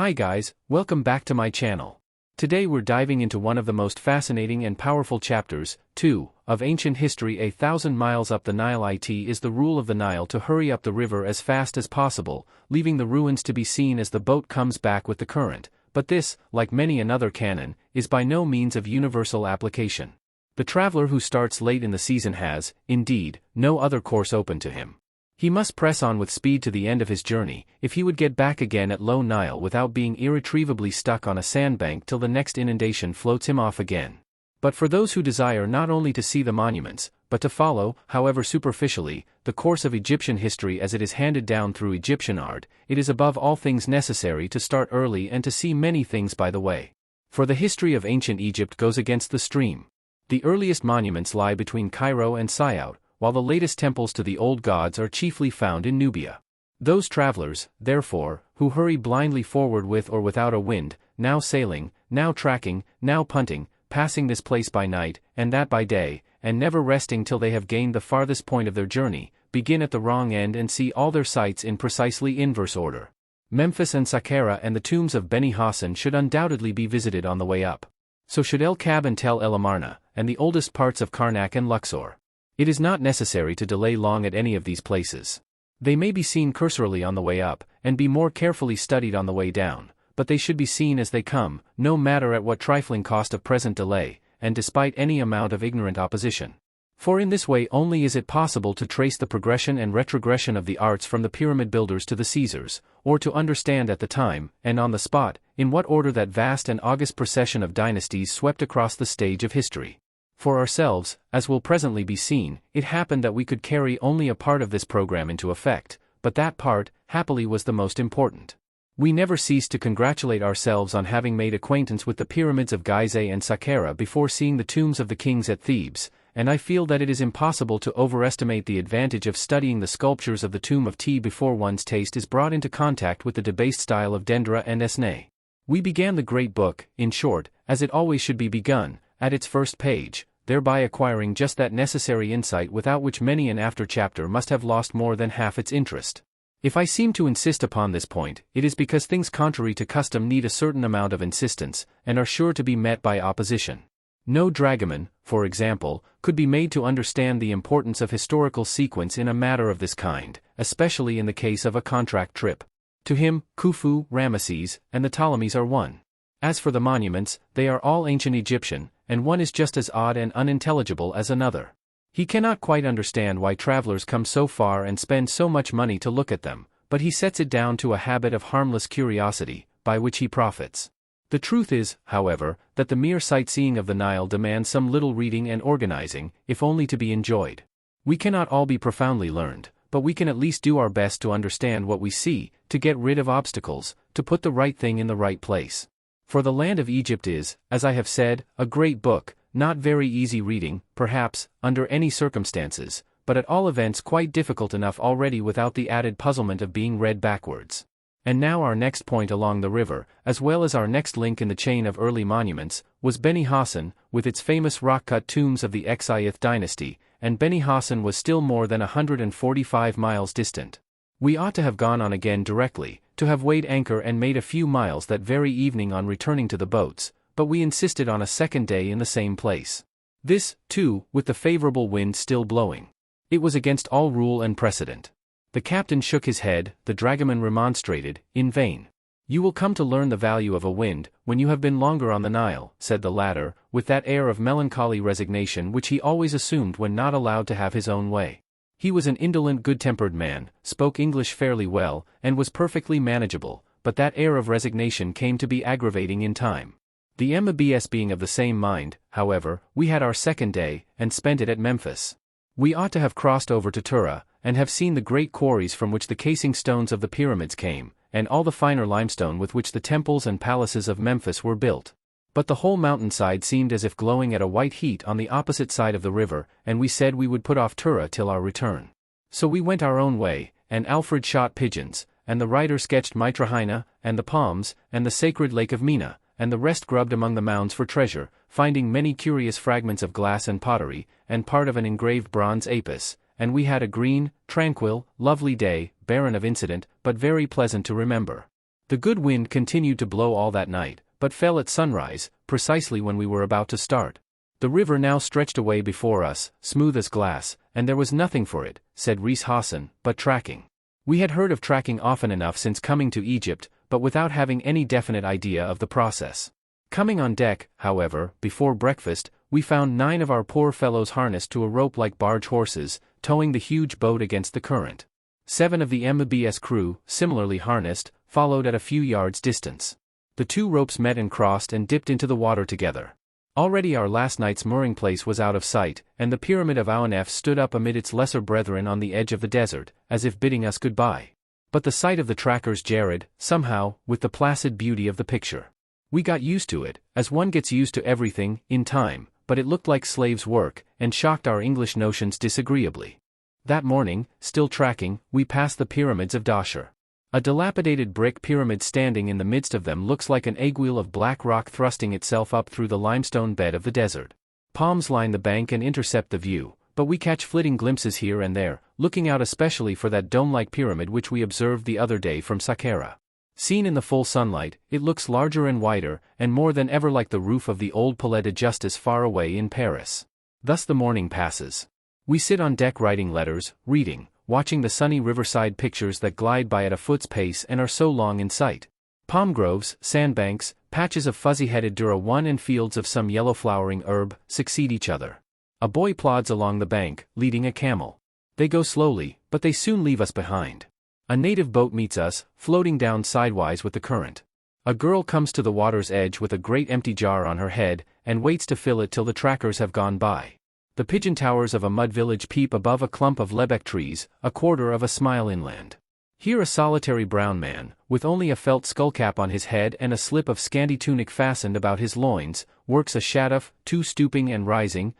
Hi guys, welcome back to my channel. Today we're diving into one of the most fascinating and powerful chapters, 2, of ancient history. 1,000 miles up the Nile. It is the rule of the Nile to hurry up the river as fast as possible, leaving the ruins to be seen as the boat comes back with the current. But this, like many another canon, is by no means of universal application. The traveler who starts late in the season has, indeed, no other course open to him. He must press on with speed to the end of his journey, if he would get back again at low Nile without being irretrievably stuck on a sandbank till the next inundation floats him off again. But for those who desire not only to see the monuments, but to follow, however superficially, the course of Egyptian history as it is handed down through Egyptian art, it is above all things necessary to start early and to see many things by the way. For the history of ancient Egypt goes against the stream. The earliest monuments lie between Cairo and Siut, while the latest temples to the old gods are chiefly found in Nubia. Those travelers, therefore, who hurry blindly forward with or without a wind, now sailing, now tracking, now punting, passing this place by night, and that by day, and never resting till they have gained the farthest point of their journey, begin at the wrong end and see all their sights in precisely inverse order. Memphis and Saqqara and the tombs of Beni Hassan should undoubtedly be visited on the way up. So should El Kab and Tel El Amarna, and the oldest parts of Karnak and Luxor. It is not necessary to delay long at any of these places. They may be seen cursorily on the way up, and be more carefully studied on the way down, but they should be seen as they come, no matter at what trifling cost of present delay, and despite any amount of ignorant opposition. For in this way only is it possible to trace the progression and retrogression of the arts from the pyramid builders to the Caesars, or to understand at the time, and on the spot, in what order that vast and august procession of dynasties swept across the stage of history. For ourselves, as will presently be seen, it happened that we could carry only a part of this program into effect, but that part, happily, was the most important. We never ceased to congratulate ourselves on having made acquaintance with the pyramids of Gizeh and Saqqara before seeing the tombs of the kings at Thebes, and I feel that it is impossible to overestimate the advantage of studying the sculptures of the tomb of Ti before one's taste is brought into contact with the debased style of Dendra and Esneh. We began the great book, in short, as it always should be begun, at its first page, thereby acquiring just that necessary insight without which many an after chapter must have lost more than half its interest. If I seem to insist upon this point, it is because things contrary to custom need a certain amount of insistence, and are sure to be met by opposition. No dragoman, for example, could be made to understand the importance of historical sequence in a matter of this kind, especially in the case of a contract trip. To him, Khufu, Ramesses, and the Ptolemies are one. As for the monuments, they are all ancient Egyptian, and one is just as odd and unintelligible as another. He cannot quite understand why travelers come so far and spend so much money to look at them, but he sets it down to a habit of harmless curiosity, by which he profits. The truth is, however, that the mere sightseeing of the Nile demands some little reading and organizing, if only to be enjoyed. We cannot all be profoundly learned, but we can at least do our best to understand what we see, to get rid of obstacles, to put the right thing in the right place. For the land of Egypt is, as I have said, a great book, not very easy reading, perhaps, under any circumstances, but at all events quite difficult enough already without the added puzzlement of being read backwards. And now our next point along the river, as well as our next link in the chain of early monuments, was Beni Hassan, with its famous rock-cut tombs of the Exayth dynasty, and Beni Hassan was still more than 145 miles distant. We ought to have gone on again directly, to have weighed anchor and made a few miles that very evening on returning to the boats, but we insisted on a second day in the same place. This, too, with the favorable wind still blowing. It was against all rule and precedent. The captain shook his head, the dragoman remonstrated, in vain. "You will come to learn the value of a wind, when you have been longer on the Nile," said the latter, with that air of melancholy resignation which he always assumed when not allowed to have his own way. He was an indolent good-tempered man, spoke English fairly well, and was perfectly manageable, but that air of resignation came to be aggravating in time. The MBS being of the same mind, however, we had our second day, and spent it at Memphis. We ought to have crossed over to Tura, and have seen the great quarries from which the casing stones of the pyramids came, and all the finer limestone with which the temples and palaces of Memphis were built. But the whole mountainside seemed as if glowing at a white heat on the opposite side of the river, and we said we would put off Tura till our return. So we went our own way, and Alfred shot pigeons, and the writer sketched Mitrahyna, and the palms, and the sacred lake of Mina, and the rest grubbed among the mounds for treasure, finding many curious fragments of glass and pottery, and part of an engraved bronze apis, and we had a green, tranquil, lovely day, barren of incident, but very pleasant to remember. The good wind continued to blow all that night, but fell at sunrise, precisely when we were about to start. The river now stretched away before us, smooth as glass, and there was nothing for it, said Rees Hassan, but tracking. We had heard of tracking often enough since coming to Egypt, but without having any definite idea of the process. Coming on deck, however, before breakfast, we found 9 of our poor fellows harnessed to a rope like barge horses, towing the huge boat against the current. 7 of the MBS crew, similarly harnessed, followed at a few yards' distance. The 2 ropes met and crossed and dipped into the water together. Already our last night's mooring place was out of sight, and the pyramid of Aunef stood up amid its lesser brethren on the edge of the desert, as if bidding us goodbye. But the sight of the trackers jarred, somehow, with the placid beauty of the picture. We got used to it, as one gets used to everything, in time, but it looked like slaves' work, and shocked our English notions disagreeably. That morning, still tracking, we passed the pyramids of Dahshur. A dilapidated brick pyramid standing in the midst of them looks like an eggwheel of black rock thrusting itself up through the limestone bed of the desert. Palms line the bank and intercept the view, but we catch flitting glimpses here and there, looking out especially for that dome-like pyramid which we observed the other day from Saqqara. Seen in the full sunlight, it looks larger and wider, and more than ever like the roof of the old Palais de Justice far away in Paris. Thus the morning passes. We sit on deck writing letters, reading, watching the sunny riverside pictures that glide by at a foot's pace and are so long in sight. Palm groves, sandbanks, patches of fuzzy-headed dura and fields of some yellow-flowering herb succeed each other. A boy plods along the bank, leading a camel. They go slowly, but they soon leave us behind. A native boat meets us, floating down sidewise with the current. A girl comes to the water's edge with a great empty jar on her head, and waits to fill it till the trackers have gone by. The pigeon towers of a mud village peep above a clump of lebbek trees, a quarter of a smile inland. Here a solitary brown man, with only a felt skullcap on his head and a slip of scanty tunic fastened about his loins, works a shaduf, stooping and rising,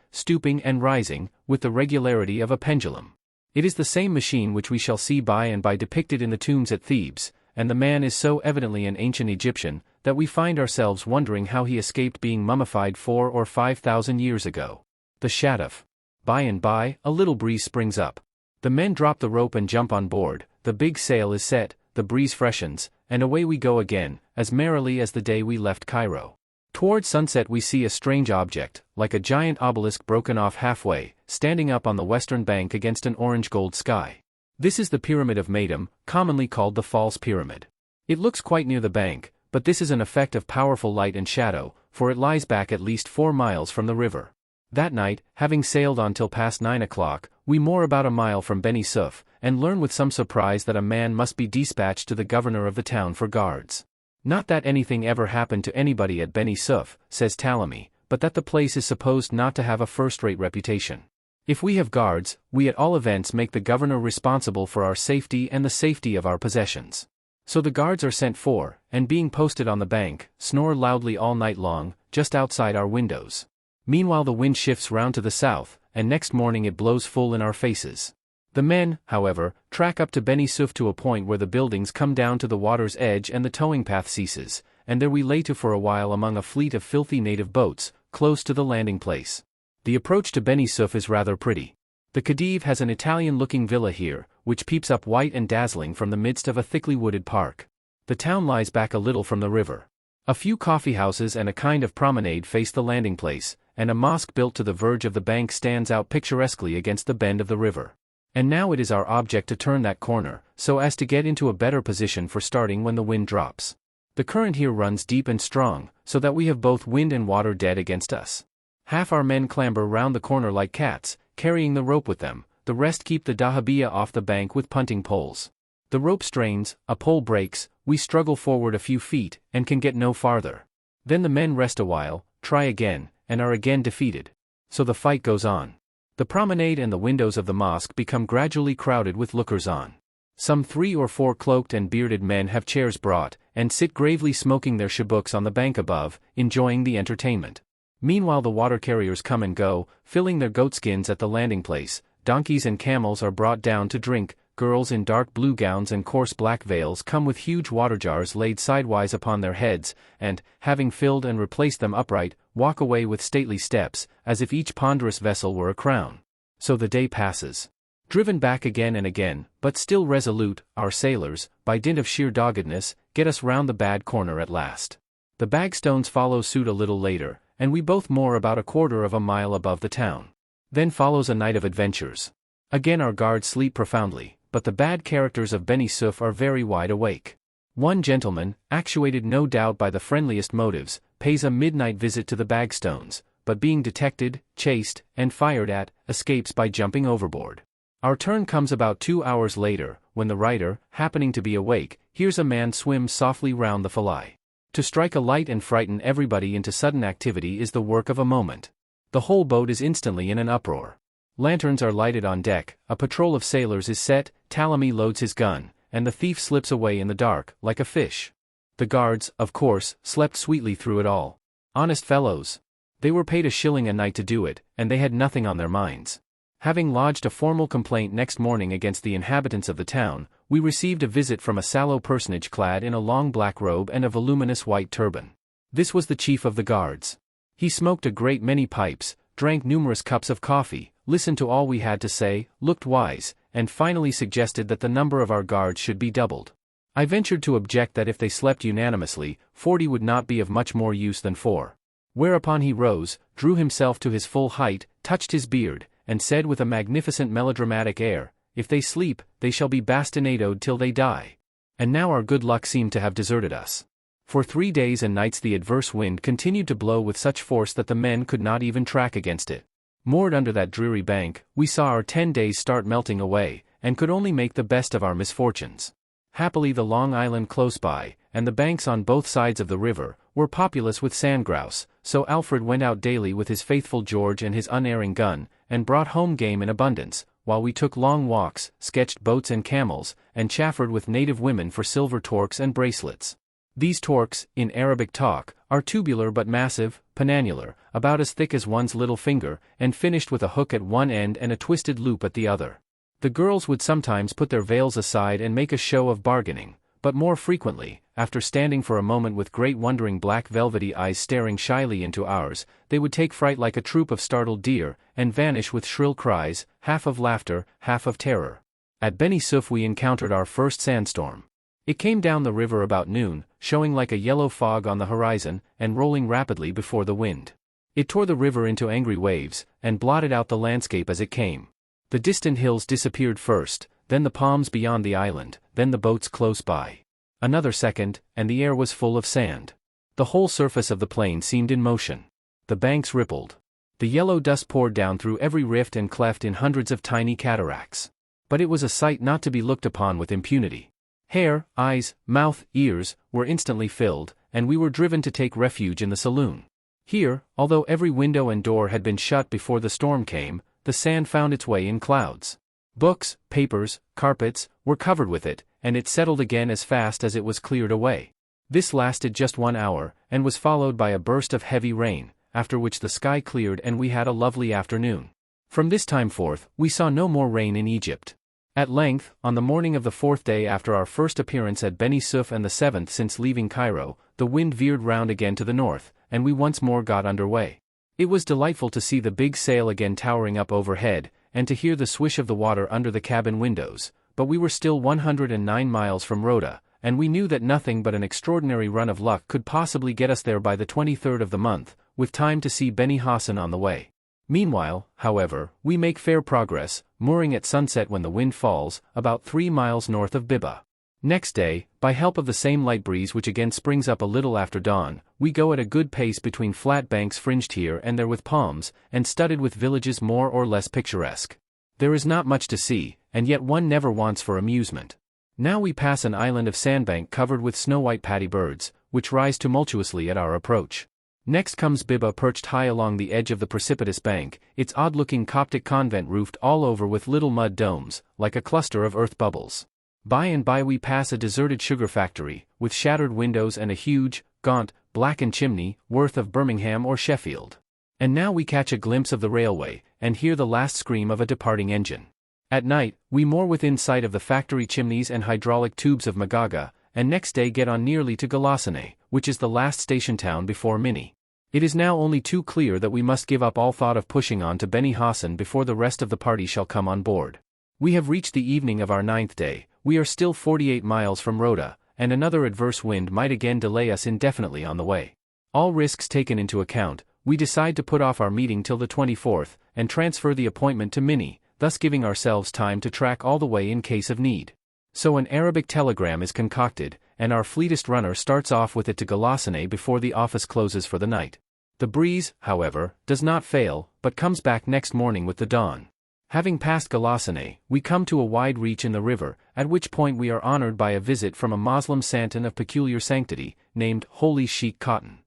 with the regularity of a pendulum. It is the same machine which we shall see by and by depicted in the tombs at Thebes, and the man is so evidently an ancient Egyptian, that we find ourselves wondering how he escaped being mummified 4,000 or 5,000 years ago. The shaduf. By and by, a little breeze springs up. The men drop the rope and jump on board, the big sail is set, the breeze freshens, and away we go again, as merrily as the day we left Cairo. Toward sunset we see a strange object, like a giant obelisk broken off halfway, standing up on the western bank against an orange-gold sky. This is the Pyramid of Meidum, commonly called the False Pyramid. It looks quite near the bank, but this is an effect of powerful light and shadow, for it lies back at least 4 miles from the river. That night, having sailed on till past 9 o'clock, we moor about a mile from Beni Suef, and learn with some surprise that a man must be dispatched to the governor of the town for guards. Not that anything ever happened to anybody at Beni Suef, says Ptolemy, but that the place is supposed not to have a first-rate reputation. If we have guards, we at all events make the governor responsible for our safety and the safety of our possessions. So the guards are sent for, and being posted on the bank, snore loudly all night long, just outside our windows. Meanwhile the wind shifts round to the south, and next morning it blows full in our faces. The men, however, track up to Beni Suef to a point where the buildings come down to the water's edge and the towing path ceases, and there we lay to for a while among a fleet of filthy native boats, close to the landing place. The approach to Beni Suef is rather pretty. The Khedive has an Italian-looking villa here, which peeps up white and dazzling from the midst of a thickly wooded park. The town lies back a little from the river. A few coffee-houses and a kind of promenade face the landing place, and a mosque built to the verge of the bank stands out picturesquely against the bend of the river. And now it is our object to turn that corner, so as to get into a better position for starting when the wind drops. The current here runs deep and strong, so that we have both wind and water dead against us. Half our men clamber round the corner like cats, carrying the rope with them, the rest keep the dahabeah off the bank with punting poles. The rope strains, a pole breaks, we struggle forward a few feet, and can get no farther. Then the men rest a while, try again, and are again defeated. So the fight goes on. The promenade and the windows of the mosque become gradually crowded with lookers-on. Some 3 or 4 cloaked and bearded men have chairs brought, and sit gravely smoking their chibuks on the bank above, enjoying the entertainment. Meanwhile the water carriers come and go, filling their goatskins at the landing place, donkeys and camels are brought down to drink, girls in dark blue gowns and coarse black veils come with huge water jars laid sidewise upon their heads, and, having filled and replaced them upright, walk away with stately steps, as if each ponderous vessel were a crown. So the day passes. Driven back again and again, but still resolute, our sailors, by dint of sheer doggedness, get us round the bad corner at last. The Bagstones follow suit a little later, and we both moor about a quarter of a mile above the town. Then follows a night of adventures. Again our guards sleep profoundly, but the bad characters of Beni Suef are very wide awake. One gentleman, actuated no doubt by the friendliest motives, pays a midnight visit to the Bagstones, but being detected, chased, and fired at, escapes by jumping overboard. Our turn comes about 2 hours later, when the writer, happening to be awake, hears a man swim softly round the Falai. To strike a light and frighten everybody into sudden activity is the work of a moment. The whole boat is instantly in an uproar. Lanterns are lighted on deck, a patrol of sailors is set, Talamy loads his gun, and the thief slips away in the dark, like a fish. The guards, of course, slept sweetly through it all. Honest fellows. They were paid a shilling a night to do it, and they had nothing on their minds. Having lodged a formal complaint next morning against the inhabitants of the town, we received a visit from a sallow personage clad in a long black robe and a voluminous white turban. This was the chief of the guards. He smoked a great many pipes, drank numerous cups of coffee, listened to all we had to say, looked wise, and finally suggested that the number of our guards should be doubled. I ventured to object that if they slept unanimously, 40 would not be of much more use than 4. Whereupon he rose, drew himself to his full height, touched his beard, and said with a magnificent melodramatic air, "If they sleep, they shall be bastinadoed till they die." And now our good luck seemed to have deserted us. For 3 days and nights the adverse wind continued to blow with such force that the men could not even track against it. Moored under that dreary bank, we saw our 10 days' start melting away, and could only make the best of our misfortunes. Happily the long island close by, and the banks on both sides of the river, were populous with sandgrouse, so Alfred went out daily with his faithful George and his unerring gun, and brought home game in abundance, while we took long walks, sketched boats and camels, and chaffered with native women for silver torques and bracelets. These torques, in Arabic talk, are tubular but massive, penannular, about as thick as one's little finger, and finished with a hook at one end and a twisted loop at the other. The girls would sometimes put their veils aside and make a show of bargaining, but more frequently, after standing for a moment with great wondering black velvety eyes staring shyly into ours, they would take fright like a troop of startled deer, and vanish with shrill cries, half of laughter, half of terror. At Beni Suef we encountered our first sandstorm. It came down the river about noon, showing like a yellow fog on the horizon, and rolling rapidly before the wind. It tore the river into angry waves, and blotted out the landscape as it came. The distant hills disappeared first, then the palms beyond the island, then the boats close by. Another second, and the air was full of sand. The whole surface of the plain seemed in motion. The banks rippled. The yellow dust poured down through every rift and cleft in hundreds of tiny cataracts. But it was a sight not to be looked upon with impunity. Hair, eyes, mouth, ears, were instantly filled, and we were driven to take refuge in the saloon. Here, although every window and door had been shut before the storm came, the sand found its way in clouds. Books, papers, carpets, were covered with it, and it settled again as fast as it was cleared away. This lasted just 1 hour, and was followed by a burst of heavy rain, after which the sky cleared and we had a lovely afternoon. From this time forth, we saw no more rain in Egypt. At length, on the morning of the 4th day after our first appearance at Beni Suef and the 7th since leaving Cairo, the wind veered round again to the north, and we once more got under way. It was delightful to see the big sail again towering up overhead, and to hear the swish of the water under the cabin windows, but we were still 109 miles from Rhoda, and we knew that nothing but an extraordinary run of luck could possibly get us there by the 23rd of the month, with time to see Beni Hassan on the way. Meanwhile, however, we make fair progress, mooring at sunset when the wind falls, about 3 miles north of Biba. Next day, by help of the same light breeze which again springs up a little after dawn, we go at a good pace between flat banks fringed here and there with palms, and studded with villages more or less picturesque. There is not much to see, and yet one never wants for amusement. Now we pass an island of sandbank covered with snow-white paddy birds, which rise tumultuously at our approach. Next comes Biba perched high along the edge of the precipitous bank, its odd-looking Coptic convent roofed all over with little mud domes, like a cluster of earth bubbles. By and by we pass a deserted sugar factory, with shattered windows and a huge, gaunt, blackened chimney, worth of Birmingham or Sheffield. And now we catch a glimpse of the railway, and hear the last scream of a departing engine. At night, we moor within sight of the factory chimneys and hydraulic tubes of Magaga, and next day get on nearly to Galasene, which is the last station town before Mini. It is now only too clear that we must give up all thought of pushing on to Beni Hassan before the rest of the party shall come on board. We have reached the evening of our 9th day. We are still 48 miles from Rhoda, and another adverse wind might again delay us indefinitely on the way. All risks taken into account, we decide to put off our meeting till the 24th, and transfer the appointment to Minnie, thus giving ourselves time to track all the way in case of need. So an Arabic telegram is concocted, and our fleetest runner starts off with it to Galasene before the office closes for the night. The breeze, however, does not fail, but comes back next morning with the dawn. Having passed Galasene, we come to a wide reach in the river, at which point we are honored by a visit from a Moslem santon of peculiar sanctity, named Holy Sheikh Cotton.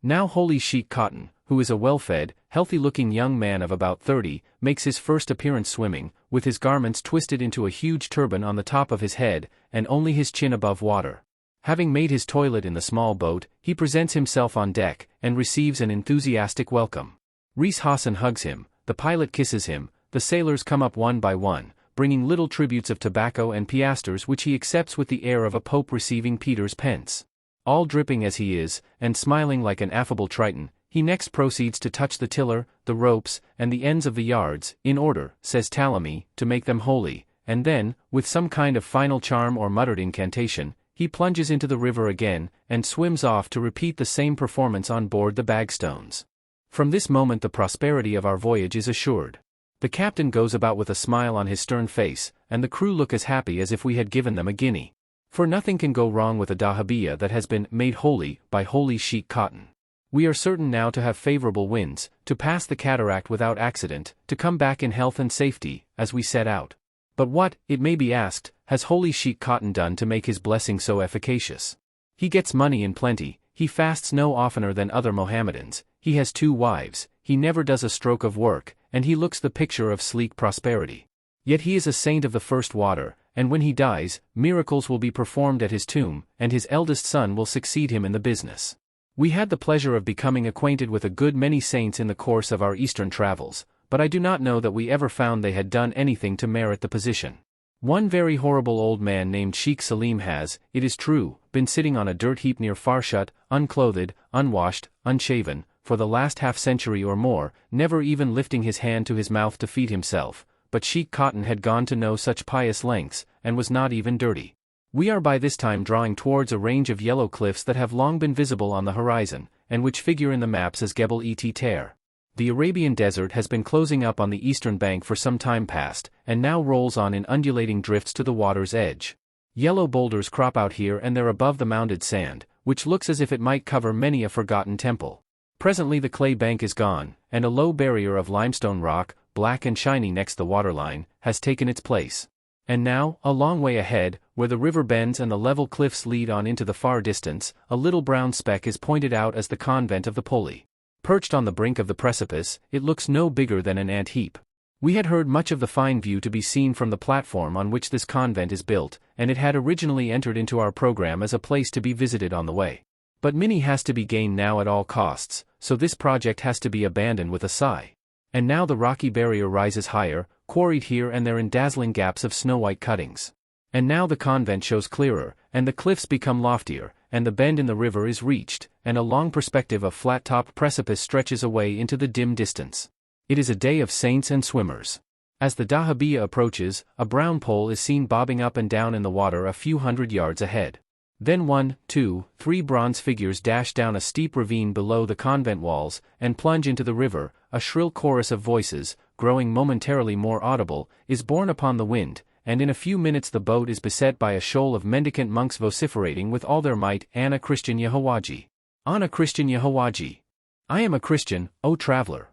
Now Holy Sheikh Cotton, who is a well-fed, healthy-looking young man of about 30, makes his first appearance swimming, with his garments twisted into a huge turban on the top of his head, and only his chin above water. Having made his toilet in the small boat, he presents himself on deck, and receives an enthusiastic welcome. Rees Hassan hugs him, the pilot kisses him, the sailors come up one by one, bringing little tributes of tobacco and piastres which he accepts with the air of a pope receiving Peter's pence. All dripping as he is, and smiling like an affable Triton, he next proceeds to touch the tiller, the ropes, and the ends of the yards, in order, says Ptolemy, to make them holy, and then, with some kind of final charm or muttered incantation, he plunges into the river again, and swims off to repeat the same performance on board the Bagstones. From this moment the prosperity of our voyage is assured. The captain goes about with a smile on his stern face, and the crew look as happy as if we had given them a guinea. For nothing can go wrong with a dahabeah that has been made holy by Holy Sheikh Cotton. We are certain now to have favorable winds, to pass the cataract without accident, to come back in health and safety, as we set out. But what, it may be asked, has Holy Sheikh Cotton done to make his blessing so efficacious? He gets money in plenty, he fasts no oftener than other Mohammedans, he has 2 wives, he never does a stroke of work, and he looks the picture of sleek prosperity. Yet he is a saint of the first water, and when he dies, miracles will be performed at his tomb, and his eldest son will succeed him in the business. We had the pleasure of becoming acquainted with a good many saints in the course of our eastern travels, but I do not know that we ever found they had done anything to merit the position. One very horrible old man named Sheikh Salim has, it is true, been sitting on a dirt heap near Farshut, unclothed, unwashed, unshaven, for the last half-century or more, never even lifting his hand to his mouth to feed himself, but Sheikh Cotton had gone to no such pious lengths, and was not even dirty. We are by this time drawing towards a range of yellow cliffs that have long been visible on the horizon, and which figure in the maps as Gebel-et-Ter. The Arabian desert has been closing up on the eastern bank for some time past, and now rolls on in undulating drifts to the water's edge. Yellow boulders crop out here and there above the mounded sand, which looks as if it might cover many a forgotten temple. Presently the clay bank is gone, and a low barrier of limestone rock, black and shiny next the waterline, has taken its place. And now, a long way ahead, where the river bends and the level cliffs lead on into the far distance, a little brown speck is pointed out as the convent of the Poli. Perched on the brink of the precipice, it looks no bigger than an ant heap. We had heard much of the fine view to be seen from the platform on which this convent is built, and it had originally entered into our program as a place to be visited on the way. But Minnie has to be gained now at all costs, so this project has to be abandoned with a sigh. And now the rocky barrier rises higher, quarried here and there in dazzling gaps of snow-white cuttings. And now the convent shows clearer, and the cliffs become loftier, and the bend in the river is reached, and a long perspective of flat-topped precipice stretches away into the dim distance. It is a day of saints and swimmers. As the dahabeah approaches, a brown pole is seen bobbing up and down in the water a few hundred yards ahead. Then 1, 2, 3 bronze figures dash down a steep ravine below the convent walls, and plunge into the river. A shrill chorus of voices, growing momentarily more audible, is borne upon the wind, and in a few minutes the boat is beset by a shoal of mendicant monks vociferating with all their might, Ana Christian Yehowaji. Ana Christian Yehowaji. I am a Christian, O traveler.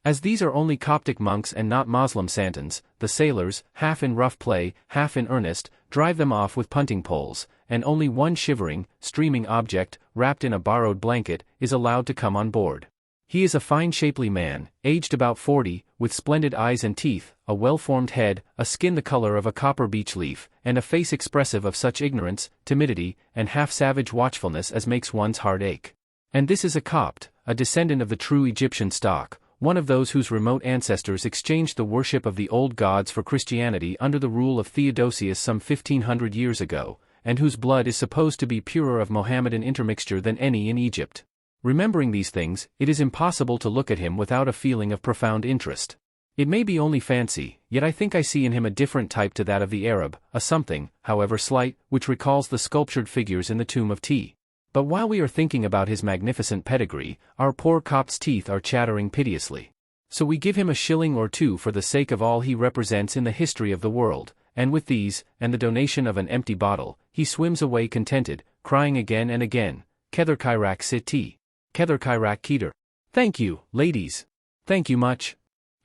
As these are only Coptic monks and not Moslem santons, the sailors, half in rough play, half in earnest, drive them off with punting poles, and only one shivering, streaming object, wrapped in a borrowed blanket, is allowed to come on board. He is a fine shapely man, aged about 40, with splendid eyes and teeth, a well-formed head, a skin the color of a copper beech leaf, and a face expressive of such ignorance, timidity, and half-savage watchfulness as makes one's heart ache. And this is a Copt, a descendant of the true Egyptian stock, one of those whose remote ancestors exchanged the worship of the old gods for Christianity under the rule of Theodosius some 1500 years ago, and whose blood is supposed to be purer of Mohammedan intermixture than any in Egypt. Remembering these things, it is impossible to look at him without a feeling of profound interest. It may be only fancy, yet I think I see in him a different type to that of the Arab, a something, however slight, which recalls the sculptured figures in the tomb of T. But while we are thinking about his magnificent pedigree, our poor Copt's teeth are chattering piteously. So we give him a shilling or two for the sake of all he represents in the history of the world, and with these, and the donation of an empty bottle, he swims away contented, crying again and again, Kether Kairak Siti. Kether Kairak Keter. Thank you, ladies. Thank you much.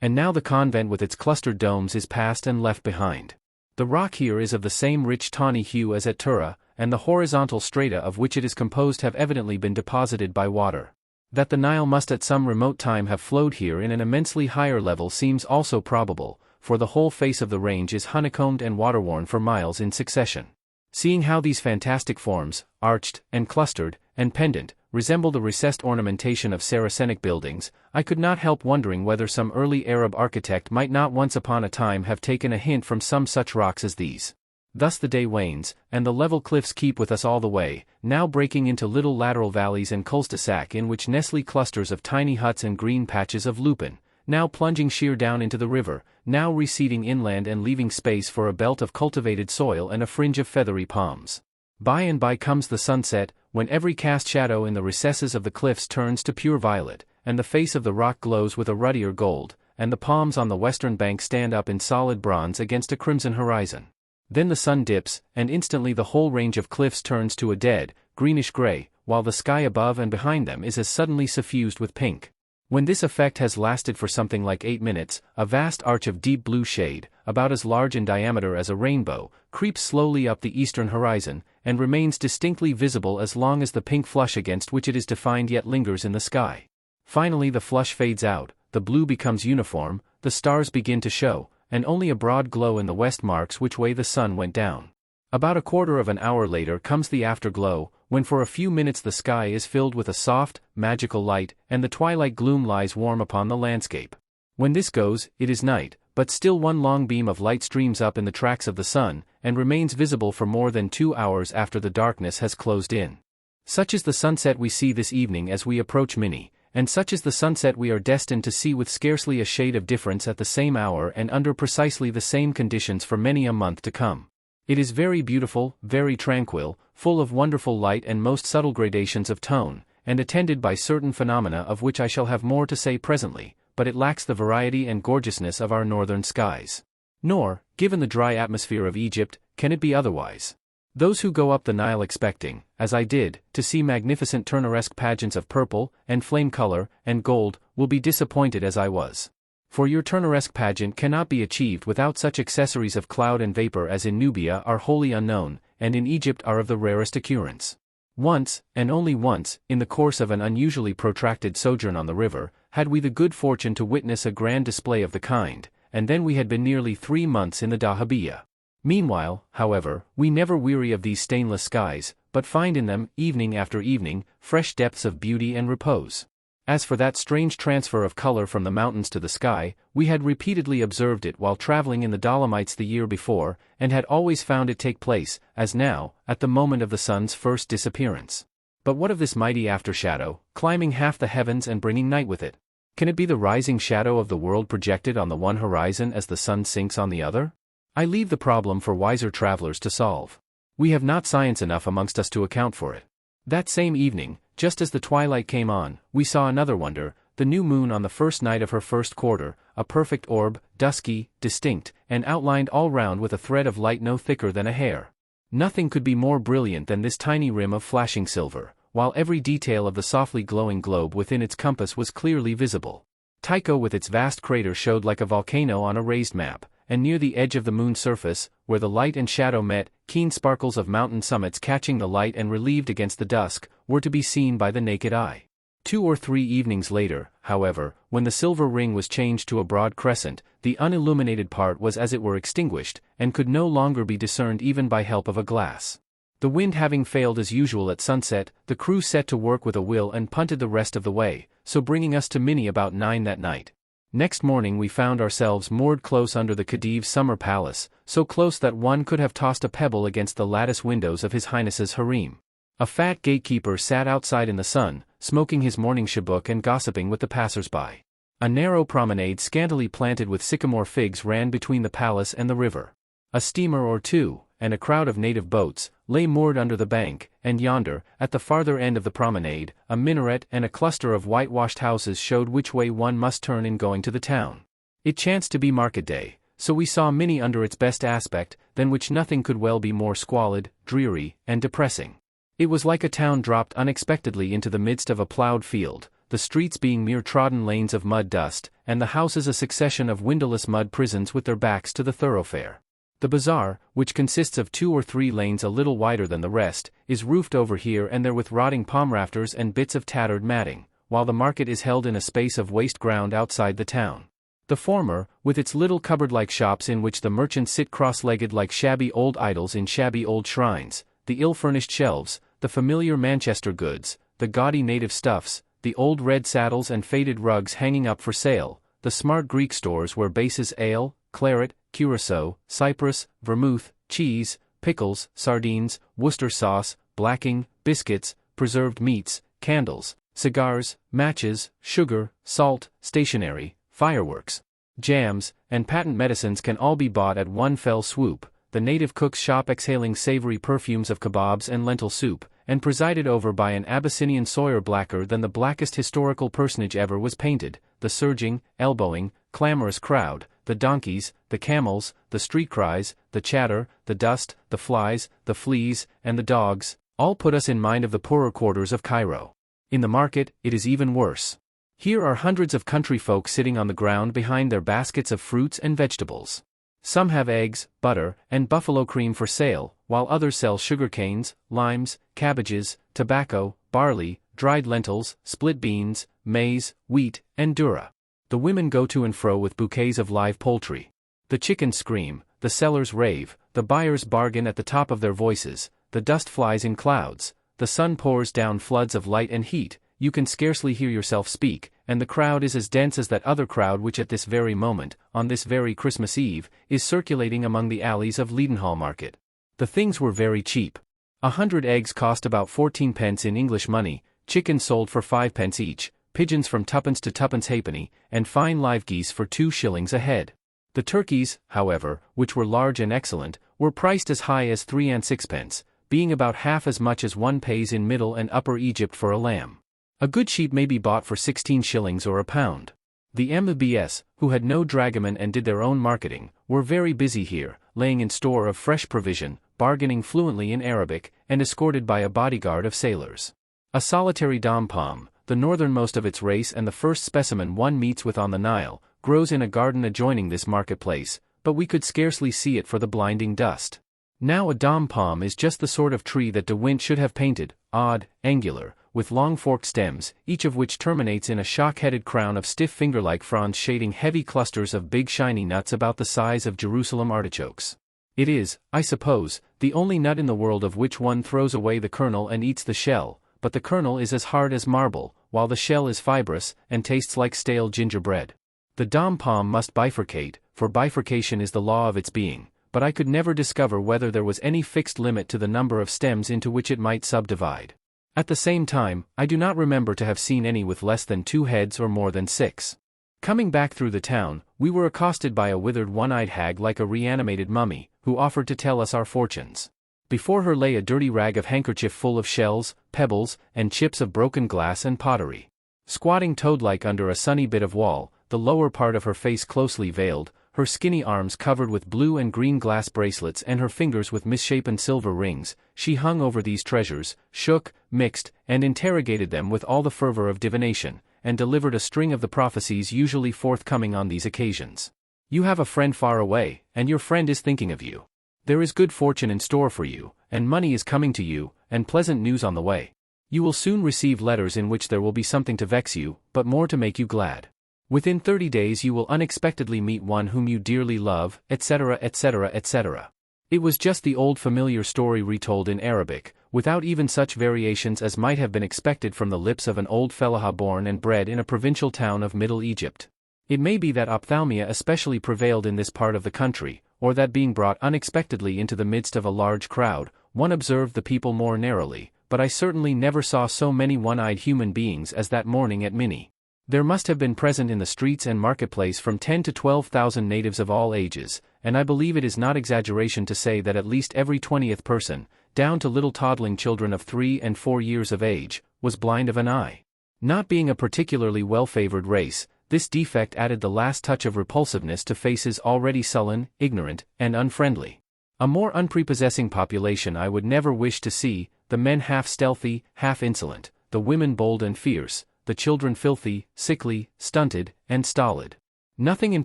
And now the convent with its clustered domes is past and left behind. The rock here is of the same rich tawny hue as at Tura, and the horizontal strata of which it is composed have evidently been deposited by water. That the Nile must at some remote time have flowed here in an immensely higher level seems also probable, for the whole face of the range is honeycombed and waterworn for miles in succession. Seeing how these fantastic forms, arched, and clustered, and pendant, resemble the recessed ornamentation of Saracenic buildings, I could not help wondering whether some early Arab architect might not once upon a time have taken a hint from some such rocks as these. Thus the day wanes, and the level cliffs keep with us all the way, now breaking into little lateral valleys and cul-de-sac in which nestle clusters of tiny huts and green patches of lupin, now plunging sheer down into the river, now receding inland and leaving space for a belt of cultivated soil and a fringe of feathery palms. By and by comes the sunset, when every cast shadow in the recesses of the cliffs turns to pure violet, and the face of the rock glows with a ruddier gold, and the palms on the western bank stand up in solid bronze against a crimson horizon. Then the sun dips, and instantly the whole range of cliffs turns to a dead, greenish-gray, while the sky above and behind them is as suddenly suffused with pink. When this effect has lasted for something like 8 minutes, a vast arch of deep blue shade, about as large in diameter as a rainbow, creeps slowly up the eastern horizon, and remains distinctly visible as long as the pink flush against which it is defined yet lingers in the sky. Finally the flush fades out, the blue becomes uniform, the stars begin to show, and only a broad glow in the west marks which way the sun went down. About a quarter of an hour later comes the afterglow, when for a few minutes the sky is filled with a soft, magical light, and the twilight gloom lies warm upon the landscape. When this goes, it is night, but still one long beam of light streams up in the tracks of the sun, and remains visible for more than 2 hours after the darkness has closed in. Such is the sunset we see this evening as we approach Mini, and such is the sunset we are destined to see with scarcely a shade of difference at the same hour and under precisely the same conditions for many a month to come. It is very beautiful, very tranquil, full of wonderful light and most subtle gradations of tone, and attended by certain phenomena of which I shall have more to say presently, but it lacks the variety and gorgeousness of our northern skies. Nor, given the dry atmosphere of Egypt, can it be otherwise. Those who go up the Nile expecting, as I did, to see magnificent Turneresque pageants of purple, and flame color, and gold, will be disappointed as I was. For your Turneresque pageant cannot be achieved without such accessories of cloud and vapor as in Nubia are wholly unknown, and in Egypt are of the rarest occurrence. Once, and only once, in the course of an unusually protracted sojourn on the river, had we the good fortune to witness a grand display of the kind, and then we had been nearly 3 months in the dahabeeyah. Meanwhile, however, we never weary of these stainless skies, but find in them, evening after evening, fresh depths of beauty and repose. As for that strange transfer of color from the mountains to the sky, we had repeatedly observed it while traveling in the Dolomites the year before, and had always found it take place, as now, at the moment of the sun's first disappearance. But what of this mighty aftershadow, climbing half the heavens and bringing night with it? Can it be the rising shadow of the world projected on the one horizon as the sun sinks on the other? I leave the problem for wiser travelers to solve. We have not science enough amongst us to account for it. That same evening, just as the twilight came on, we saw another wonder, the new moon on the first night of her first quarter, a perfect orb, dusky, distinct, and outlined all round with a thread of light no thicker than a hair. Nothing could be more brilliant than this tiny rim of flashing silver, while every detail of the softly glowing globe within its compass was clearly visible. Tycho with its vast crater showed like a volcano on a raised map, and near the edge of the moon's surface, where the light and shadow met, keen sparkles of mountain summits catching the light and relieved against the dusk, were to be seen by the naked eye. 2 or 3 evenings later, however, when the silver ring was changed to a broad crescent, the unilluminated part was as it were extinguished, and could no longer be discerned even by help of a glass. The wind having failed as usual at sunset, the crew set to work with a will and punted the rest of the way, so bringing us to Mini about 9 that night. Next morning we found ourselves moored close under the Khedive's summer palace, so close that one could have tossed a pebble against the lattice windows of His Highness's harem. A fat gatekeeper sat outside in the sun, smoking his morning chibuk and gossiping with the passers-by. A narrow promenade scantily planted with sycamore figs ran between the palace and the river. A steamer or two, and a crowd of native boats, lay moored under the bank, and yonder, at the farther end of the promenade, a minaret and a cluster of whitewashed houses showed which way one must turn in going to the town. It chanced to be market day, so we saw Minnie under its best aspect, than which nothing could well be more squalid, dreary, and depressing. It was like a town dropped unexpectedly into the midst of a ploughed field, the streets being mere trodden lanes of mud dust, and the houses a succession of windowless mud prisons with their backs to the thoroughfare. The bazaar, which consists of 2 or 3 lanes a little wider than the rest, is roofed over here and there with rotting palm rafters and bits of tattered matting, while the market is held in a space of waste ground outside the town. The former, with its little cupboard-like shops in which the merchants sit cross-legged like shabby old idols in shabby old shrines, the ill-furnished shelves, the familiar Manchester goods, the gaudy native stuffs, the old red saddles and faded rugs hanging up for sale, the smart Greek stores where Bass's ale, claret, curacao, cyprus, vermouth, cheese, pickles, sardines, Worcester sauce, blacking, biscuits, preserved meats, candles, cigars, matches, sugar, salt, stationery, fireworks, jams, and patent medicines can all be bought at one fell swoop, the native cook's shop exhaling savory perfumes of kebabs and lentil soup, and presided over by an Abyssinian sawyer blacker than the blackest historical personage ever was painted, the surging, elbowing, clamorous crowd, the donkeys, the camels, the street cries, the chatter, the dust, the flies, the fleas, and the dogs, all put us in mind of the poorer quarters of Cairo. In the market, it is even worse. Here are hundreds of country folk sitting on the ground behind their baskets of fruits and vegetables. Some have eggs, butter, and buffalo cream for sale, while others sell sugar canes, limes, cabbages, tobacco, barley, dried lentils, split beans, maize, wheat, and durra. The women go to and fro with bouquets of live poultry. The chickens scream, the sellers rave, the buyers bargain at the top of their voices, the dust flies in clouds, the sun pours down floods of light and heat, you can scarcely hear yourself speak, and the crowd is as dense as that other crowd which at this very moment, on this very Christmas Eve, is circulating among the alleys of Leadenhall Market. The things were very cheap. 100 eggs cost about 14 pence in English money, chickens sold for 5 pence each, pigeons from 2d to 2d halfpenny, and fine live geese for 2 shillings a head. The turkeys, however, which were large and excellent, were priced as high as 3 and 6 pence, being about half as much as one pays in Middle and Upper Egypt for a lamb. A good sheep may be bought for 16 shillings or a pound. The MBS, who had no dragoman and did their own marketing, were very busy here, laying in store of fresh provision, bargaining fluently in Arabic, and escorted by a bodyguard of sailors. A solitary dom palm, the northernmost of its race and the first specimen one meets with on the Nile, grows in a garden adjoining this marketplace, but we could scarcely see it for the blinding dust. Now a dom palm is just the sort of tree that De Wint should have painted, odd, angular, with long forked stems, each of which terminates in a shock-headed crown of stiff finger-like fronds shading heavy clusters of big shiny nuts about the size of Jerusalem artichokes. It is, I suppose, the only nut in the world of which one throws away the kernel and eats the shell, but the kernel is as hard as marble, while the shell is fibrous, and tastes like stale gingerbread. The dom palm must bifurcate, for bifurcation is the law of its being, but I could never discover whether there was any fixed limit to the number of stems into which it might subdivide. At the same time, I do not remember to have seen any with less than 2 heads or more than 6. Coming back through the town, we were accosted by a withered one-eyed hag like a reanimated mummy, who offered to tell us our fortunes. Before her lay a dirty rag of handkerchief full of shells, pebbles, and chips of broken glass and pottery. Squatting toad-like under a sunny bit of wall, the lower part of her face closely veiled, her skinny arms covered with blue and green glass bracelets and her fingers with misshapen silver rings, she hung over these treasures, shook, mixed, and interrogated them with all the fervor of divination, and delivered a string of the prophecies usually forthcoming on these occasions. You have a friend far away, and your friend is thinking of you. There is good fortune in store for you, and money is coming to you, and pleasant news on the way. You will soon receive letters in which there will be something to vex you, but more to make you glad. Within 30 days you will unexpectedly meet one whom you dearly love, etc., etc., etc. It was just the old familiar story retold in Arabic, without even such variations as might have been expected from the lips of an old fellaha born and bred in a provincial town of Middle Egypt. It may be that ophthalmia especially prevailed in this part of the country, or that being brought unexpectedly into the midst of a large crowd, one observed the people more narrowly, but I certainly never saw so many one-eyed human beings as that morning at Minnie. There must have been present in the streets and marketplace from 10 to 12,000 natives of all ages, and I believe it is not exaggeration to say that at least every 20th person, down to little toddling children of 3 and 4 years of age, was blind of an eye. Not being a particularly well-favored race, this defect added the last touch of repulsiveness to faces already sullen, ignorant, and unfriendly. A more unprepossessing population I would never wish to see, the men half stealthy, half insolent, the women bold and fierce, the children filthy, sickly, stunted, and stolid. Nothing in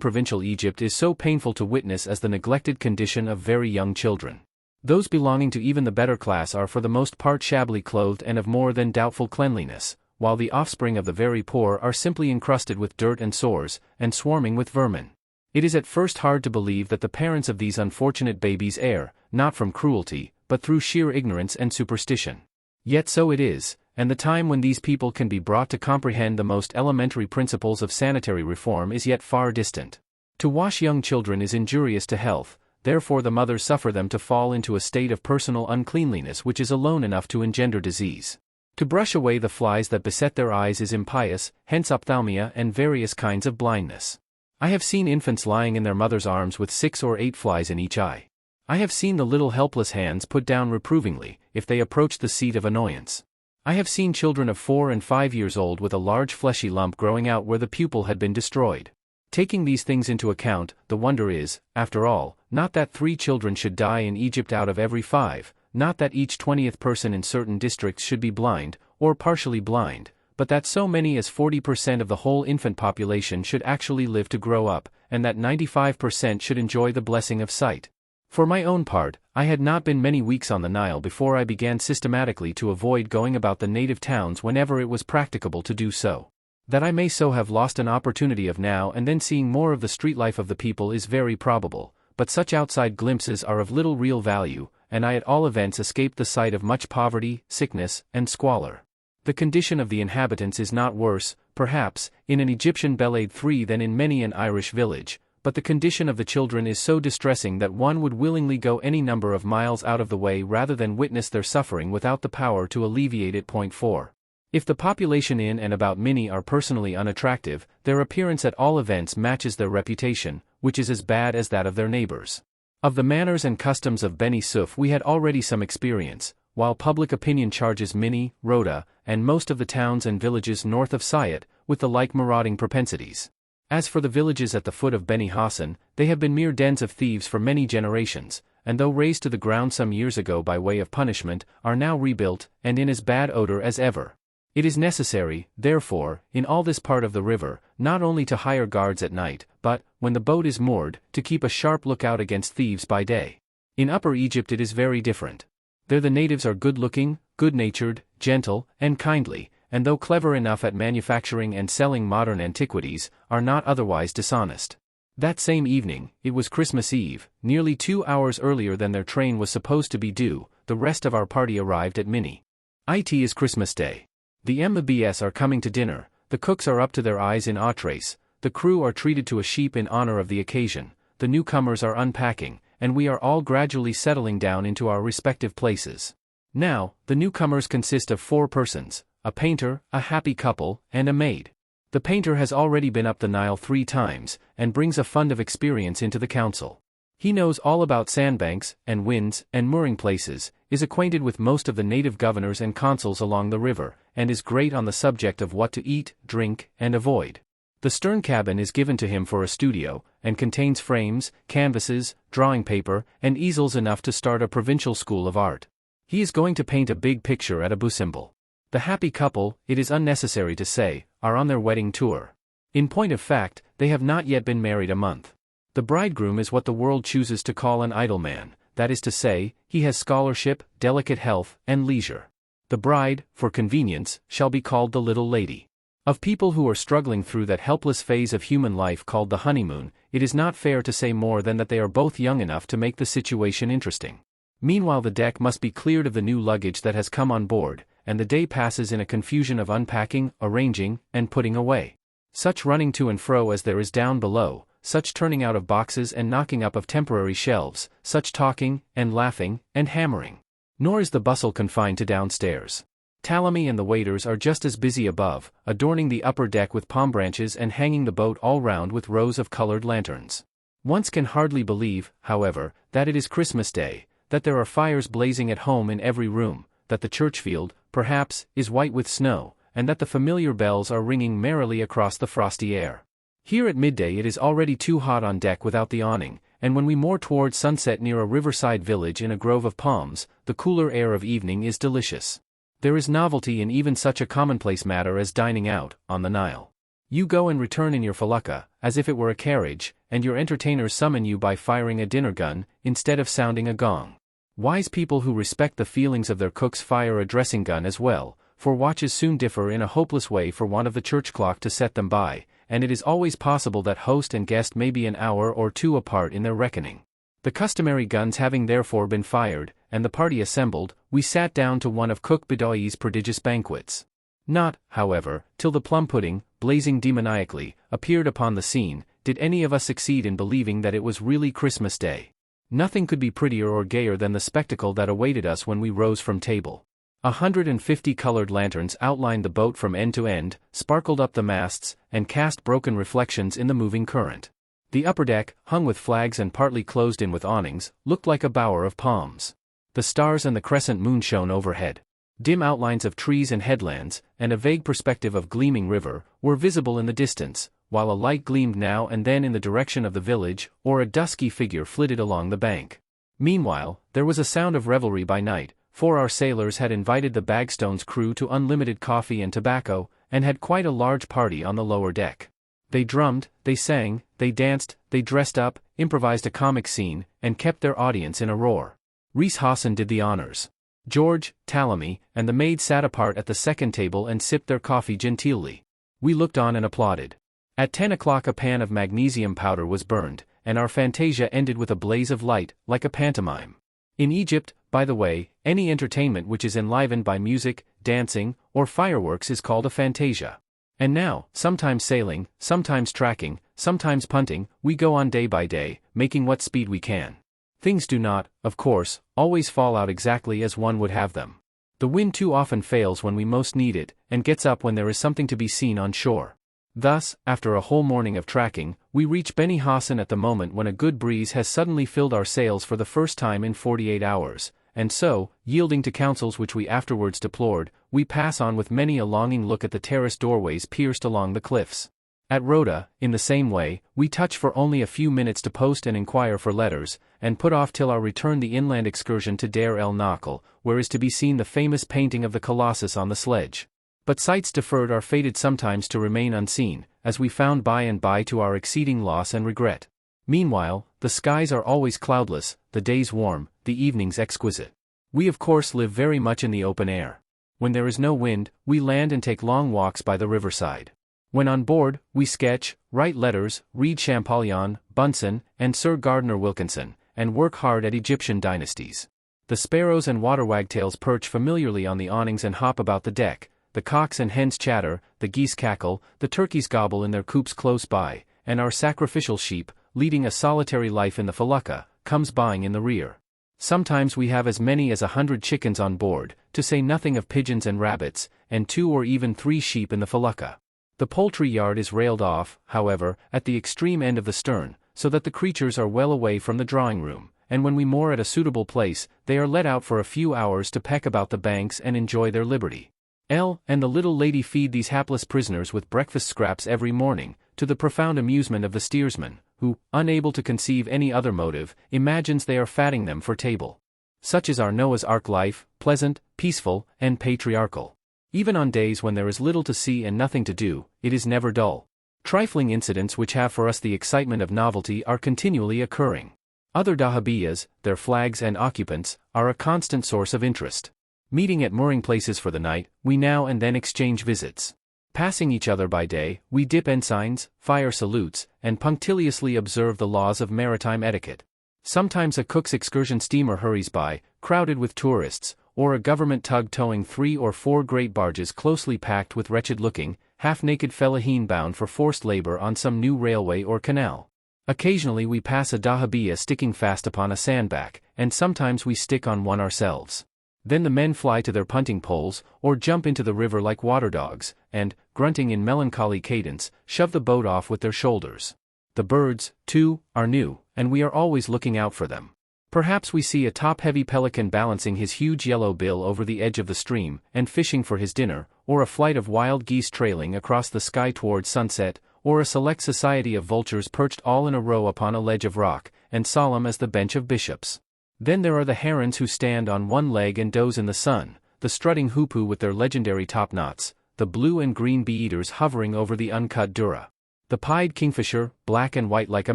provincial Egypt is so painful to witness as the neglected condition of very young children. Those belonging to even the better class are for the most part shabbily clothed and of more than doubtful cleanliness, while the offspring of the very poor are simply encrusted with dirt and sores, and swarming with vermin. It is at first hard to believe that the parents of these unfortunate babies err, not from cruelty, but through sheer ignorance and superstition. Yet so it is, and the time when these people can be brought to comprehend the most elementary principles of sanitary reform is yet far distant. To wash young children is injurious to health, therefore the mothers suffer them to fall into a state of personal uncleanliness which is alone enough to engender disease. To brush away the flies that beset their eyes is impious, hence ophthalmia and various kinds of blindness. I have seen infants lying in their mother's arms with 6 or 8 flies in each eye. I have seen the little helpless hands put down reprovingly, if they approached the seat of annoyance. I have seen children of 4 and 5 years old with a large fleshy lump growing out where the pupil had been destroyed. Taking these things into account, the wonder is, after all, not that 3 children should die in Egypt out of every 5, not that each 20th person in certain districts should be blind, or partially blind, but that so many as 40% of the whole infant population should actually live to grow up, and that 95% should enjoy the blessing of sight. For my own part, I had not been many weeks on the Nile before I began systematically to avoid going about the native towns whenever it was practicable to do so. That I may so have lost an opportunity of now and then seeing more of the street life of the people is very probable, but such outside glimpses are of little real value, and I at all events escaped the sight of much poverty, sickness, and squalor. The condition of the inhabitants is not worse, perhaps, in an Egyptian Beled 3 than in many an Irish village, but the condition of the children is so distressing that one would willingly go any number of miles out of the way rather than witness their suffering without the power to alleviate it. 4. If the population in and about Mini are personally unattractive, their appearance at all events matches their reputation, which is as bad as that of their neighbors. Of the manners and customs of Beni Suef we had already some experience, while public opinion charges Mini, Rhoda, and most of the towns and villages north of Sayet, with the like marauding propensities. As for the villages at the foot of Beni Hassan, they have been mere dens of thieves for many generations, and though razed to the ground some years ago by way of punishment, are now rebuilt, and in as bad odor as ever. It is necessary, therefore, in all this part of the river, not only to hire guards at night, but, when the boat is moored, to keep a sharp lookout against thieves by day. In Upper Egypt it is very different. There the natives are good-looking, good-natured, gentle, and kindly, and though clever enough at manufacturing and selling modern antiquities, are not otherwise dishonest. That same evening, it was Christmas Eve, nearly 2 hours earlier than their train was supposed to be due, the rest of our party arrived at Mini. It is Christmas Day. The MBS are coming to dinner, the cooks are up to their eyes in entrees, the crew are treated to a sheep in honor of the occasion, the newcomers are unpacking, and we are all gradually settling down into our respective places. Now, the newcomers consist of 4 persons, a painter, a happy couple, and a maid. The painter has already been up the Nile 3 times, and brings a fund of experience into the council. He knows all about sandbanks, and winds, and mooring places, is acquainted with most of the native governors and consuls along the river, and is great on the subject of what to eat, drink, and avoid. The stern cabin is given to him for a studio, and contains frames, canvases, drawing paper, and easels enough to start a provincial school of art. He is going to paint a big picture at a Busimbel. The happy couple, it is unnecessary to say, are on their wedding tour. In point of fact, they have not yet been married a month. The bridegroom is what the world chooses to call an idle man, that is to say, he has scholarship, delicate health, and leisure. The bride, for convenience, shall be called the little lady. Of people who are struggling through that helpless phase of human life called the honeymoon, it is not fair to say more than that they are both young enough to make the situation interesting. Meanwhile the deck must be cleared of the new luggage that has come on board, and the day passes in a confusion of unpacking, arranging, and putting away. Such running to and fro as there is down below, such turning out of boxes and knocking up of temporary shelves, such talking, and laughing, and hammering. Nor is the bustle confined to downstairs. Talamy and the waiters are just as busy above, adorning the upper deck with palm branches and hanging the boat all round with rows of colored lanterns. One can hardly believe, however, that it is Christmas Day, that there are fires blazing at home in every room, that the church field, perhaps, is white with snow, and that the familiar bells are ringing merrily across the frosty air. Here at midday it is already too hot on deck without the awning, and when we moor toward sunset near a riverside village in a grove of palms, the cooler air of evening is delicious. There is novelty in even such a commonplace matter as dining out, on the Nile. You go and return in your felucca, as if it were a carriage, and your entertainers summon you by firing a dinner gun, instead of sounding a gong. Wise people who respect the feelings of their cooks fire a dressing gun as well, for watches soon differ in a hopeless way for want of the church clock to set them by, and it is always possible that host and guest may be an hour or two apart in their reckoning. The customary guns having therefore been fired, and the party assembled, we sat down to one of Cook Bedoye's prodigious banquets. Not, however, till the plum pudding, blazing demoniacally, appeared upon the scene, did any of us succeed in believing that it was really Christmas Day. Nothing could be prettier or gayer than the spectacle that awaited us when we rose from table. 150 colored lanterns outlined the boat from end to end, sparkled up the masts, and cast broken reflections in the moving current. The upper deck, hung with flags and partly closed in with awnings, looked like a bower of palms. The stars and the crescent moon shone overhead. Dim outlines of trees and headlands, and a vague perspective of gleaming river, were visible in the distance, while a light gleamed now and then in the direction of the village, or a dusky figure flitted along the bank. Meanwhile, there was a sound of revelry by night, for our sailors had invited the Bagstone's crew to unlimited coffee and tobacco, and had quite a large party on the lower deck. They drummed, they sang, they danced, they dressed up, improvised a comic scene, and kept their audience in a roar. Rees Hawson did the honors. George, Talamy, and the maid sat apart at the second table and sipped their coffee genteelly. We looked on and applauded. At 10 o'clock a pan of magnesium powder was burned, and our fantasia ended with a blaze of light, like a pantomime. In Egypt, by the way, any entertainment which is enlivened by music, dancing, or fireworks is called a fantasia. And now, sometimes sailing, sometimes tracking, sometimes punting, we go on day by day, making what speed we can. Things do not, of course, always fall out exactly as one would have them. The wind too often fails when we most need it, and gets up when there is something to be seen on shore. Thus, after a whole morning of tracking, we reach Beni Hassan at the moment when a good breeze has suddenly filled our sails for the first time in 48 hours, and so, yielding to counsels which we afterwards deplored, we pass on with many a longing look at the terrace doorways pierced along the cliffs. At Rhoda, in the same way, we touch for only a few minutes to post and inquire for letters, and put off till our return the inland excursion to Deir el Nakhel, where is to be seen the famous painting of the Colossus on the sledge. But sights deferred are fated sometimes to remain unseen, as we found by and by to our exceeding loss and regret. Meanwhile, the skies are always cloudless, the days warm, the evenings exquisite. We of course live very much in the open air. When there is no wind, we land and take long walks by the riverside. When on board, we sketch, write letters, read Champollion, Bunsen, and Sir Gardner Wilkinson, and work hard at Egyptian dynasties. The sparrows and water wagtails perch familiarly on the awnings and hop about the deck, the cocks and hens chatter, the geese cackle, the turkeys gobble in their coops close by, and our sacrificial sheep, leading a solitary life in the felucca, comes baaing in the rear. Sometimes we have as many as 100 chickens on board, to say nothing of pigeons and rabbits, and 2 or even 3 sheep in the felucca. The poultry yard is railed off, however, at the extreme end of the stern, so that the creatures are well away from the drawing-room, and when we moor at a suitable place, they are let out for a few hours to peck about the banks and enjoy their liberty. And the little lady feed these hapless prisoners with breakfast scraps every morning, to the profound amusement of the steersman, who, unable to conceive any other motive, imagines they are fatting them for table. Such is our Noah's Ark life, pleasant, peaceful, and patriarchal. Even on days when there is little to see and nothing to do, it is never dull. Trifling incidents which have for us the excitement of novelty are continually occurring. Other dahabiyas, their flags and occupants, are a constant source of interest. Meeting at mooring places for the night, we now and then exchange visits. Passing each other by day, we dip ensigns, fire salutes, and punctiliously observe the laws of maritime etiquette. Sometimes a Cook's excursion steamer hurries by, crowded with tourists, or a government tug towing 3 or 4 great barges closely packed with wretched-looking, half-naked fellaheen bound for forced labor on some new railway or canal. Occasionally we pass a dahabiya sticking fast upon a sandbank, and sometimes we stick on one ourselves. Then the men fly to their punting poles, or jump into the river like water dogs, and, grunting in melancholy cadence, shove the boat off with their shoulders. The birds, too, are new, and we are always looking out for them. Perhaps we see a top-heavy pelican balancing his huge yellow bill over the edge of the stream and fishing for his dinner, or a flight of wild geese trailing across the sky towards sunset, or a select society of vultures perched all in a row upon a ledge of rock, and solemn as the bench of bishops. Then there are the herons who stand on one leg and doze in the sun, the strutting hoopoe with their legendary topknots, the blue and green bee-eaters hovering over the uncut dura. The pied kingfisher, black and white like a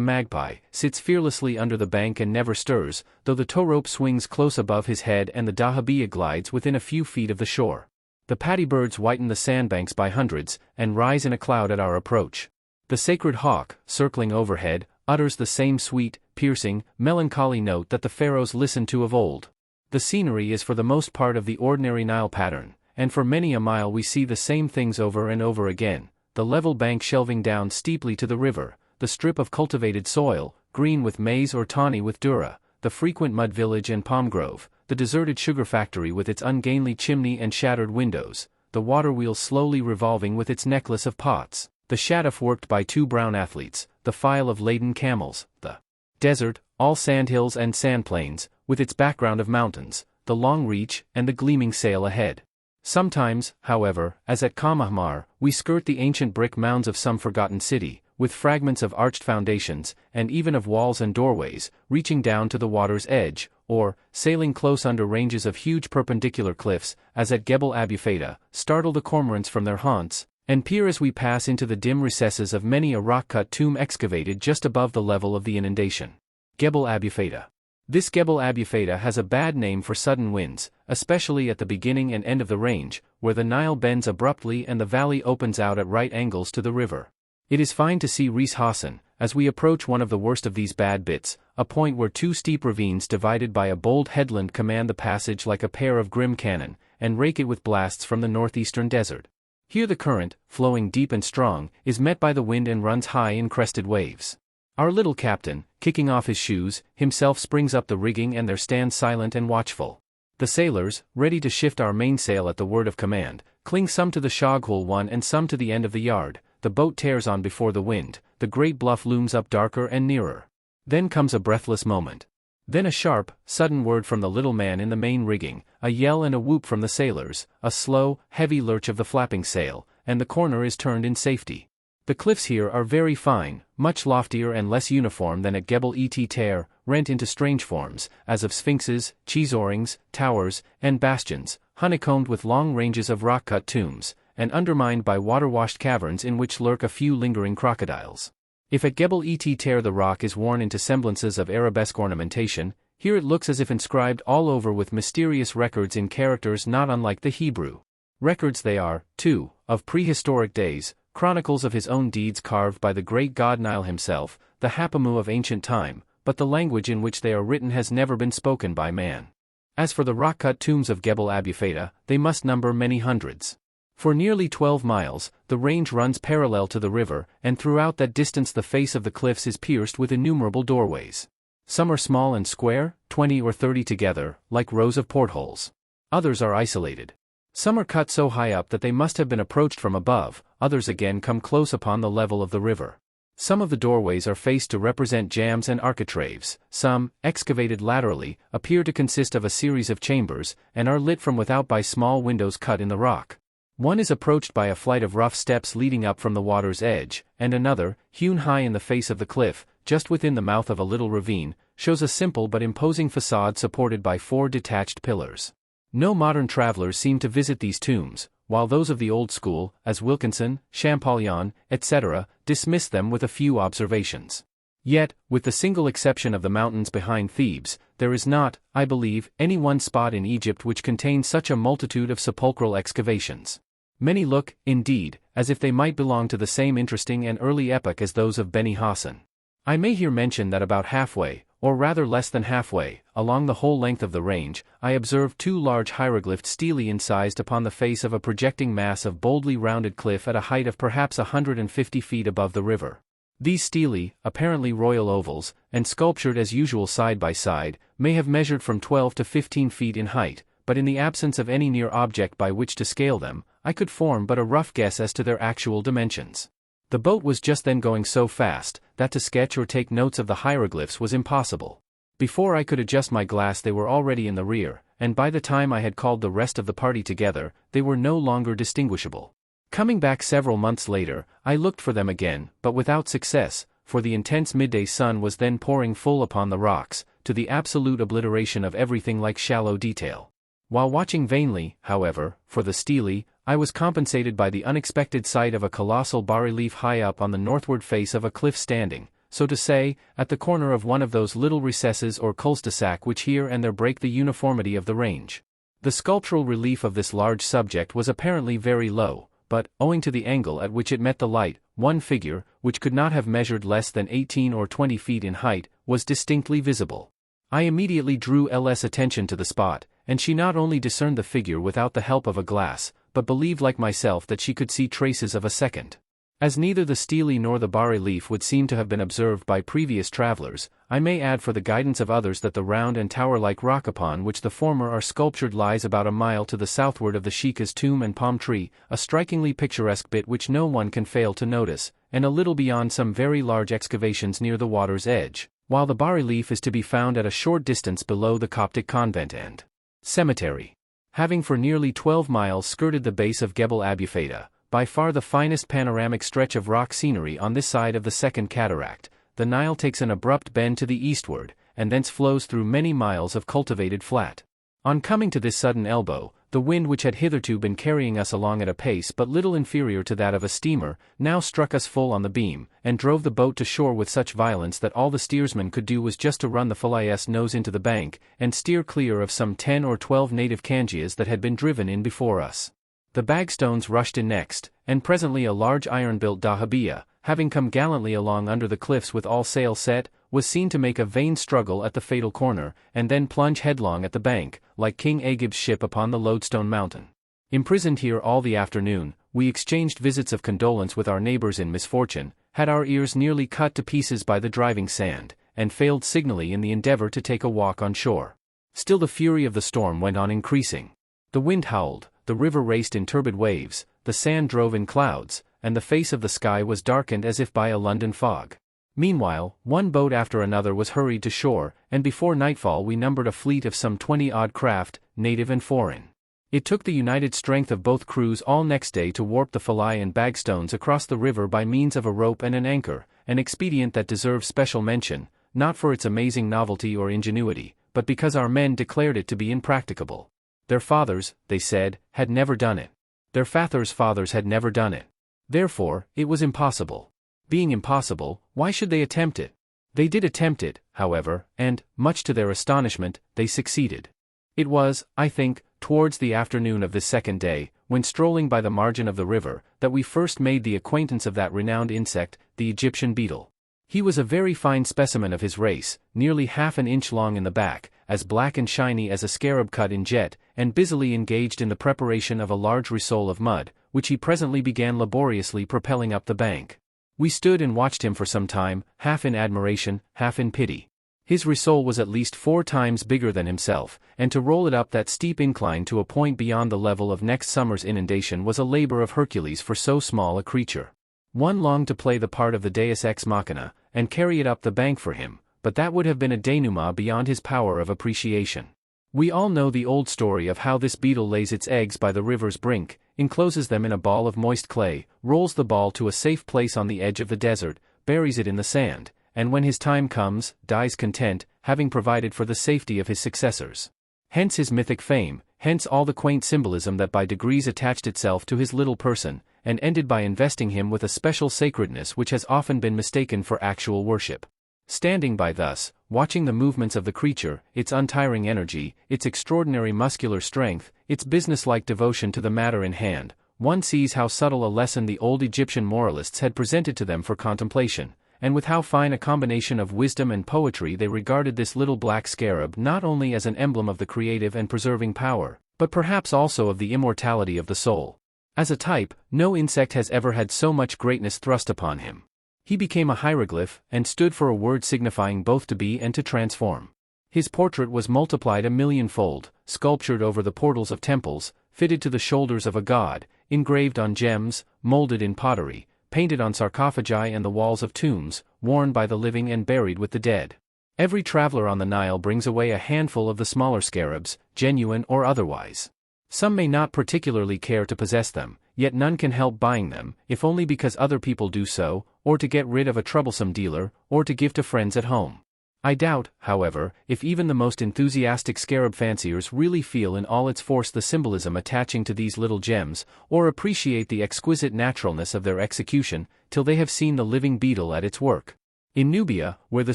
magpie, sits fearlessly under the bank and never stirs, though the tow rope swings close above his head and the dahabia glides within a few feet of the shore. The paddy birds whiten the sandbanks by hundreds, and rise in a cloud at our approach. The sacred hawk, circling overhead, utters the same sweet, piercing, melancholy note that the pharaohs listened to of old. The scenery is for the most part of the ordinary Nile pattern, and for many a mile we see the same things over and over again: the level bank shelving down steeply to the river, the strip of cultivated soil, green with maize or tawny with dura, the frequent mud village and palm grove, the deserted sugar factory with its ungainly chimney and shattered windows, the water wheel slowly revolving with its necklace of pots, the shaduf worked by two brown athletes, the file of laden camels, the desert, all sandhills and sandplains, with its background of mountains, the long reach and the gleaming sail ahead. Sometimes, however, as at Kamahmar, we skirt the ancient brick mounds of some forgotten city, with fragments of arched foundations, and even of walls and doorways, reaching down to the water's edge, or, sailing close under ranges of huge perpendicular cliffs, as at Gebel Abu Feta, startle the cormorants from their haunts, and peer as we pass into the dim recesses of many a rock-cut tomb excavated just above the level of the inundation. Gebel Abu Feta. This Gebel Abu Feta has a bad name for sudden winds, especially at the beginning and end of the range, where the Nile bends abruptly and the valley opens out at right angles to the river. It is fine to see Rees Hassan, as we approach one of the worst of these bad bits, a point where two steep ravines divided by a bold headland command the passage like a pair of grim cannon, and rake it with blasts from the northeastern desert. Here the current, flowing deep and strong, is met by the wind and runs high in crested waves. Our little captain, kicking off his shoes, himself springs up the rigging and there stands silent and watchful. The sailors, ready to shift our mainsail at the word of command, cling some to the shoghole one and some to the end of the yard. The boat tears on before the wind, the great bluff looms up darker and nearer. Then comes a breathless moment. Then a sharp, sudden word from the little man in the main rigging, a yell and a whoop from the sailors, a slow, heavy lurch of the flapping sail, and the corner is turned in safety. The cliffs here are very fine, much loftier and less uniform than at Gebel Et Ter, rent into strange forms, as of sphinxes, cheese-o-rings, towers, and bastions, honeycombed with long ranges of rock-cut tombs, and undermined by water-washed caverns in which lurk a few lingering crocodiles. If at Gebel Et Ter the rock is worn into semblances of arabesque ornamentation, here it looks as if inscribed all over with mysterious records in characters not unlike the Hebrew. Records they are, too, of prehistoric days, chronicles of his own deeds carved by the great god Nile himself, the Hapamu of ancient time, but the language in which they are written has never been spoken by man. As for the rock-cut tombs of Gebel Abu Feta, they must number many hundreds. For nearly 12 miles, the range runs parallel to the river, and throughout that distance the face of the cliffs is pierced with innumerable doorways. Some are small and square, 20 or 30 together, like rows of portholes. Others are isolated. Some are cut so high up that they must have been approached from above, others again come close upon the level of the river. Some of the doorways are faced to represent jambs and architraves, some, excavated laterally, appear to consist of a series of chambers, and are lit from without by small windows cut in the rock. One is approached by a flight of rough steps leading up from the water's edge, and another, hewn high in the face of the cliff, just within the mouth of a little ravine, shows a simple but imposing facade supported by 4 detached pillars. No modern travelers seem to visit these tombs, while those of the old school, as Wilkinson, Champollion, etc., dismiss them with a few observations. Yet, with the single exception of the mountains behind Thebes, there is not, I believe, any one spot in Egypt which contains such a multitude of sepulchral excavations. Many look, indeed, as if they might belong to the same interesting and early epoch as those of Beni Hassan. I may here mention that about halfway, or rather less than halfway, along the whole length of the range, I observed 2 large hieroglyphed stelae incised upon the face of a projecting mass of boldly rounded cliff at a height of perhaps 150 feet above the river. These stelae, apparently royal ovals, and sculptured as usual side by side, may have measured from 12 to 15 feet in height, but in the absence of any near object by which to scale them, I could form but a rough guess as to their actual dimensions. The boat was just then going so fast, that to sketch or take notes of the hieroglyphs was impossible. Before I could adjust my glass they were already in the rear, and by the time I had called the rest of the party together, they were no longer distinguishable. Coming back several months later, I looked for them again, but without success, for the intense midday sun was then pouring full upon the rocks, to the absolute obliteration of everything like shallow detail. While watching vainly, however, for the stele, I was compensated by the unexpected sight of a colossal bas-relief high up on the northward face of a cliff standing, so to say, at the corner of one of those little recesses or cul-de-sac which here and there break the uniformity of the range. The sculptural relief of this large subject was apparently very low, but, owing to the angle at which it met the light, one figure, which could not have measured less than 18 or 20 feet in height, was distinctly visible. I immediately drew L's attention to the spot, and she not only discerned the figure without the help of a glass, but believed like myself that she could see traces of a second. As neither the stele nor the bas-relief would seem to have been observed by previous travelers, I may add for the guidance of others that the round and tower-like rock upon which the former are sculptured lies about a mile to the southward of the Sheikah's tomb and palm tree, a strikingly picturesque bit which no one can fail to notice, and a little beyond some very large excavations near the water's edge, while the bas-relief is to be found at a short distance below the Coptic convent and cemetery. Having for nearly 12 miles skirted the base of Gebel Abu Feda, by far the finest panoramic stretch of rock scenery on this side of the Second Cataract, the Nile takes an abrupt bend to the eastward, and thence flows through many miles of cultivated flat. On coming to this sudden elbow, the wind which had hitherto been carrying us along at a pace but little inferior to that of a steamer, now struck us full on the beam, and drove the boat to shore with such violence that all the steersman could do was just to run the Falaise nose into the bank, and steer clear of some 10 or 12 native cangias that had been driven in before us. The bagstones rushed in next, and presently a large iron-built dahabeah, having come gallantly along under the cliffs with all sail set, was seen to make a vain struggle at the fatal corner, and then plunge headlong at the bank, like King Agib's ship upon the Lodestone Mountain. Imprisoned here all the afternoon, we exchanged visits of condolence with our neighbors in misfortune, had our ears nearly cut to pieces by the driving sand, and failed signally in the endeavor to take a walk on shore. Still the fury of the storm went on increasing. The wind howled, the river raced in turbid waves, the sand drove in clouds, and the face of the sky was darkened as if by a London fog. Meanwhile, one boat after another was hurried to shore, and before nightfall we numbered a fleet of some 20-odd craft, native and foreign. It took the united strength of both crews all next day to warp the falai and bagstones across the river by means of a rope and an anchor, an expedient that deserves special mention, not for its amazing novelty or ingenuity, but because our men declared it to be impracticable. Their fathers, they said, had never done it. Their fathers' fathers had never done it. Therefore, it was impossible. Being impossible, why should they attempt it? They did attempt it, however, and, much to their astonishment, they succeeded. It was, I think, towards the afternoon of this second day, when strolling by the margin of the river, that we first made the acquaintance of that renowned insect, the Egyptian beetle. He was a very fine specimen of his race, nearly half an inch long in the back, as black and shiny as a scarab cut in jet, and busily engaged in the preparation of a large rissole of mud, which he presently began laboriously propelling up the bank. We stood and watched him for some time, half in admiration, half in pity. His rissole was at least 4 times bigger than himself, and to roll it up that steep incline to a point beyond the level of next summer's inundation was a labor of Hercules for so small a creature. One longed to play the part of the Deus ex machina, and carry it up the bank for him, but that would have been a denouement beyond his power of appreciation. We all know the old story of how this beetle lays its eggs by the river's brink, encloses them in a ball of moist clay, rolls the ball to a safe place on the edge of the desert, buries it in the sand, and when his time comes, dies content, having provided for the safety of his successors. Hence his mythic fame, hence all the quaint symbolism that by degrees attached itself to his little person, and ended by investing him with a special sacredness which has often been mistaken for actual worship. Standing by thus, watching the movements of the creature, its untiring energy, its extraordinary muscular strength, its businesslike devotion to the matter in hand, one sees how subtle a lesson the old Egyptian moralists had presented to them for contemplation, and with how fine a combination of wisdom and poetry they regarded this little black scarab not only as an emblem of the creative and preserving power, but perhaps also of the immortality of the soul. As a type, no insect has ever had so much greatness thrust upon him. He became a hieroglyph, and stood for a word signifying both to be and to transform. His portrait was multiplied a millionfold, sculptured over the portals of temples, fitted to the shoulders of a god, engraved on gems, molded in pottery, painted on sarcophagi and the walls of tombs, worn by the living and buried with the dead. Every traveler on the Nile brings away a handful of the smaller scarabs, genuine or otherwise. Some may not particularly care to possess them, yet none can help buying them, if only because other people do so, or to get rid of a troublesome dealer, or to give to friends at home. I doubt, however, if even the most enthusiastic scarab fanciers really feel in all its force the symbolism attaching to these little gems, or appreciate the exquisite naturalness of their execution, till they have seen the living beetle at its work. In Nubia, where the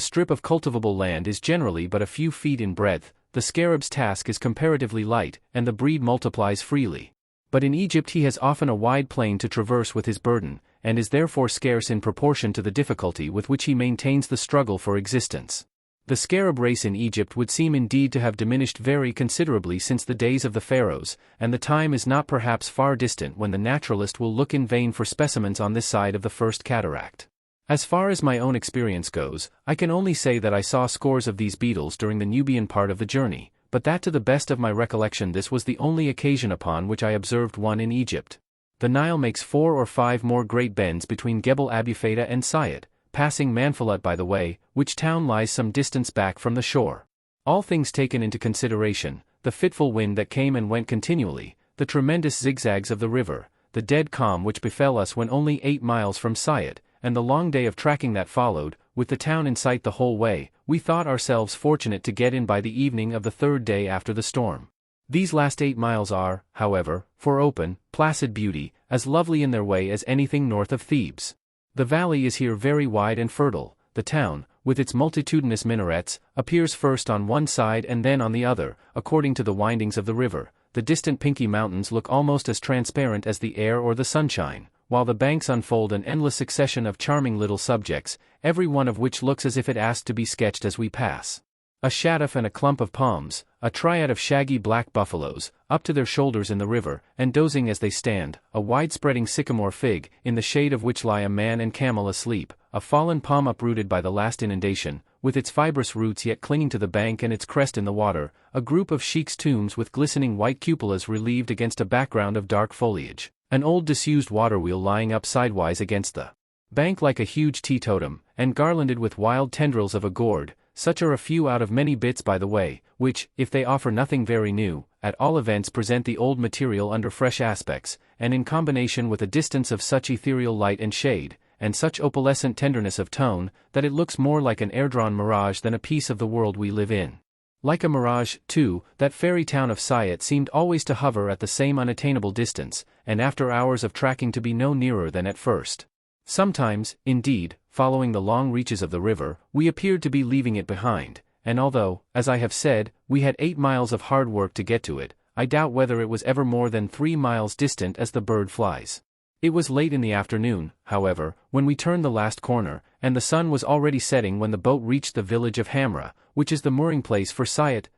strip of cultivable land is generally but a few feet in breadth, the scarab's task is comparatively light, and the breed multiplies freely. But in Egypt he has often a wide plain to traverse with his burden, and is therefore scarce in proportion to the difficulty with which he maintains the struggle for existence. The scarab race in Egypt would seem indeed to have diminished very considerably since the days of the pharaohs, and the time is not perhaps far distant when the naturalist will look in vain for specimens on this side of the first cataract. As far as my own experience goes, I can only say that I saw scores of these beetles during the Nubian part of the journey, but that to the best of my recollection this was the only occasion upon which I observed one in Egypt. The Nile makes 4 or 5 more great bends between Gebel Abufeda and Sayet, passing Manfalut by the way, which town lies some distance back from the shore. All things taken into consideration, the fitful wind that came and went continually, the tremendous zigzags of the river, the dead calm which befell us when only 8 miles from Sayet, and the long day of tracking that followed, with the town in sight the whole way, we thought ourselves fortunate to get in by the evening of the 3rd day after the storm. These last 8 miles are, however, for open, placid beauty, as lovely in their way as anything north of Thebes. The valley is here very wide and fertile. The town, with its multitudinous minarets, appears first on one side and then on the other, according to the windings of the river. The distant pinky mountains look almost as transparent as the air or the sunshine, while the banks unfold an endless succession of charming little subjects, every one of which looks as if it asked to be sketched as we pass. A shaduf and a clump of palms, a triad of shaggy black buffaloes, up to their shoulders in the river, and dozing as they stand, a wide-spreading sycamore fig, in the shade of which lie a man and camel asleep, a fallen palm uprooted by the last inundation, with its fibrous roots yet clinging to the bank and its crest in the water, a group of sheiks' tombs with glistening white cupolas relieved against a background of dark foliage, an old disused waterwheel lying up sidewise against the bank like a huge teetotum, and garlanded with wild tendrils of a gourd. Such are a few out of many bits by the way, which, if they offer nothing very new, at all events present the old material under fresh aspects, and in combination with a distance of such ethereal light and shade, and such opalescent tenderness of tone, that it looks more like an air-drawn mirage than a piece of the world we live in. Like a mirage, too, that fairy town of Sayet seemed always to hover at the same unattainable distance, and after hours of tracking to be no nearer than at first. Sometimes, indeed, following the long reaches of the river, we appeared to be leaving it behind, and although, as I have said, we had 8 miles of hard work to get to it, I doubt whether it was ever more than 3 miles distant as the bird flies. It was late in the afternoon, however, when we turned the last corner, and the sun was already setting when the boat reached the village of Hamra, which is the mooring place for Sayet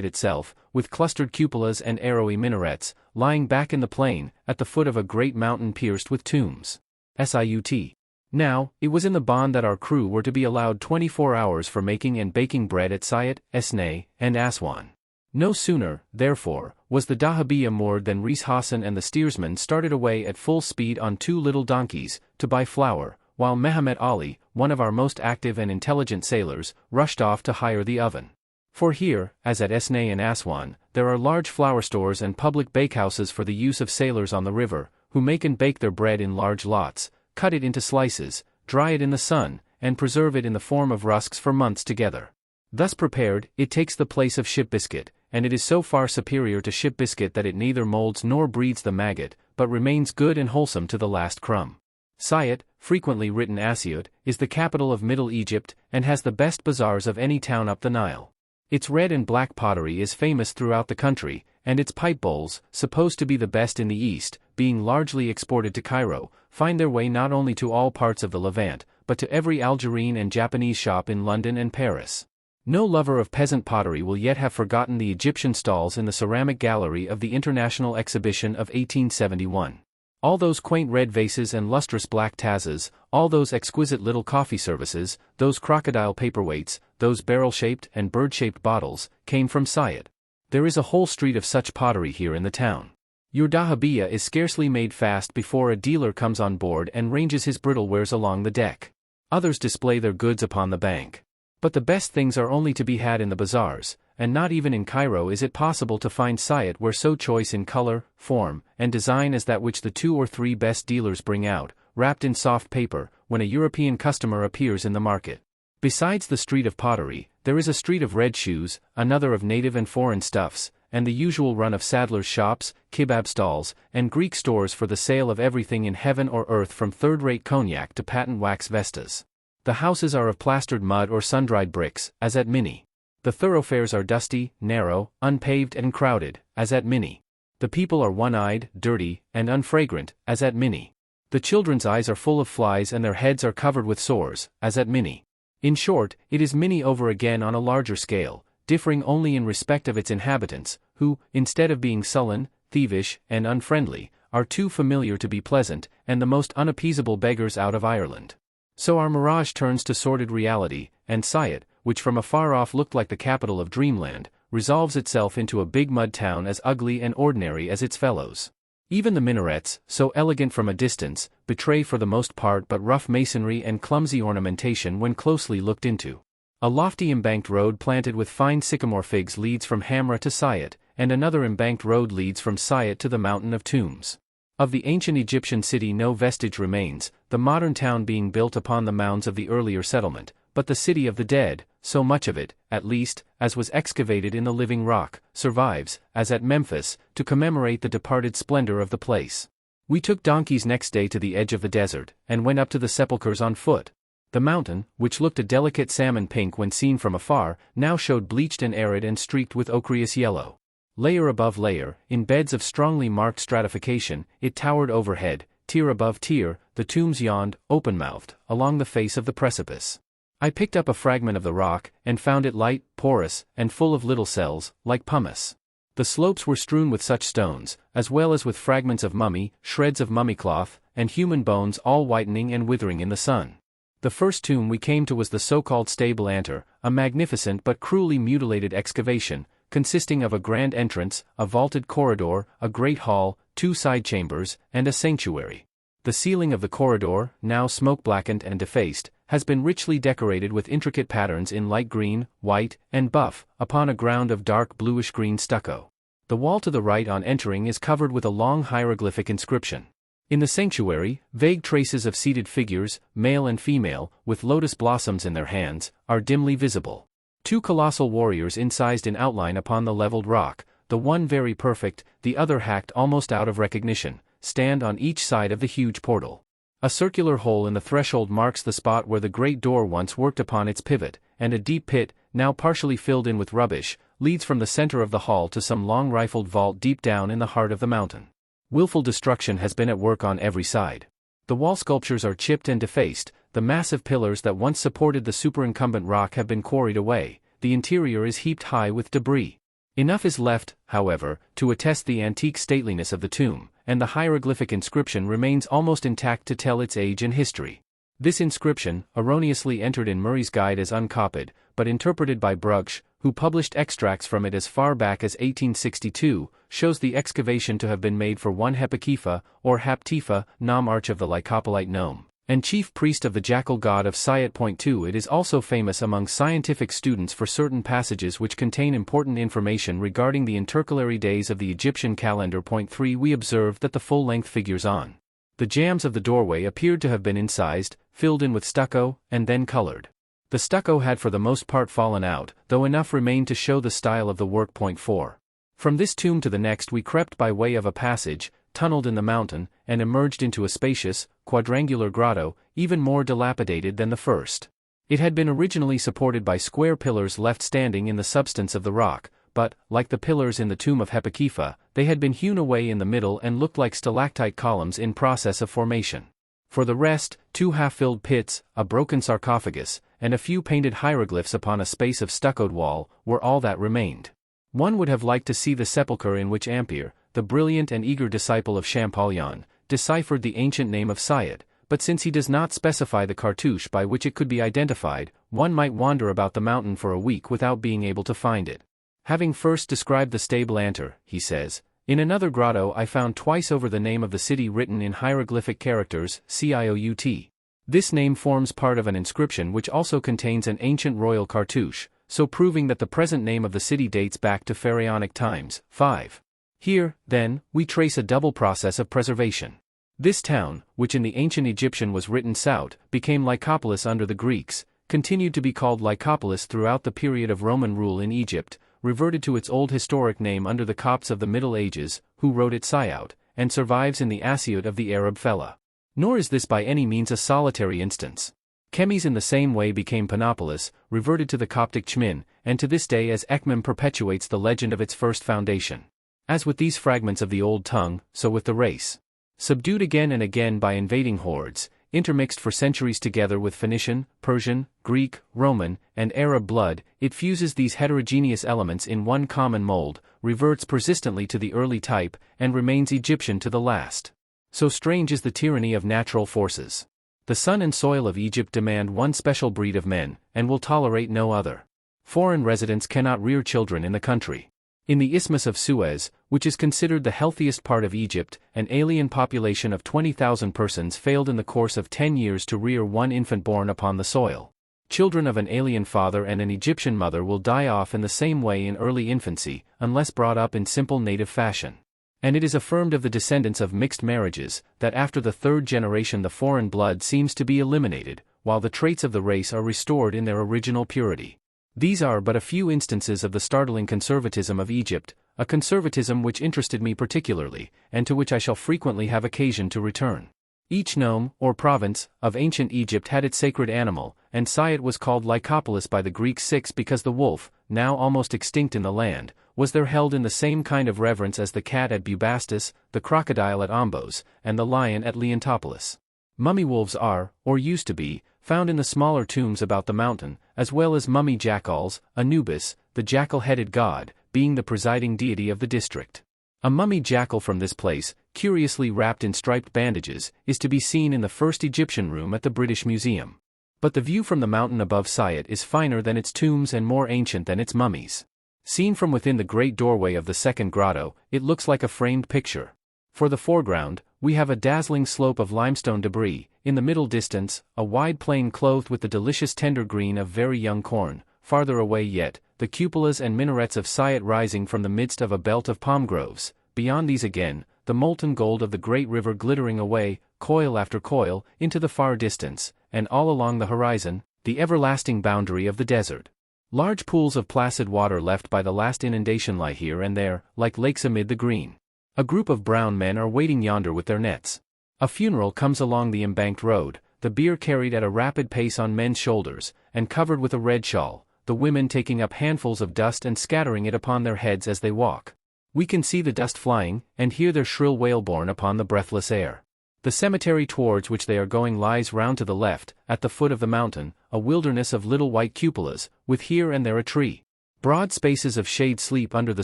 itself, with clustered cupolas and arrowy minarets, lying back in the plain, at the foot of a great mountain pierced with tombs. Siut. Now, it was in the bond that our crew were to be allowed 24 hours for making and baking bread at Sayet, Esneh, and Aswan. No sooner, therefore, was the dahabeeyah moored than Rees Hassan and the steersman started away at full speed on 2 little donkeys, to buy flour, while Mehemet Ali, one of our most active and intelligent sailors, rushed off to hire the oven. For here, as at Esneh and Aswan, there are large flour stores and public bakehouses for the use of sailors on the river, who make and bake their bread in large lots, cut it into slices, dry it in the sun, and preserve it in the form of rusks for months together. Thus prepared, it takes the place of ship biscuit, and it is so far superior to ship biscuit that it neither molds nor breeds the maggot, but remains good and wholesome to the last crumb. Sayet, frequently written Asiut, is the capital of Middle Egypt, and has the best bazaars of any town up the Nile. Its red and black pottery is famous throughout the country, and its pipe bowls, supposed to be the best in the East, being largely exported to Cairo, find their way not only to all parts of the Levant, but to every Algerine and Japanese shop in London and Paris. No lover of peasant pottery will yet have forgotten the Egyptian stalls in the ceramic gallery of the International Exhibition of 1871. All those quaint red vases and lustrous black tazes, all those exquisite little coffee services, those crocodile paperweights, those barrel-shaped and bird-shaped bottles, came from Sayat. There is a whole street of such pottery here in the town. Your dahabiya is scarcely made fast before a dealer comes on board and ranges his brittle wares along the deck. Others display their goods upon the bank. But the best things are only to be had in the bazaars, and not even in Cairo is it possible to find Sayat ware so choice in color, form, and design as that which the 2 or 3 best dealers bring out, wrapped in soft paper, when a European customer appears in the market. Besides the street of pottery, there is a street of red shoes, another of native and foreign stuffs, and the usual run of saddlers' shops, kebab stalls, and Greek stores for the sale of everything in heaven or earth from third-rate cognac to patent wax vestas. The houses are of plastered mud or sun-dried bricks, as at Mini. The thoroughfares are dusty, narrow, unpaved and crowded, as at Mini. The people are one-eyed, dirty, and unfragrant, as at Mini. The children's eyes are full of flies and their heads are covered with sores, as at Mini. In short, it is Mini over again on a larger scale, differing only in respect of its inhabitants, who, instead of being sullen, thievish, and unfriendly, are too familiar to be pleasant, and the most unappeasable beggars out of Ireland. So our mirage turns to sordid reality, and Sayat, which from afar off looked like the capital of dreamland, resolves itself into a big mud town as ugly and ordinary as its fellows. Even the minarets, so elegant from a distance, betray for the most part but rough masonry and clumsy ornamentation when closely looked into. A lofty embanked road planted with fine sycamore figs leads from Hamra to Sayat, and another embanked road leads from Sayat to the Mountain of Tombs. Of the ancient Egyptian city no vestige remains, the modern town being built upon the mounds of the earlier settlement, but the city of the dead, so much of it, at least, as was excavated in the living rock, survives, as at Memphis, to commemorate the departed splendor of the place. We took donkeys next day to the edge of the desert, and went up to the sepulchres on foot. The mountain, which looked a delicate salmon pink when seen from afar, now showed bleached and arid and streaked with ochreous yellow. Layer above layer, in beds of strongly marked stratification, it towered overhead, tier above tier, the tombs yawned, open-mouthed, along the face of the precipice. I picked up a fragment of the rock, and found it light, porous, and full of little cells, like pumice. The slopes were strewn with such stones, as well as with fragments of mummy, shreds of mummy cloth, and human bones all whitening and withering in the sun. The first tomb we came to was the so-called stable anter, a magnificent but cruelly mutilated excavation, consisting of a grand entrance, a vaulted corridor, a great hall, 2 side chambers, and a sanctuary. The ceiling of the corridor, now smoke-blackened and defaced, has been richly decorated with intricate patterns in light green, white, and buff, upon a ground of dark bluish-green stucco. The wall to the right on entering is covered with a long hieroglyphic inscription. In the sanctuary, vague traces of seated figures, male and female, with lotus blossoms in their hands, are dimly visible. 2 colossal warriors incised in outline upon the leveled rock, the one very perfect, the other hacked almost out of recognition, stand on each side of the huge portal. A circular hole in the threshold marks the spot where the great door once worked upon its pivot, and a deep pit, now partially filled in with rubbish, leads from the center of the hall to some long rifled vault deep down in the heart of the mountain. Willful destruction has been at work on every side. The wall sculptures are chipped and defaced, the massive pillars that once supported the superincumbent rock have been quarried away, the interior is heaped high with debris. Enough is left, however, to attest the antique stateliness of the tomb, and the hieroglyphic inscription remains almost intact to tell its age and history. This inscription, erroneously entered in Murray's Guide as uncopied, but interpreted by Bruggsch, who published extracts from it as far back as 1862, shows the excavation to have been made for one Hepakifa, or Haptifa, Nam Arch of the Lycopolite Gnome, and chief priest of the jackal god of Sayat. 2. It is also famous among scientific students for certain passages which contain important information regarding the intercalary days of the Egyptian calendar. 3. We observed that the full-length figures on the jambs of the doorway appeared to have been incised, filled in with stucco, and then colored. The stucco had for the most part fallen out, though enough remained to show the style of the work. 4. From this tomb to the next we crept by way of a passage, tunneled in the mountain, and emerged into a spacious, quadrangular grotto, even more dilapidated than the first. It had been originally supported by square pillars left standing in the substance of the rock, but, like the pillars in the tomb of Hepakifa, they had been hewn away in the middle and looked like stalactite columns in process of formation. For the rest, 2 half-filled pits, a broken sarcophagus, and a few painted hieroglyphs upon a space of stuccoed wall, were all that remained. One would have liked to see the sepulchre in which Ampere, the brilliant and eager disciple of Champollion, deciphered the ancient name of Sayat, but since he does not specify the cartouche by which it could be identified, one might wander about the mountain for a week without being able to find it. Having first described the stable anter, he says, "In another grotto I found twice over the name of the city written in hieroglyphic characters, Ciout. This name forms part of an inscription which also contains an ancient royal cartouche, so proving that the present name of the city dates back to pharaonic times." 5. Here, then, we trace a double process of preservation. This town, which in the ancient Egyptian was written Sout, became Lycopolis under the Greeks, continued to be called Lycopolis throughout the period of Roman rule in Egypt, reverted to its old historic name under the Copts of the Middle Ages, who wrote it Siout, and survives in the Asiut of the Arab Fella. Nor is this by any means a solitary instance. Chemis in the same way became Panopolis, reverted to the Coptic Chmin, and to this day as Ekmem perpetuates the legend of its first foundation. As with these fragments of the old tongue, so with the race. Subdued again and again by invading hordes, intermixed for centuries together with Phoenician, Persian, Greek, Roman, and Arab blood, it fuses these heterogeneous elements in one common mold, reverts persistently to the early type, and remains Egyptian to the last. So strange is the tyranny of natural forces. The sun and soil of Egypt demand one special breed of men, and will tolerate no other. Foreign residents cannot rear children in the country. In the Isthmus of Suez, which is considered the healthiest part of Egypt, an alien population of 20,000 persons failed in the course of 10 years to rear one infant born upon the soil. Children of an alien father and an Egyptian mother will die off in the same way in early infancy, unless brought up in simple native fashion. And it is affirmed of the descendants of mixed marriages, that after the third generation the foreign blood seems to be eliminated, while the traits of the race are restored in their original purity. These are but a few instances of the startling conservatism of Egypt, a conservatism which interested me particularly, and to which I shall frequently have occasion to return. Each nome, or province, of ancient Egypt had its sacred animal, and Sayat was called Lycopolis by the Greek Six because the wolf, now almost extinct in the land, was there held in the same kind of reverence as the cat at Bubastis, the crocodile at Ombos, and the lion at Leontopolis. Mummy wolves are, or used to be, found in the smaller tombs about the mountain, as well as mummy jackals, Anubis, the jackal-headed god, being the presiding deity of the district. A mummy jackal from this place, curiously wrapped in striped bandages, is to be seen in the first Egyptian room at the British Museum. But the view from the mountain above Sayat is finer than its tombs and more ancient than its mummies. Seen from within the great doorway of the second grotto, it looks like a framed picture. For the foreground, we have a dazzling slope of limestone debris, in the middle distance, a wide plain clothed with the delicious tender green of very young corn, farther away yet, the cupolas and minarets of Sayat rising from the midst of a belt of palm groves, beyond these again, the molten gold of the great river glittering away, coil after coil, into the far distance, and all along the horizon, the everlasting boundary of the desert. Large pools of placid water left by the last inundation lie here and there, like lakes amid the green. A group of brown men are waiting yonder with their nets. A funeral comes along the embanked road, the bier carried at a rapid pace on men's shoulders, and covered with a red shawl, the women taking up handfuls of dust and scattering it upon their heads as they walk. We can see the dust flying, and hear their shrill wail borne upon the breathless air. The cemetery towards which they are going lies round to the left, at the foot of the mountain, a wilderness of little white cupolas, with here and there a tree. Broad spaces of shade sleep under the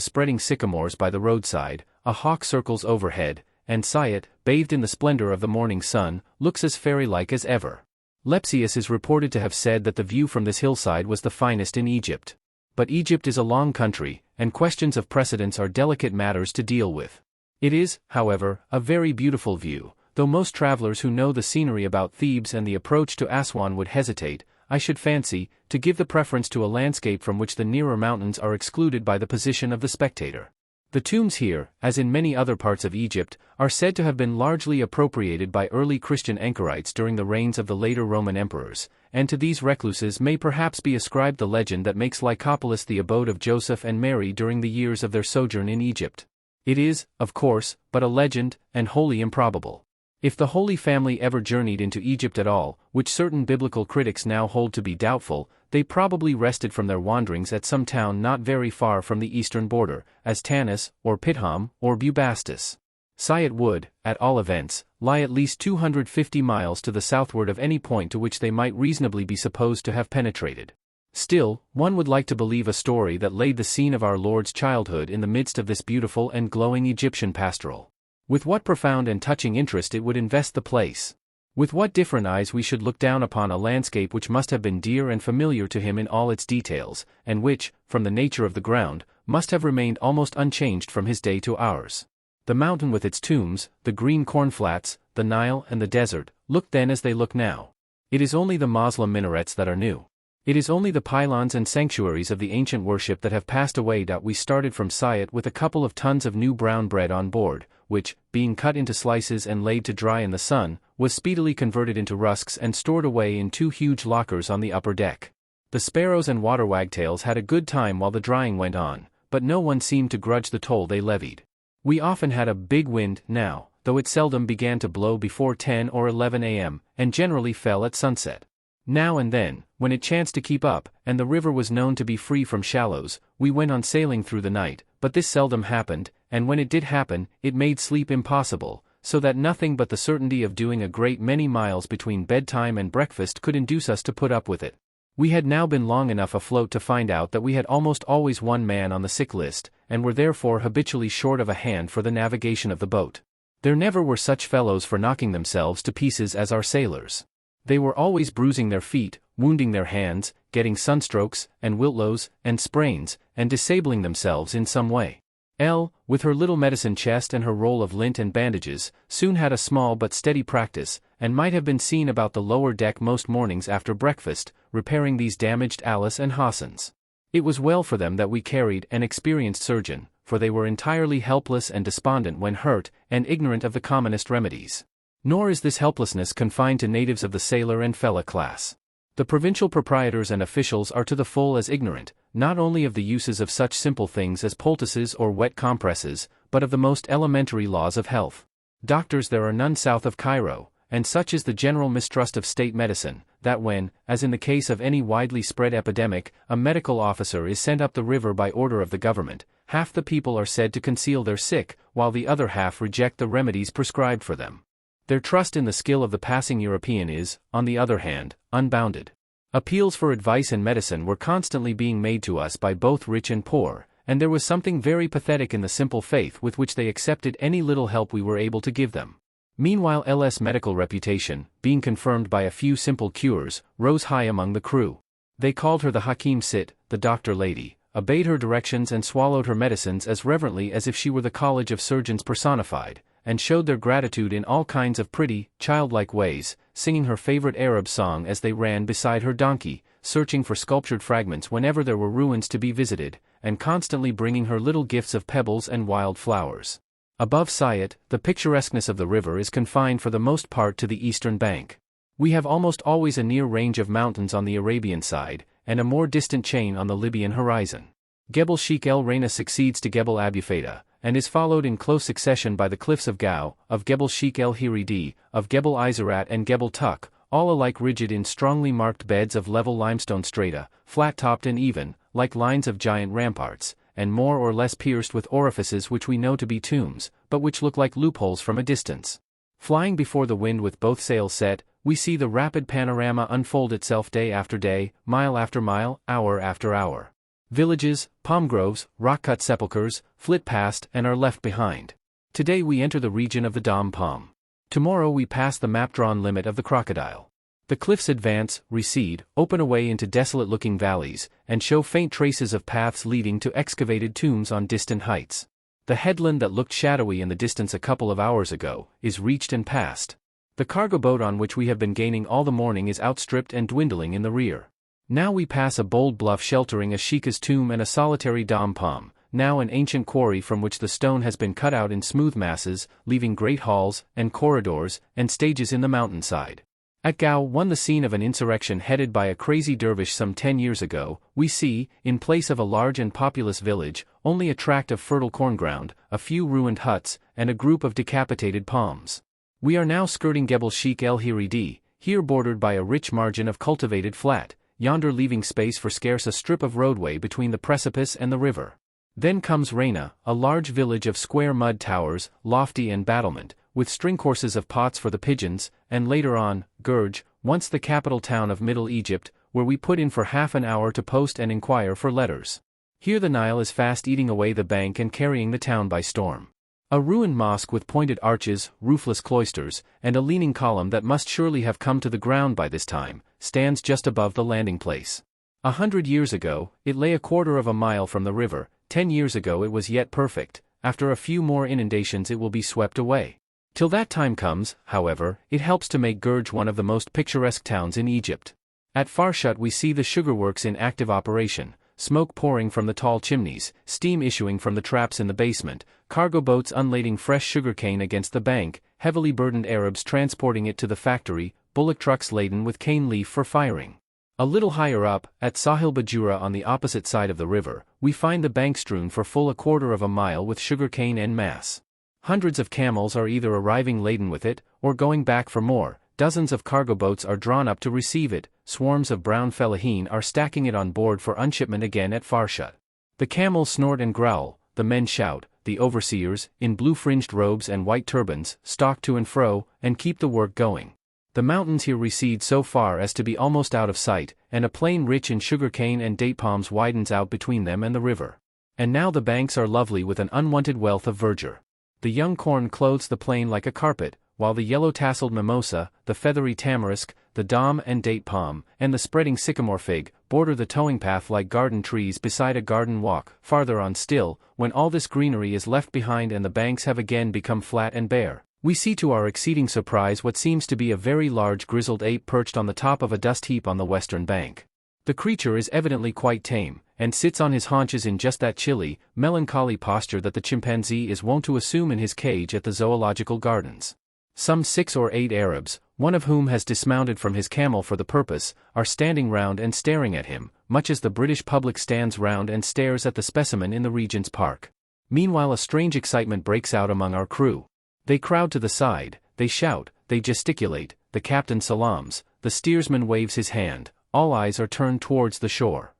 spreading sycamores by the roadside, a hawk circles overhead, and Sayat, bathed in the splendor of the morning sun, looks as fairy-like as ever. Lepsius is reported to have said that the view from this hillside was the finest in Egypt. But Egypt is a long country, and questions of precedence are delicate matters to deal with. It is, however, a very beautiful view, though most travelers who know the scenery about Thebes and the approach to Aswan would hesitate, I should fancy, to give the preference to a landscape from which the nearer mountains are excluded by the position of the spectator. The tombs here, as in many other parts of Egypt, are said to have been largely appropriated by early Christian anchorites during the reigns of the later Roman emperors, and to these recluses may perhaps be ascribed the legend that makes Lycopolis the abode of Joseph and Mary during the years of their sojourn in Egypt. It is, of course, but a legend, and wholly improbable. If the Holy Family ever journeyed into Egypt at all, which certain biblical critics now hold to be doubtful, they probably rested from their wanderings at some town not very far from the eastern border, as Tanis, or Pithom, or Bubastis. Sayat would, at all events, lie at least 250 miles to the southward of any point to which they might reasonably be supposed to have penetrated. Still, one would like to believe a story that laid the scene of our Lord's childhood in the midst of this beautiful and glowing Egyptian pastoral. With what profound and touching interest it would invest the place. With what different eyes we should look down upon a landscape which must have been dear and familiar to him in all its details, and which, from the nature of the ground, must have remained almost unchanged from his day to ours. The mountain with its tombs, the green cornflats, the Nile and the desert, looked then as they look now. It is only the Moslem minarets that are new. It is only the pylons and sanctuaries of the ancient worship that have passed away. We started from Siyat with a couple of tons of new brown bread on board, which, being cut into slices and laid to dry in the sun, was speedily converted into rusks and stored away in 2 huge lockers on the upper deck. The sparrows and water wagtails had a good time while the drying went on, but no one seemed to grudge the toll they levied. We often had a big wind now, though it seldom began to blow before 10 or 11 a.m., and generally fell at sunset. Now and then, when it chanced to keep up, and the river was known to be free from shallows, we went on sailing through the night, but this seldom happened, and when it did happen, it made sleep impossible, so that nothing but the certainty of doing a great many miles between bedtime and breakfast could induce us to put up with it. We had now been long enough afloat to find out that we had almost always one man on the sick list, and were therefore habitually short of a hand for the navigation of the boat. There never were such fellows for knocking themselves to pieces as our sailors. They were always bruising their feet, wounding their hands, getting sunstrokes, and wiltlows, and sprains, and disabling themselves in some way. Elle, with her little medicine chest and her roll of lint and bandages, soon had a small but steady practice, and might have been seen about the lower deck most mornings after breakfast, repairing these damaged Alice and Hossens. It was well for them that we carried an experienced surgeon, for they were entirely helpless and despondent when hurt, and ignorant of the commonest remedies. Nor is this helplessness confined to natives of the sailor and fellah class. The provincial proprietors and officials are to the full as ignorant, not only of the uses of such simple things as poultices or wet compresses, but of the most elementary laws of health. Doctors there are none south of Cairo, and such is the general mistrust of state medicine, that when, as in the case of any widely spread epidemic, a medical officer is sent up the river by order of the government, half the people are said to conceal their sick, while the other half reject the remedies prescribed for them. Their trust in the skill of the passing European is, on the other hand, unbounded. Appeals for advice and medicine were constantly being made to us by both rich and poor, and there was something very pathetic in the simple faith with which they accepted any little help we were able to give them. Meanwhile L's medical reputation, being confirmed by a few simple cures, rose high among the crew. They called her the Hakim Sit, the doctor lady, obeyed her directions and swallowed her medicines as reverently as if she were the College of Surgeons personified, and showed their gratitude in all kinds of pretty, childlike ways, singing her favorite Arab song as they ran beside her donkey, searching for sculptured fragments whenever there were ruins to be visited, and constantly bringing her little gifts of pebbles and wild flowers. Above Siyat, the picturesqueness of the river is confined for the most part to the eastern bank. We have almost always a near range of mountains on the Arabian side, and a more distant chain on the Libyan horizon. Gebel Sheikh el Reina succeeds to Gebel Abu Feda, and is followed in close succession by the cliffs of Gao, of Gebel Sheikh el Hiridi, of Gebel Izarat and Gebel Tuk, all alike rigid in strongly marked beds of level limestone strata, flat-topped and even, like lines of giant ramparts, and more or less pierced with orifices which we know to be tombs, but which look like loopholes from a distance. Flying before the wind with both sails set, we see the rapid panorama unfold itself day after day, mile after mile, hour after hour. Villages, palm groves, rock-cut sepulchres, flit past and are left behind. Today we enter the region of the Dam Palm. Tomorrow we pass the map-drawn limit of the crocodile. The cliffs advance, recede, open away into desolate-looking valleys, and show faint traces of paths leading to excavated tombs on distant heights. The headland that looked shadowy in the distance a couple of hours ago is reached and passed. The cargo boat on which we have been gaining all the morning is outstripped and dwindling in the rear. Now we pass a bold bluff sheltering a sheikah's tomb and a solitary dam palm, now an ancient quarry from which the stone has been cut out in smooth masses, leaving great halls, and corridors, and stages in the mountainside. At Gao, one the scene of an insurrection headed by a crazy dervish some 10 years ago, we see, in place of a large and populous village, only a tract of fertile corn ground, a few ruined huts, and a group of decapitated palms. We are now skirting Gebel Sheikh el Hiridi, here bordered by a rich margin of cultivated flat, yonder leaving space for scarce a strip of roadway between the precipice and the river. Then comes Reina, a large village of square mud towers, lofty and battlement, with string courses of pots for the pigeons, and later on, Gurj, once the capital town of Middle Egypt, where we put in for half an hour to post and inquire for letters. Here the Nile is fast eating away the bank and carrying the town by storm. A ruined mosque with pointed arches, roofless cloisters, and a leaning column that must surely have come to the ground by this time, stands just above the landing place. 100 years ago, it lay a quarter of a mile from the river. 10 years ago it was yet perfect. After a few more inundations it will be swept away. Till that time comes, however, it helps to make Gurj one of the most picturesque towns in Egypt. At Farshut we see the sugar works in active operation, smoke pouring from the tall chimneys, steam issuing from the traps in the basement, cargo boats unlading fresh sugarcane against the bank, heavily burdened Arabs transporting it to the factory, bullock trucks laden with cane leaf for firing. A little higher up, at Sahil Bajura on the opposite side of the river, we find the bank strewn for full a quarter of a mile with sugarcane en masse. Hundreds of camels are either arriving laden with it, or going back for more. Dozens of cargo boats are drawn up to receive it, swarms of brown fellahin are stacking it on board for unshipment again at Farshut. The camels snort and growl, the men shout, the overseers, in blue-fringed robes and white turbans, stalk to and fro, and keep the work going. The mountains here recede so far as to be almost out of sight, and a plain rich in sugarcane and date palms widens out between them and the river. And now the banks are lovely with an unwonted wealth of verdure. The young corn clothes the plain like a carpet, while the yellow-tasseled mimosa, the feathery tamarisk, the dom and date palm, and the spreading sycamore fig, border the towing path like garden trees beside a garden walk. Farther on still, when all this greenery is left behind and the banks have again become flat and bare, we see to our exceeding surprise what seems to be a very large grizzled ape perched on the top of a dust heap on the western bank. The creature is evidently quite tame, and sits on his haunches in just that chilly, melancholy posture that the chimpanzee is wont to assume in his cage at the zoological gardens. Some 6 or 8 Arabs, one of whom has dismounted from his camel for the purpose, are standing round and staring at him, much as the British public stands round and stares at the specimen in the Regent's Park. Meanwhile a strange excitement breaks out among our crew. They crowd to the side, they shout, they gesticulate, the captain salams, the steersman waves his hand, all eyes are turned towards the shore.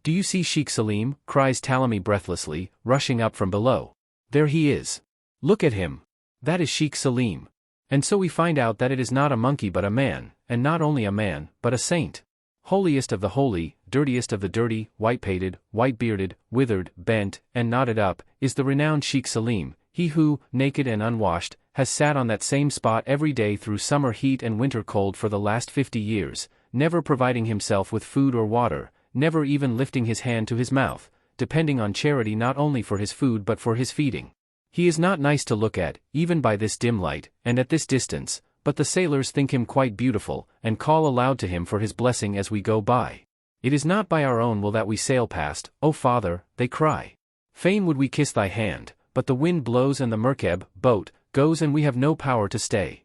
"Do you see Sheikh Salim?" cries Talami breathlessly, rushing up from below. "There he is. Look at him. That is Sheikh Salim." And so we find out that it is not a monkey but a man, and not only a man, but a saint. Holiest of the holy, dirtiest of the dirty, white-pated, white-bearded, withered, bent, and knotted up, is the renowned Sheikh Salim, he who, naked and unwashed, has sat on that same spot every day through summer heat and winter cold for the last 50 years, never providing himself with food or water, never even lifting his hand to his mouth, depending on charity not only for his food but for his feeding. He is not nice to look at, even by this dim light, and at this distance, but the sailors think him quite beautiful, and call aloud to him for his blessing as we go by. "It is not by our own will that we sail past, O Father," they cry. "Fain would we kiss thy hand, but the wind blows and the merkeb, boat, goes and we have no power to stay."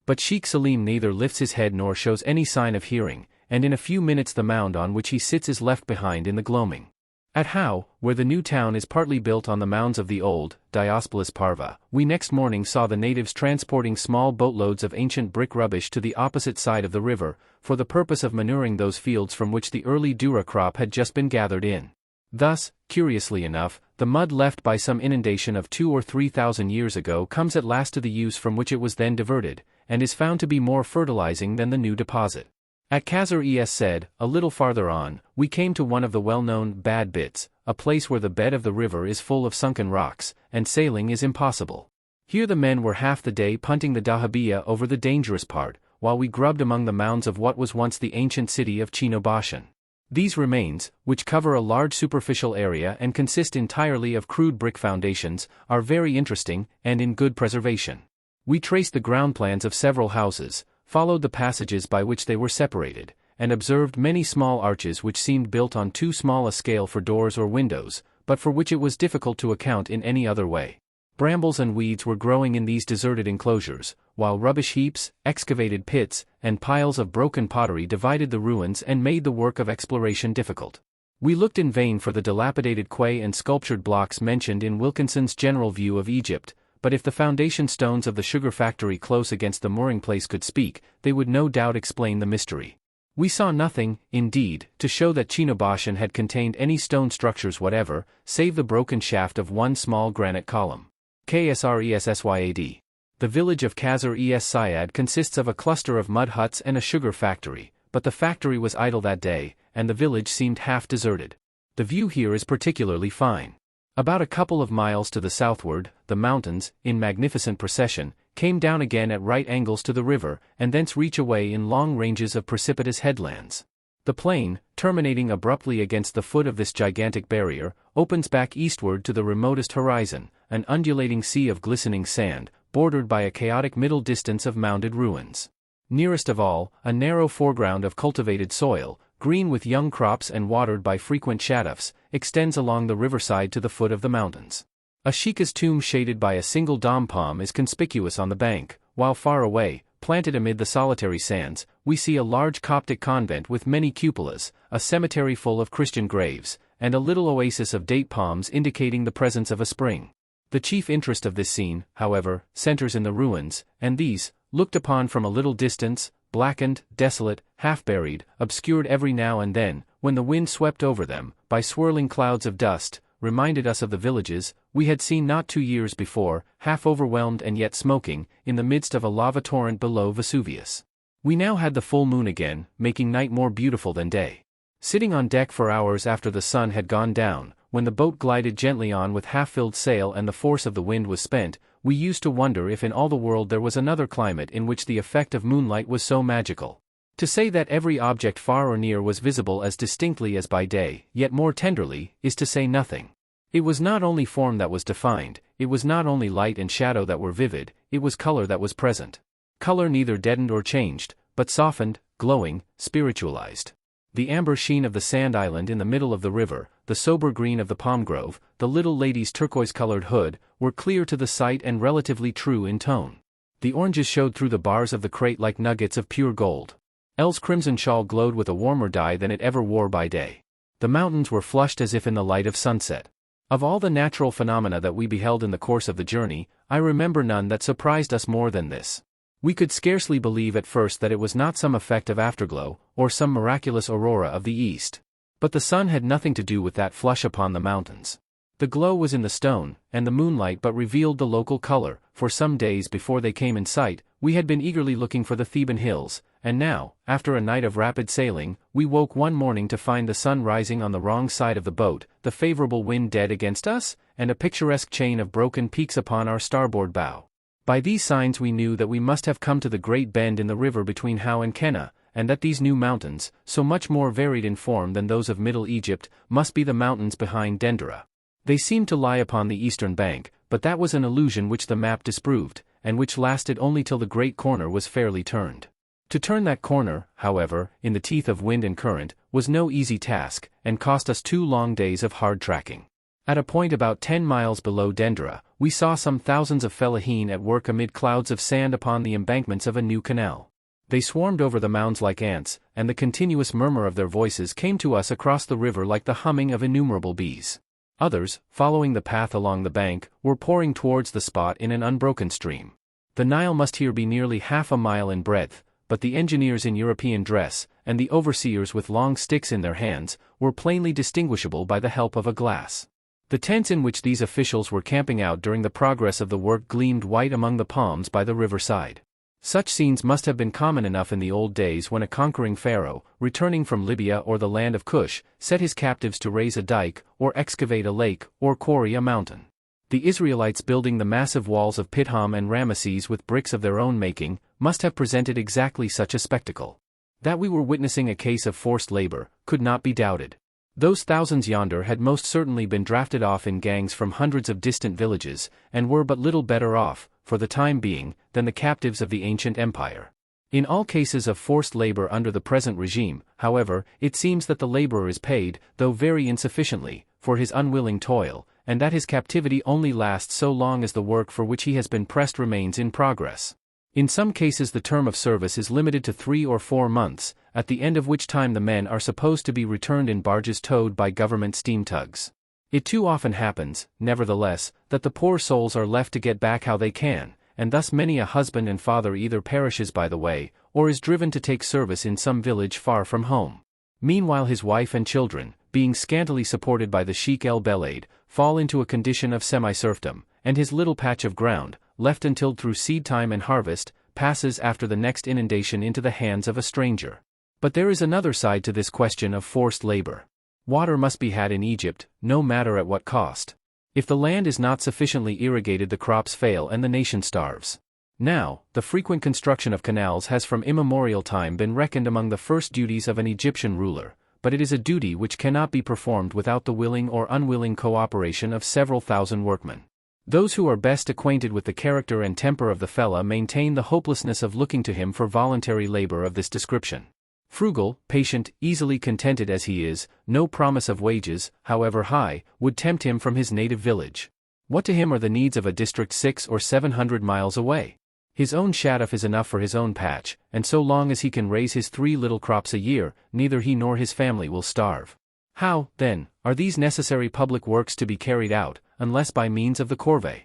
But Sheikh Salim neither lifts his head nor shows any sign of hearing, and in a few minutes the mound on which he sits is left behind in the gloaming. At Hao, where the new town is partly built on the mounds of the old, Diospolis Parva, we next morning saw the natives transporting small boatloads of ancient brick rubbish to the opposite side of the river, for the purpose of manuring those fields from which the early Dura crop had just been gathered in. Thus, curiously enough, the mud left by some inundation of 2,000 or 3,000 years ago comes at last to the use from which it was then diverted, and is found to be more fertilizing than the new deposit. At Khazar es said, a little farther on, we came to one of the well-known bad bits, a place where the bed of the river is full of sunken rocks, and sailing is impossible. Here the men were half the day punting the dahabeeyah over the dangerous part, while we grubbed among the mounds of what was once the ancient city of Chinobashan. These remains, which cover a large superficial area and consist entirely of crude brick foundations, are very interesting, and in good preservation. We traced the ground plans of several houses, followed the passages by which they were separated, and observed many small arches which seemed built on too small a scale for doors or windows, but for which it was difficult to account in any other way. Brambles and weeds were growing in these deserted enclosures, while rubbish heaps, excavated pits, and piles of broken pottery divided the ruins and made the work of exploration difficult. We looked in vain for the dilapidated quay and sculptured blocks mentioned in Wilkinson's General View of Egypt, but if the foundation stones of the sugar factory close against the mooring place could speak, they would no doubt explain the mystery. We saw nothing, indeed, to show that Chinobashan had contained any stone structures whatever, save the broken shaft of one small granite column. Ksresyad. The village of Khazar es Syad consists of a cluster of mud huts and a sugar factory, but the factory was idle that day, and the village seemed half deserted. The view here is particularly fine. About a couple of miles to the southward, the mountains, in magnificent procession, came down again at right angles to the river, and thence reach away in long ranges of precipitous headlands. The plain, terminating abruptly against the foot of this gigantic barrier, opens back eastward to the remotest horizon, an undulating sea of glistening sand, bordered by a chaotic middle distance of mounded ruins. Nearest of all, a narrow foreground of cultivated soil, green with young crops and watered by frequent shadufs, extends along the riverside to the foot of the mountains. A sheikah's tomb shaded by a single dom palm is conspicuous on the bank, while far away, planted amid the solitary sands, we see a large Coptic convent with many cupolas, a cemetery full of Christian graves, and a little oasis of date palms indicating the presence of a spring. The chief interest of this scene, however, centers in the ruins, and these, looked upon from a little distance, blackened, desolate, half-buried, obscured every now and then, when the wind swept over them, by swirling clouds of dust, reminded us of the villages we had seen not 2 years before, half overwhelmed and yet smoking, in the midst of a lava torrent below Vesuvius. We now had the full moon again, making night more beautiful than day. Sitting on deck for hours after the sun had gone down, when the boat glided gently on with half-filled sail and the force of the wind was spent, we used to wonder if in all the world there was another climate in which the effect of moonlight was so magical. To say that every object far or near was visible as distinctly as by day, yet more tenderly, is to say nothing. It was not only form that was defined, it was not only light and shadow that were vivid, it was color that was present. Color neither deadened or changed, but softened, glowing, spiritualized. The amber sheen of the sand island in the middle of the river, the sober green of the palm grove, the little lady's turquoise-colored hood, were clear to the sight and relatively true in tone. The oranges showed through the bars of the crate like nuggets of pure gold. Elle's crimson shawl glowed with a warmer dye than it ever wore by day. The mountains were flushed as if in the light of sunset. Of all the natural phenomena that we beheld in the course of the journey, I remember none that surprised us more than this. We could scarcely believe at first that it was not some effect of afterglow, or some miraculous aurora of the east. But the sun had nothing to do with that flush upon the mountains. The glow was in the stone, and the moonlight but revealed the local color. For some days before they came in sight, we had been eagerly looking for the Theban hills, and now, after a night of rapid sailing, we woke one morning to find the sun rising on the wrong side of the boat, the favorable wind dead against us, and a picturesque chain of broken peaks upon our starboard bow. By these signs we knew that we must have come to the great bend in the river between Hau and Kenna, and that these new mountains, so much more varied in form than those of Middle Egypt, must be the mountains behind Dendera. They seemed to lie upon the eastern bank, but that was an illusion which the map disproved, and which lasted only till the great corner was fairly turned. To turn that corner, however, in the teeth of wind and current, was no easy task, and cost us 2 long days of hard tracking. At a point about 10 miles below Dendera, we saw some thousands of fellahin at work amid clouds of sand upon the embankments of a new canal. They swarmed over the mounds like ants, and the continuous murmur of their voices came to us across the river like the humming of innumerable bees. Others, following the path along the bank, were pouring towards the spot in an unbroken stream. The Nile must here be nearly half a mile in breadth, but the engineers in European dress, and the overseers with long sticks in their hands, were plainly distinguishable by the help of a glass. The tents in which these officials were camping out during the progress of the work gleamed white among the palms by the riverside. Such scenes must have been common enough in the old days when a conquering pharaoh, returning from Libya or the land of Cush, set his captives to raise a dike, or excavate a lake, or quarry a mountain. The Israelites building the massive walls of Pithom and Ramesses with bricks of their own making, must have presented exactly such a spectacle. That we were witnessing a case of forced labor, could not be doubted. Those thousands yonder had most certainly been drafted off in gangs from hundreds of distant villages, and were but little better off, for the time being, than the captives of the ancient empire. In all cases of forced labor under the present regime, however, it seems that the laborer is paid, though very insufficiently, for his unwilling toil, and that his captivity only lasts so long as the work for which he has been pressed remains in progress. In some cases the term of service is limited to 3 or 4 months, at the end of which time the men are supposed to be returned in barges towed by government steam tugs. It too often happens, nevertheless, that the poor souls are left to get back how they can, and thus many a husband and father either perishes by the way, or is driven to take service in some village far from home. Meanwhile his wife and children, being scantily supported by the Sheikh el Belade, fall into a condition of semi-serfdom, and his little patch of ground, left untilled through seed time and harvest, passes after the next inundation into the hands of a stranger. But there is another side to this question of forced labor. Water must be had in Egypt, no matter at what cost. If the land is not sufficiently irrigated, the crops fail and the nation starves. Now, the frequent construction of canals has from immemorial time been reckoned among the first duties of an Egyptian ruler, but it is a duty which cannot be performed without the willing or unwilling cooperation of several thousand workmen. Those who are best acquainted with the character and temper of the fellah maintain the hopelessness of looking to him for voluntary labor of this description. Frugal, patient, easily contented as he is, no promise of wages, however high, would tempt him from his native village. What to him are the needs of a district 600 or 700 miles away? His own shaduf is enough for his own patch, and so long as he can raise his 3 little crops a year, neither he nor his family will starve. How, then, are these necessary public works to be carried out, unless by means of the corvée?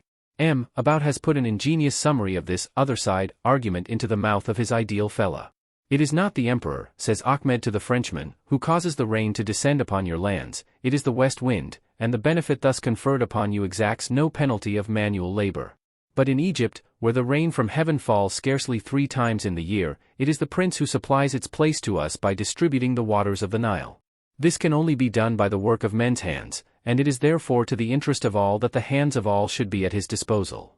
About has put an ingenious summary of this other side argument into the mouth of his ideal fellah. It is not the emperor, says Ahmed to the Frenchman, who causes the rain to descend upon your lands, it is the west wind, and the benefit thus conferred upon you exacts no penalty of manual labor. But in Egypt, where the rain from heaven falls scarcely 3 times in the year, it is the prince who supplies its place to us by distributing the waters of the Nile. This can only be done by the work of men's hands, and it is therefore to the interest of all that the hands of all should be at his disposal.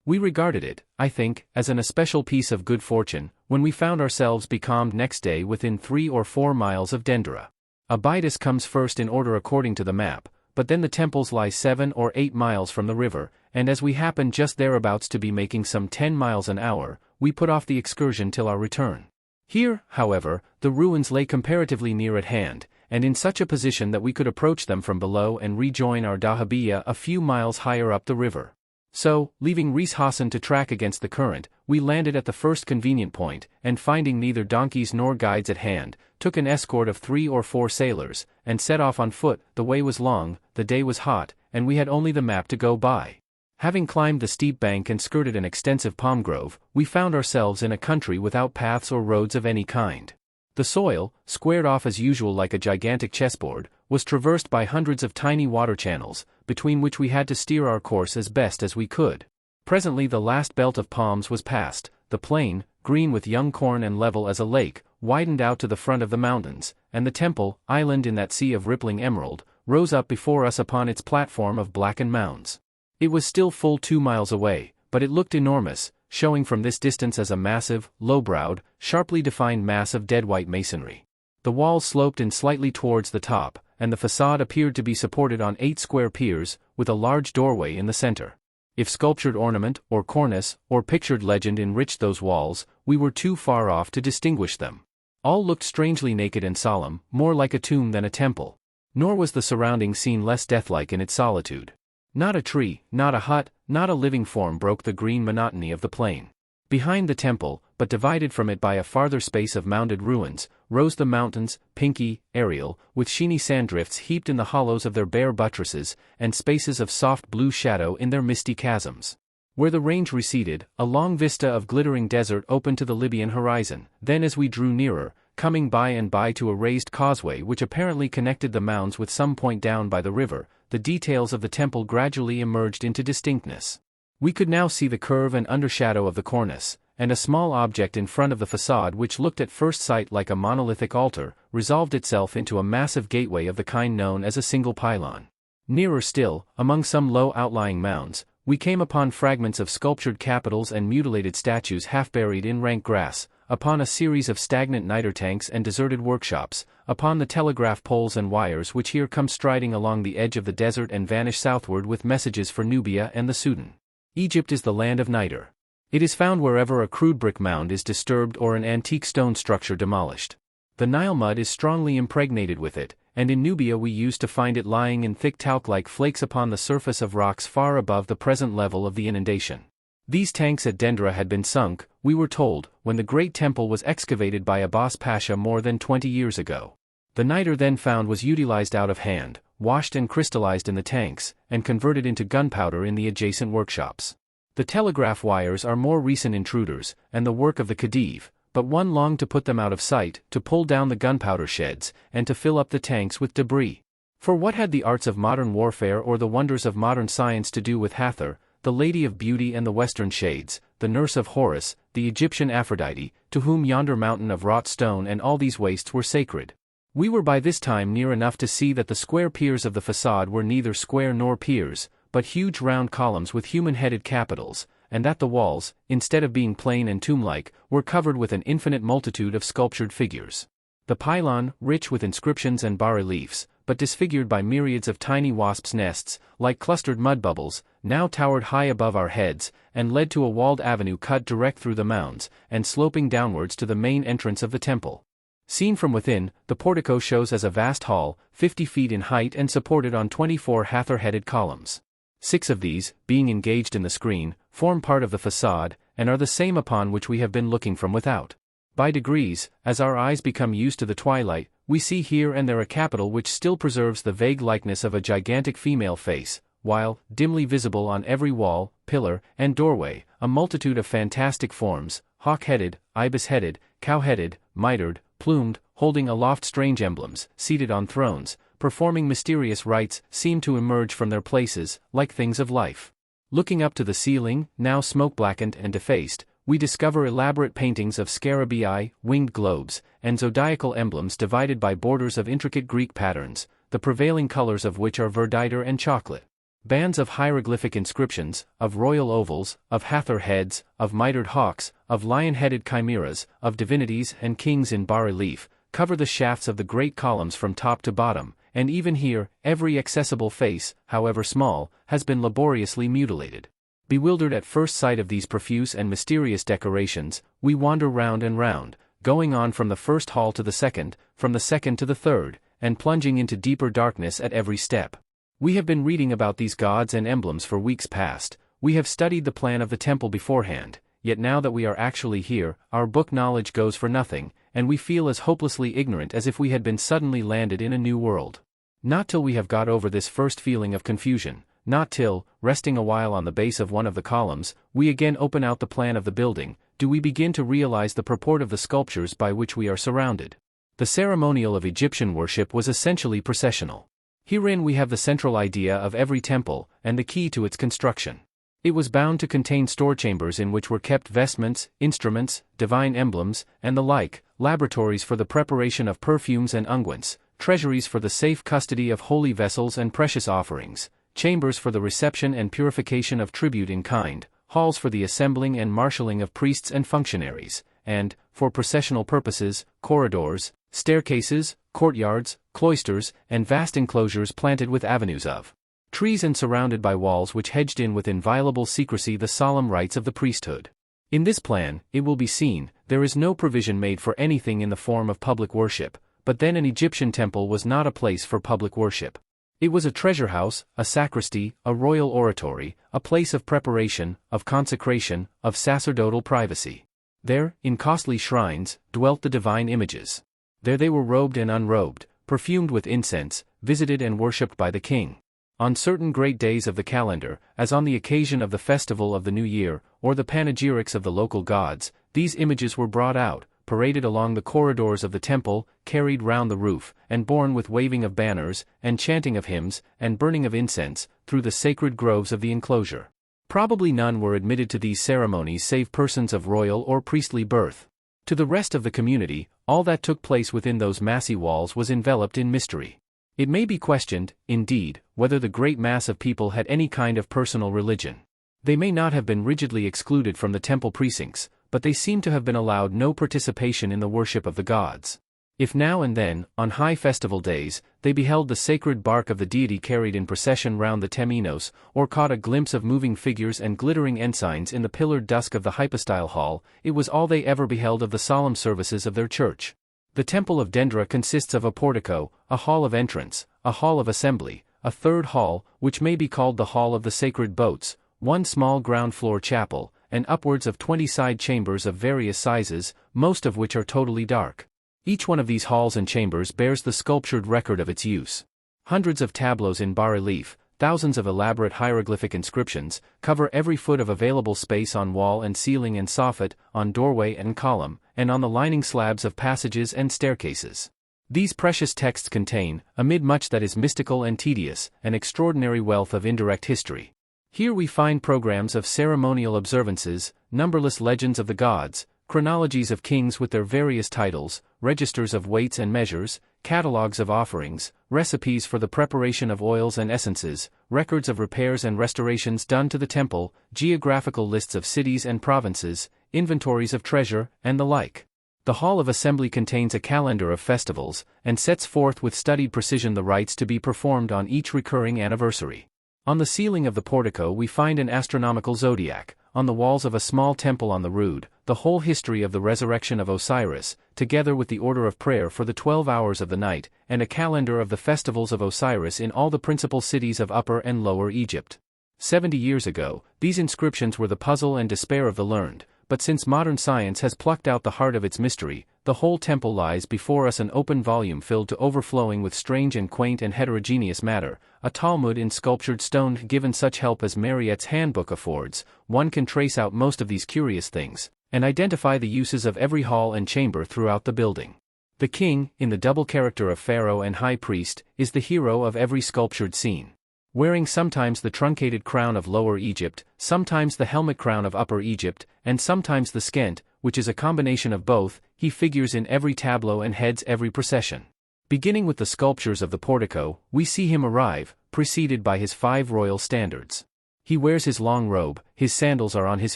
We regarded it, I think, as an especial piece of good fortune, when we found ourselves becalmed next day within 3 or 4 miles of Dendera. Abydos comes first in order according to the map, but then the temples lie 7 or 8 miles from the river, and as we happened just thereabouts to be making some 10 miles an hour, we put off the excursion till our return. Here, however, the ruins lay comparatively near at hand, and in such a position that we could approach them from below and rejoin our dahabeeyah a few miles higher up the river. So, leaving Reis Hassan to track against the current, we landed at the first convenient point, and finding neither donkeys nor guides at hand, took an escort of 3 or 4 sailors, and set off on foot. The way was long, the day was hot, and we had only the map to go by. Having climbed the steep bank and skirted an extensive palm grove, we found ourselves in a country without paths or roads of any kind. The soil, squared off as usual like a gigantic chessboard, was traversed by hundreds of tiny water channels, between which we had to steer our course as best as we could. Presently the last belt of palms was passed, the plain, green with young corn and level as a lake, widened out to the front of the mountains, and the temple, island in that sea of rippling emerald, rose up before us upon its platform of blackened mounds. It was still full 2 miles away, but it looked enormous, showing from this distance as a massive, low-browed, sharply defined mass of dead white masonry. The walls sloped in slightly towards the top, and the facade appeared to be supported on 8 square piers, with a large doorway in the center. If sculptured ornament, or cornice, or pictured legend enriched those walls, we were too far off to distinguish them. All looked strangely naked and solemn, more like a tomb than a temple. Nor was the surrounding scene less deathlike in its solitude. Not a tree, not a hut, not a living form broke the green monotony of the plain. Behind the temple, but divided from it by a farther space of mounded ruins, rose the mountains, pinky, aerial, with sheeny sanddrifts heaped in the hollows of their bare buttresses, and spaces of soft blue shadow in their misty chasms. Where the range receded, a long vista of glittering desert opened to the Libyan horizon. Then as we drew nearer, coming by and by to a raised causeway which apparently connected the mounds with some point down by the river, the details of the temple gradually emerged into distinctness. We could now see the curve and undershadow of the cornice, and a small object in front of the facade which looked at first sight like a monolithic altar, resolved itself into a massive gateway of the kind known as a single pylon. Nearer still, among some low outlying mounds, we came upon fragments of sculptured capitals and mutilated statues half buried in rank grass, upon a series of stagnant niter tanks and deserted workshops, upon the telegraph poles and wires which here come striding along the edge of the desert and vanish southward with messages for Nubia and the Sudan. Egypt is the land of niter. It is found wherever a crude brick mound is disturbed or an antique stone structure demolished. The Nile mud is strongly impregnated with it, and in Nubia we used to find it lying in thick talc-like flakes upon the surface of rocks far above the present level of the inundation. These tanks at Dendera had been sunk, we were told, when the great temple was excavated by Abbas Pasha more than 20 years ago. The niter then found was utilized out of hand, washed and crystallized in the tanks, and converted into gunpowder in the adjacent workshops. The telegraph wires are more recent intruders, and the work of the Khedive, but one longed to put them out of sight, to pull down the gunpowder sheds, and to fill up the tanks with debris. For what had the arts of modern warfare or the wonders of modern science to do with Hathor, the Lady of Beauty and the Western Shades, the nurse of Horus, the Egyptian Aphrodite, to whom yonder mountain of wrought stone and all these wastes were sacred? We were by this time near enough to see that the square piers of the facade were neither square nor piers, but huge round columns with human-headed capitals, and that the walls, instead of being plain and tomb-like, were covered with an infinite multitude of sculptured figures. The pylon, rich with inscriptions and bas-reliefs, but disfigured by myriads of tiny wasps' nests, like clustered mud bubbles, now towered high above our heads, and led to a walled avenue cut direct through the mounds, and sloping downwards to the main entrance of the temple. Seen from within, the portico shows as a vast hall, 50 feet in height and supported on 24 hather-headed columns. 6 of these, being engaged in the screen, form part of the facade, and are the same upon which we have been looking from without. By degrees, as our eyes become used to the twilight, we see here and there a capital which still preserves the vague likeness of a gigantic female face, while, dimly visible on every wall, pillar, and doorway, a multitude of fantastic forms, hawk-headed, ibis-headed, cow-headed, mitred, plumed, holding aloft strange emblems, seated on thrones, performing mysterious rites, seem to emerge from their places, like things of life. Looking up to the ceiling, now smoke-blackened and defaced, we discover elaborate paintings of scarabaei, winged globes, and zodiacal emblems divided by borders of intricate Greek patterns, the prevailing colors of which are verditer and chocolate. Bands of hieroglyphic inscriptions, of royal ovals, of hather heads, of mitred hawks, of lion-headed chimeras, of divinities and kings in bas-relief, cover the shafts of the great columns from top to bottom, and even here, every accessible face, however small, has been laboriously mutilated. Bewildered at first sight of these profuse and mysterious decorations, we wander round and round, going on from the first hall to the second, from the second to the third, and plunging into deeper darkness at every step. We have been reading about these gods and emblems for weeks past, we have studied the plan of the temple beforehand, yet now that we are actually here, our book knowledge goes for nothing, and we feel as hopelessly ignorant as if we had been suddenly landed in a new world. Not till we have got over this first feeling of confusion, not till, resting a while on the base of one of the columns, we again open out the plan of the building, do we begin to realize the purport of the sculptures by which we are surrounded. The ceremonial of Egyptian worship was essentially processional. Herein we have the central idea of every temple, and the key to its construction. It was bound to contain store chambers in which were kept vestments, instruments, divine emblems, and the like, laboratories for the preparation of perfumes and unguents, treasuries for the safe custody of holy vessels and precious offerings, chambers for the reception and purification of tribute in kind, halls for the assembling and marshalling of priests and functionaries, and, for processional purposes, corridors, staircases, courtyards, cloisters, and vast enclosures planted with avenues of trees and surrounded by walls which hedged in with inviolable secrecy the solemn rites of the priesthood. In this plan, it will be seen, there is no provision made for anything in the form of public worship, but then an Egyptian temple was not a place for public worship. It was a treasure house, a sacristy, a royal oratory, a place of preparation, of consecration, of sacerdotal privacy. There, in costly shrines, dwelt the divine images. There they were robed and unrobed, perfumed with incense, visited and worshipped by the king. On certain great days of the calendar, as on the occasion of the festival of the New Year, or the panegyrics of the local gods, these images were brought out, paraded along the corridors of the temple, carried round the roof, and borne with waving of banners, and chanting of hymns, and burning of incense, through the sacred groves of the enclosure. Probably none were admitted to these ceremonies save persons of royal or priestly birth. To the rest of the community, all that took place within those massy walls was enveloped in mystery. It may be questioned, indeed, whether the great mass of people had any kind of personal religion. They may not have been rigidly excluded from the temple precincts, but they seem to have been allowed no participation in the worship of the gods. If now and then, on high festival days, they beheld the sacred bark of the deity carried in procession round the temenos, or caught a glimpse of moving figures and glittering ensigns in the pillared dusk of the hypostyle hall, it was all they ever beheld of the solemn services of their church. The temple of Dendra consists of a portico, a hall of entrance, a hall of assembly, a third hall, which may be called the hall of the sacred boats, one small ground-floor chapel, and upwards of 20 side chambers of various sizes, most of which are totally dark. Each one of these halls and chambers bears the sculptured record of its use. Hundreds of tableaus in bas-relief, thousands of elaborate hieroglyphic inscriptions, cover every foot of available space on wall and ceiling and soffit, on doorway and column, and on the lining slabs of passages and staircases. These precious texts contain, amid much that is mystical and tedious, an extraordinary wealth of indirect history. Here we find programs of ceremonial observances, numberless legends of the gods, chronologies of kings with their various titles, registers of weights and measures, catalogues of offerings, recipes for the preparation of oils and essences, records of repairs and restorations done to the temple, geographical lists of cities and provinces, inventories of treasure, and the like. The Hall of Assembly contains a calendar of festivals, and sets forth with studied precision the rites to be performed on each recurring anniversary. On the ceiling of the portico we find an astronomical zodiac, on the walls of a small temple on the rood, the whole history of the resurrection of Osiris, together with the order of prayer for the 12 hours of the night, and a calendar of the festivals of Osiris in all the principal cities of Upper and Lower Egypt. 70 years ago, these inscriptions were the puzzle and despair of the learned, but since modern science has plucked out the heart of its mystery, the whole temple lies before us an open volume filled to overflowing with strange and quaint and heterogeneous matter, a Talmud in sculptured stone. Given such help as Mariette's handbook affords, one can trace out most of these curious things, and identify the uses of every hall and chamber throughout the building. The king, in the double character of pharaoh and high priest, is the hero of every sculptured scene. Wearing sometimes the truncated crown of Lower Egypt, sometimes the helmet crown of Upper Egypt, and sometimes the skent, which is a combination of both, he figures in every tableau and heads every procession. Beginning with the sculptures of the portico, we see him arrive, preceded by his 5 royal standards. He wears his long robe, his sandals are on his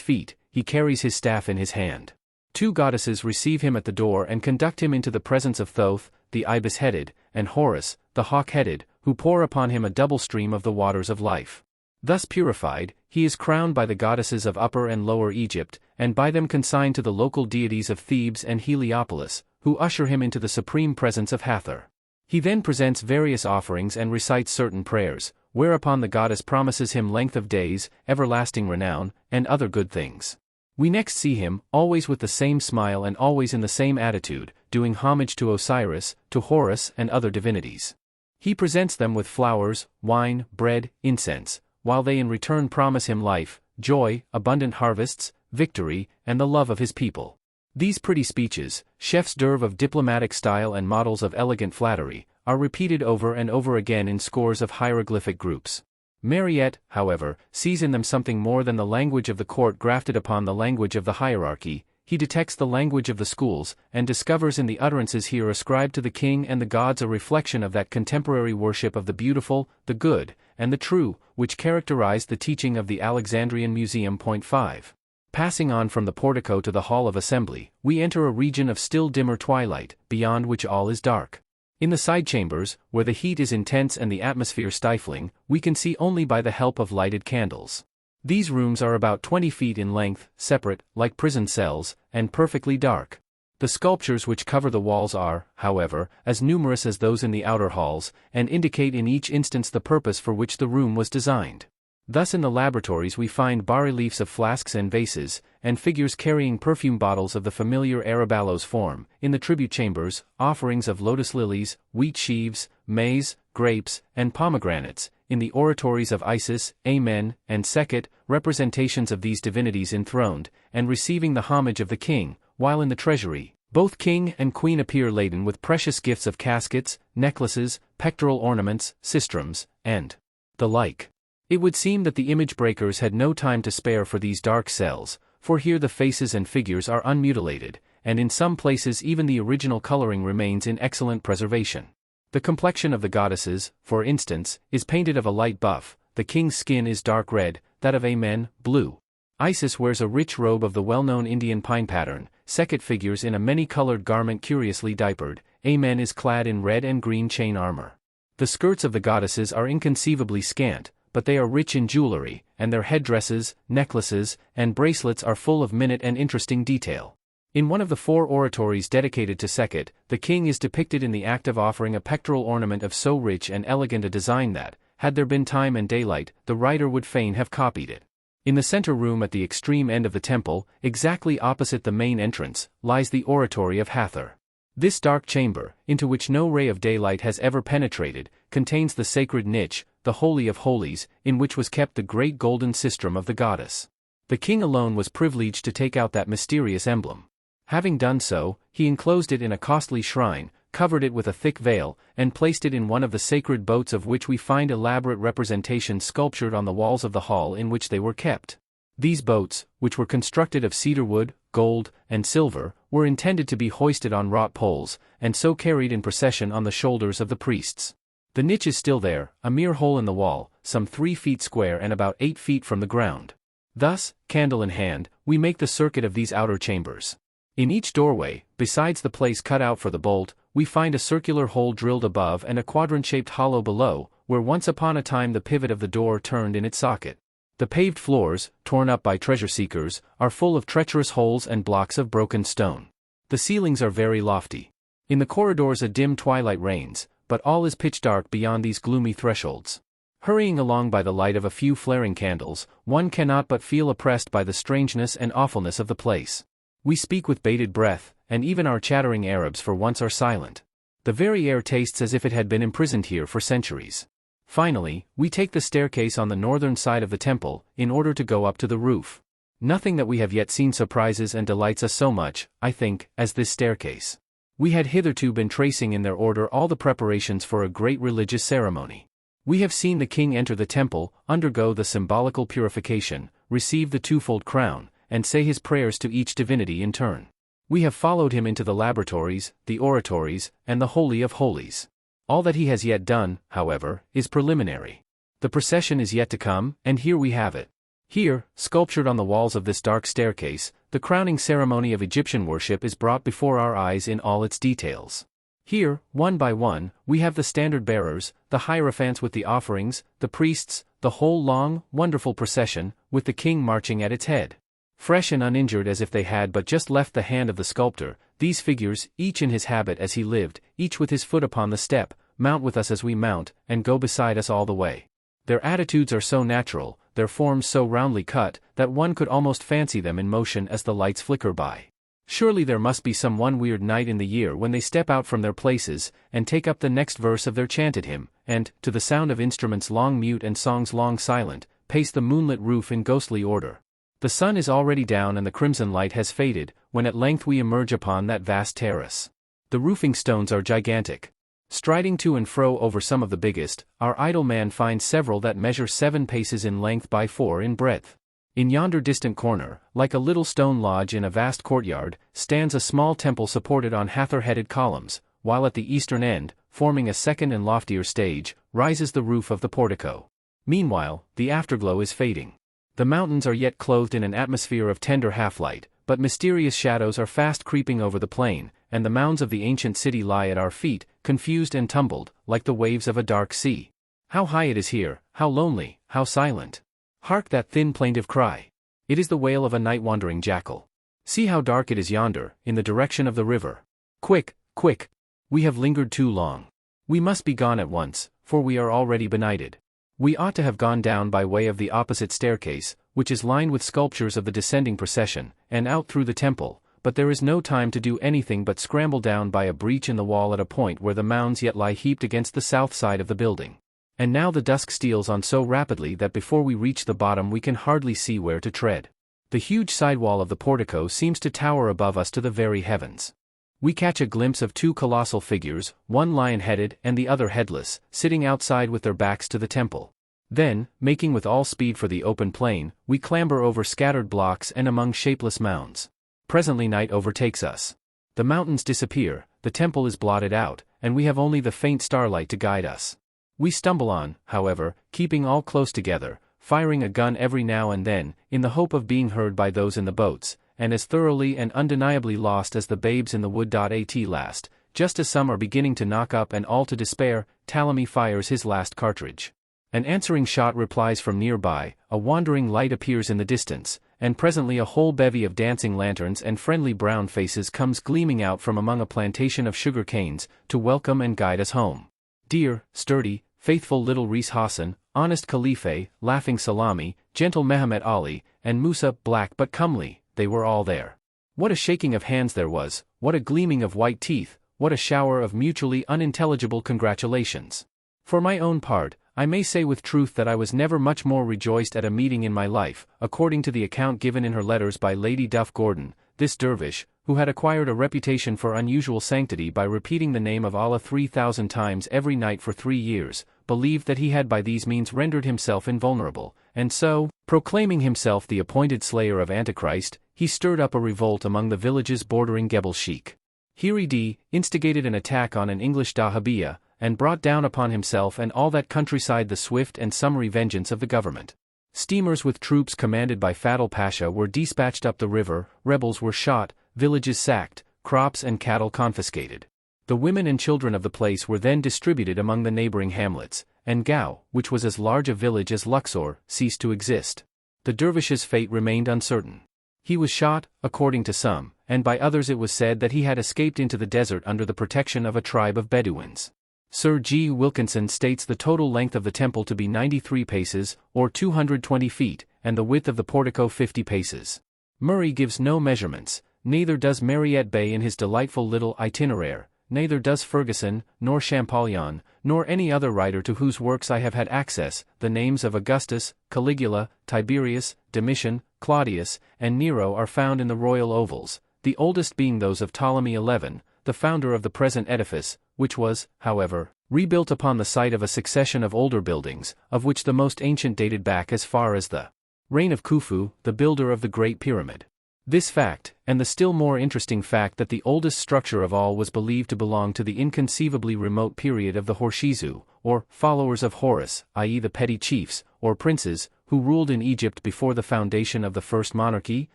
feet, he carries his staff in his hand. 2 goddesses receive him at the door and conduct him into the presence of Thoth, the ibis-headed, and Horus, the hawk-headed, who pour upon him a double stream of the waters of life. Thus purified, he is crowned by the goddesses of Upper and Lower Egypt, and by them consigned to the local deities of Thebes and Heliopolis, who usher him into the supreme presence of Hathor. He then presents various offerings and recites certain prayers, whereupon the goddess promises him length of days, everlasting renown, and other good things. We next see him, always with the same smile and always in the same attitude, doing homage to Osiris, to Horus and other divinities. He presents them with flowers, wine, bread, incense, while they in return promise him life, joy, abundant harvests, victory, and the love of his people. These pretty speeches, chefs d'oeuvre of diplomatic style and models of elegant flattery, are repeated over and over again in scores of hieroglyphic groups. Mariette, however, sees in them something more than the language of the court grafted upon the language of the hierarchy. He detects the language of the schools, and discovers in the utterances here ascribed to the king and the gods a reflection of that contemporary worship of the beautiful, the good, and the true, which characterized the teaching of the Alexandrian Museum. 5. Passing on from the portico to the Hall of Assembly, we enter a region of still dimmer twilight, beyond which all is dark. In the side chambers, where the heat is intense and the atmosphere stifling, we can see only by the help of lighted candles. These rooms are about 20 feet in length, separate, like prison cells, and perfectly dark. The sculptures which cover the walls are, however, as numerous as those in the outer halls, and indicate in each instance the purpose for which the room was designed. Thus in the laboratories we find bas-reliefs of flasks and vases, and figures carrying perfume bottles of the familiar Araballos form. In the tribute chambers, offerings of lotus lilies, wheat sheaves, maize, grapes, and pomegranates. In the oratories of Isis, Amen, and Sekhet, representations of these divinities enthroned, and receiving the homage of the king, while in the treasury, both king and queen appear laden with precious gifts of caskets, necklaces, pectoral ornaments, sistrums, and the like. It would seem that the image breakers had no time to spare for these dark cells, for here the faces and figures are unmutilated, and in some places even the original coloring remains in excellent preservation. The complexion of the goddesses, for instance, is painted of a light buff, the king's skin is dark red, that of Amen, blue. Isis wears a rich robe of the well-known Indian pine pattern, Sekhet figures in a many-colored garment curiously diapered, Amen is clad in red and green chain armor. The skirts of the goddesses are inconceivably scant, but they are rich in jewelry, and their headdresses, necklaces, and bracelets are full of minute and interesting detail. In one of the 4 oratories dedicated to Sekhet, the king is depicted in the act of offering a pectoral ornament of so rich and elegant a design that, had there been time and daylight, the writer would fain have copied it. In the center room at the extreme end of the temple, exactly opposite the main entrance, lies the oratory of Hathor. This dark chamber, into which no ray of daylight has ever penetrated, contains the sacred niche, the Holy of Holies, in which was kept the great golden sistrum of the goddess. The king alone was privileged to take out that mysterious emblem. Having done so, he enclosed it in a costly shrine, covered it with a thick veil, and placed it in one of the sacred boats of which we find elaborate representations sculptured on the walls of the hall in which they were kept. These boats, which were constructed of cedar wood, gold, and silver, were intended to be hoisted on wrought poles, and so carried in procession on the shoulders of the priests. The niche is still there, a mere hole in the wall, some 3 feet square and about 8 feet from the ground. Thus, candle in hand, we make the circuit of these outer chambers. In each doorway, besides the place cut out for the bolt, we find a circular hole drilled above and a quadrant-shaped hollow below, where once upon a time the pivot of the door turned in its socket. The paved floors, torn up by treasure-seekers, are full of treacherous holes and blocks of broken stone. The ceilings are very lofty. In the corridors a dim twilight reigns, but all is pitch dark beyond these gloomy thresholds. Hurrying along by the light of a few flaring candles, one cannot but feel oppressed by the strangeness and awfulness of the place. We speak with bated breath, and even our chattering Arabs for once are silent. The very air tastes as if it had been imprisoned here for centuries. Finally, we take the staircase on the northern side of the temple, in order to go up to the roof. Nothing that we have yet seen surprises and delights us so much, I think, as this staircase. We had hitherto been tracing in their order all the preparations for a great religious ceremony. We have seen the king enter the temple, undergo the symbolical purification, receive the twofold crown, and say his prayers to each divinity in turn. We have followed him into the laboratories, the oratories, and the Holy of Holies. All that he has yet done, however, is preliminary. The procession is yet to come, and here we have it. Here, sculptured on the walls of this dark staircase, the crowning ceremony of Egyptian worship is brought before our eyes in all its details. Here, one by one, we have the standard bearers, the hierophants with the offerings, the priests, the whole long, wonderful procession, with the king marching at its head. Fresh and uninjured as if they had but just left the hand of the sculptor, these figures, each in his habit as he lived, each with his foot upon the step, mount with us as we mount, and go beside us all the way. Their attitudes are so natural, their forms so roundly cut, that one could almost fancy them in motion as the lights flicker by. Surely there must be some one weird night in the year when they step out from their places, and take up the next verse of their chanted hymn, and, to the sound of instruments long mute and songs long silent, pace the moonlit roof in ghostly order. The sun is already down and the crimson light has faded, when at length we emerge upon that vast terrace. The roofing stones are gigantic. Striding to and fro over some of the biggest, our idle man finds several that measure 7 paces in length by 4 in breadth. In yonder distant corner, like a little stone lodge in a vast courtyard, stands a small temple supported on hather-headed columns, while at the eastern end, forming a second and loftier stage, rises the roof of the portico. Meanwhile, the afterglow is fading. The mountains are yet clothed in an atmosphere of tender half-light, but mysterious shadows are fast creeping over the plain, and the mounds of the ancient city lie at our feet, confused and tumbled, like the waves of a dark sea. How high it is here, how lonely, how silent! Hark that thin plaintive cry! It is the wail of a night-wandering jackal. See how dark it is yonder, in the direction of the river. Quick, quick! We have lingered too long. We must be gone at once, for we are already benighted. We ought to have gone down by way of the opposite staircase, which is lined with sculptures of the descending procession, and out through the temple, but there is no time to do anything but scramble down by a breach in the wall at a point where the mounds yet lie heaped against the south side of the building. And now the dusk steals on so rapidly that before we reach the bottom we can hardly see where to tread. The huge sidewall of the portico seems to tower above us to the very heavens. We catch a glimpse of 2 colossal figures, one lion-headed and the other headless, sitting outside with their backs to the temple. Then, making with all speed for the open plain, we clamber over scattered blocks and among shapeless mounds. Presently night overtakes us. The mountains disappear, the temple is blotted out, and we have only the faint starlight to guide us. We stumble on, however, keeping all close together, firing a gun every now and then, in the hope of being heard by those in the boats, and as thoroughly and undeniably lost as the babes in the wood. At last, just as some are beginning to knock up and all to despair, Ptolemy fires his last cartridge. An answering shot replies from nearby, a wandering light appears in the distance, and presently a whole bevy of dancing lanterns and friendly brown faces comes gleaming out from among a plantation of sugar canes, to welcome and guide us home. Dear, sturdy, faithful little Reis Hassan, honest Khalife, laughing Salami, gentle Mehemet Ali, and Musa, black but comely, they were all there. What a shaking of hands there was, what a gleaming of white teeth, what a shower of mutually unintelligible congratulations. For my own part, I may say with truth that I was never much more rejoiced at a meeting in my life, according to the account given in her letters by Lady Duff Gordon. This dervish, who had acquired a reputation for unusual sanctity by repeating the name of Allah 3,000 times every night for 3 years, believed that he had by these means rendered himself invulnerable, and so, proclaiming himself the appointed slayer of Antichrist, he stirred up a revolt among the villages bordering Gebel Sheikh. Hiridi instigated an attack on an English dahabiya, and brought down upon himself and all that countryside the swift and summary vengeance of the government. Steamers with troops commanded by Fadl Pasha were dispatched up the river, rebels were shot, villages sacked, crops and cattle confiscated. The women and children of the place were then distributed among the neighboring hamlets, and Gao, which was as large a village as Luxor, ceased to exist. The dervish's fate remained uncertain. He was shot, according to some, and by others it was said that he had escaped into the desert under the protection of a tribe of Bedouins. Sir G. Wilkinson states the total length of the temple to be 93 paces, or 220 feet, and the width of the portico 50 paces. Murray gives no measurements, neither does Mariette Bey in his delightful little itinerary, neither does Ferguson, nor Champollion, nor any other writer to whose works I have had access. The names of Augustus, Caligula, Tiberius, Domitian, Claudius, and Nero are found in the royal ovals, the oldest being those of Ptolemy XI, the founder of the present edifice, which was, however, rebuilt upon the site of a succession of older buildings, of which the most ancient dated back as far as the reign of Khufu, the builder of the Great Pyramid. This fact, and the still more interesting fact that the oldest structure of all was believed to belong to the inconceivably remote period of the Horshizu, or followers of Horus, i.e. the petty chiefs, or princes, who ruled in Egypt before the foundation of the first monarchy,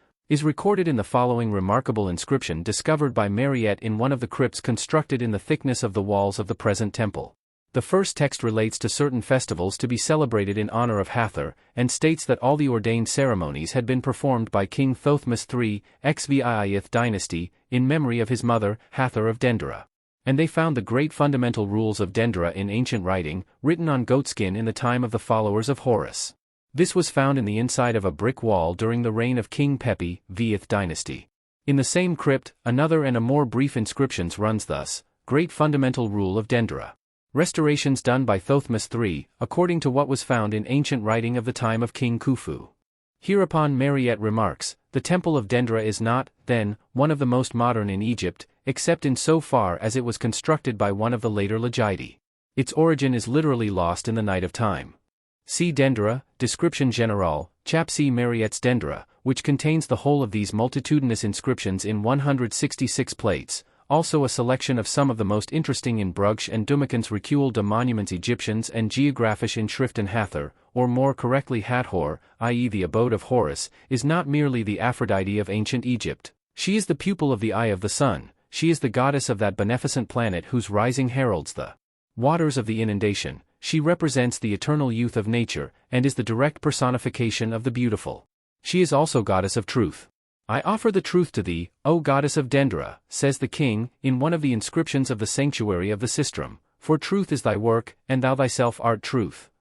is recorded in the following remarkable inscription discovered by Mariette in one of the crypts constructed in the thickness of the walls of the present temple. The first text relates to certain festivals to be celebrated in honor of Hathor, and states that all the ordained ceremonies had been performed by King Thothmes III, XVIIth dynasty, in memory of his mother, Hathor of Dendera. And they found the great fundamental rules of Dendera in ancient writing, written on goatskin in the time of the followers of Horus. This was found in the inside of a brick wall during the reign of King Pepi, Vth dynasty. In the same crypt, another and a more brief inscription runs thus: Great fundamental rule of Dendera. Restorations done by Thothmes III, according to what was found in ancient writing of the time of King Khufu. Hereupon Mariette remarks, the temple of Dendera is not, then, one of the most modern in Egypt, except in so far as it was constructed by one of the later Lagidi. Its origin is literally lost in the night of time. See Dendera, Description Générale, Chap C. Mariette's Dendera, which contains the whole of these multitudinous inscriptions in 166 plates, also a selection of some of the most interesting in Bruges and Dumekens Recueil de Monuments Egyptiens and Geographische Inschriften. Hathor, or more correctly Hathor, i.e. the abode of Horus, is not merely the Aphrodite of ancient Egypt. She is the pupil of the eye of the sun, she is the goddess of that beneficent planet whose rising heralds the waters of the inundation. She represents the eternal youth of nature, and is the direct personification of the beautiful. She is also goddess of truth. I offer the truth to thee, O goddess of Dendera, says the king, in one of the inscriptions of the sanctuary of the sistrum, for truth is thy work, and thou thyself art truth.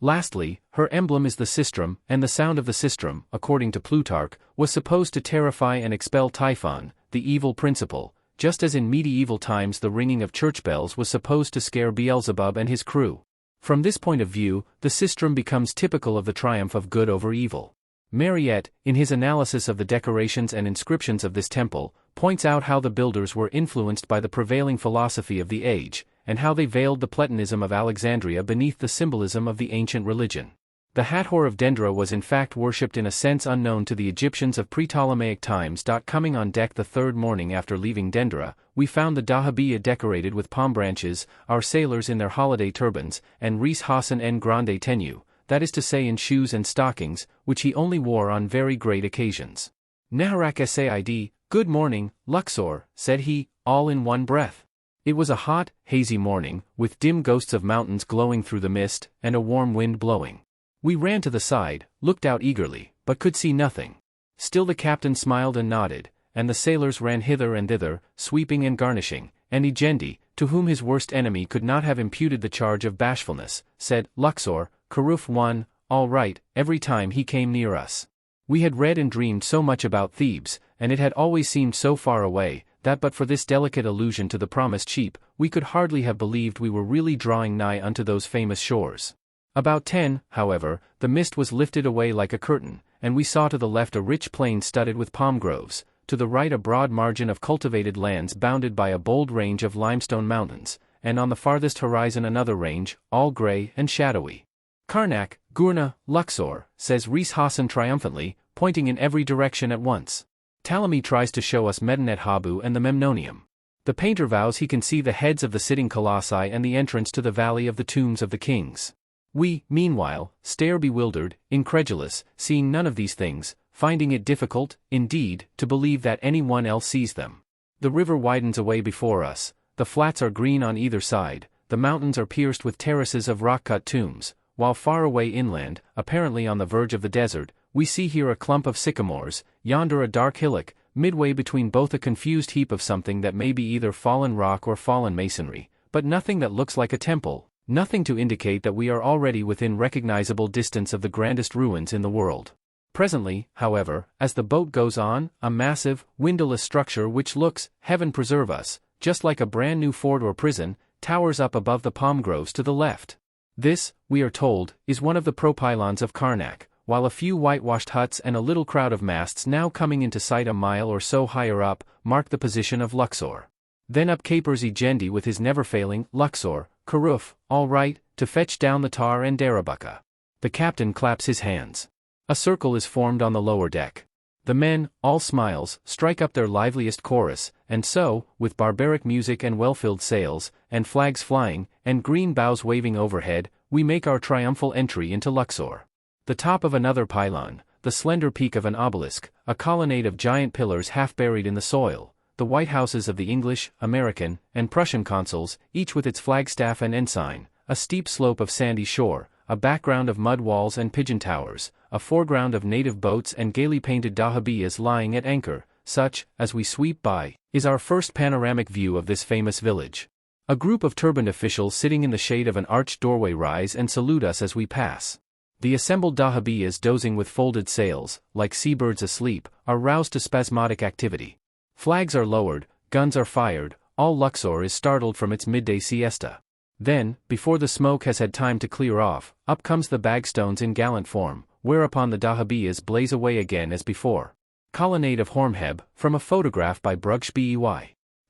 Lastly, her emblem is the sistrum, and the sound of the sistrum, according to Plutarch, was supposed to terrify and expel Typhon, the evil principle, just as in medieval times the ringing of church bells was supposed to scare Beelzebub and his crew. From this point of view, the sistrum becomes typical of the triumph of good over evil. Mariette, in his analysis of the decorations and inscriptions of this temple, points out how the builders were influenced by the prevailing philosophy of the age, and how they veiled the Platonism of Alexandria beneath the symbolism of the ancient religion. The Hathor of Dendera was in fact worshipped in a sense unknown to the Egyptians of pre-Ptolemaic times. Coming on deck the third morning after leaving Dendera, we found the dahabiya decorated with palm branches, our sailors in their holiday turbans, and Reis Hassan en grande tenue, that is to say in shoes and stockings, which he only wore on very great occasions. Naharak Said, good morning, Luxor, said he, all in one breath. It was a hot, hazy morning, with dim ghosts of mountains glowing through the mist, and a warm wind blowing. We ran to the side, looked out eagerly, but could see nothing. Still the captain smiled and nodded, and the sailors ran hither and thither, sweeping and garnishing, and Egendi, to whom his worst enemy could not have imputed the charge of bashfulness, said, Luxor, Karuf won, all right, every time he came near us. We had read and dreamed so much about Thebes, and it had always seemed so far away, that but for this delicate allusion to the promised sheep, we could hardly have believed we were really drawing nigh unto those famous shores. About 10, however, the mist was lifted away like a curtain, and we saw to the left a rich plain studded with palm groves, to the right a broad margin of cultivated lands bounded by a bold range of limestone mountains, and on the farthest horizon another range, all grey and shadowy. Karnak, Gurna, Luxor, says Reis Hassan triumphantly, pointing in every direction at once. Ptolemy tries to show us Medinet Habu and the Memnonium. The painter vows he can see the heads of the sitting colossi and the entrance to the valley of the tombs of the kings. We, meanwhile, stare bewildered, incredulous, seeing none of these things, finding it difficult, indeed, to believe that anyone else sees them. The river widens away before us, the flats are green on either side, the mountains are pierced with terraces of rock-cut tombs, while far away inland, apparently on the verge of the desert, we see here a clump of sycamores, yonder a dark hillock, midway between both a confused heap of something that may be either fallen rock or fallen masonry, but nothing that looks like a temple, nothing to indicate that we are already within recognizable distance of the grandest ruins in the world. Presently, however, as the boat goes on, a massive, windowless structure which looks, heaven preserve us, just like a brand new fort or prison, towers up above the palm groves to the left. This, we are told, is one of the propylons of Karnak, while a few whitewashed huts and a little crowd of masts now coming into sight a mile or so higher up, mark the position of Luxor. Then up capers Egendi with his never-failing, Luxor, Karuf, all right, to fetch down the tar and Darabuka. The captain claps his hands. A circle is formed on the lower deck. The men, all smiles, strike up their liveliest chorus, and so, with barbaric music and well-filled sails, and flags flying, and green boughs waving overhead, we make our triumphal entry into Luxor. The top of another pylon, the slender peak of an obelisk, a colonnade of giant pillars half buried in the soil, the white houses of the English, American, and Prussian consuls, each with its flagstaff and ensign, a steep slope of sandy shore, a background of mud walls and pigeon towers, a foreground of native boats and gaily painted dahabiyas lying at anchor, such, as we sweep by, is our first panoramic view of this famous village. A group of turbaned officials sitting in the shade of an arched doorway rise and salute us as we pass. The assembled dahabiyas dozing with folded sails, like seabirds asleep, are roused to spasmodic activity. Flags are lowered, guns are fired, all Luxor is startled from its midday siesta. Then, before the smoke has had time to clear off, up comes the bagstones in gallant form, whereupon the dahabiyas blaze away again as before. Colonnade of Hormheb, from a photograph by Brugsch.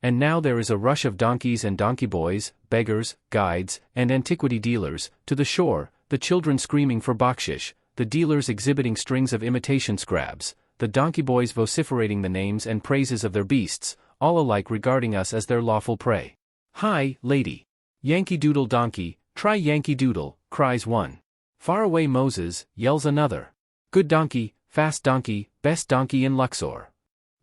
And now there is a rush of donkeys and donkey boys, beggars, guides, and antiquity dealers, to the shore, the children screaming for bakshish, the dealers exhibiting strings of imitation scrabs, the donkey boys vociferating the names and praises of their beasts, all alike regarding us as their lawful prey. "Hi, lady! Yankee Doodle donkey, try Yankee Doodle," cries one. "Far away Moses," yells another. "Good donkey, fast donkey, best donkey in Luxor."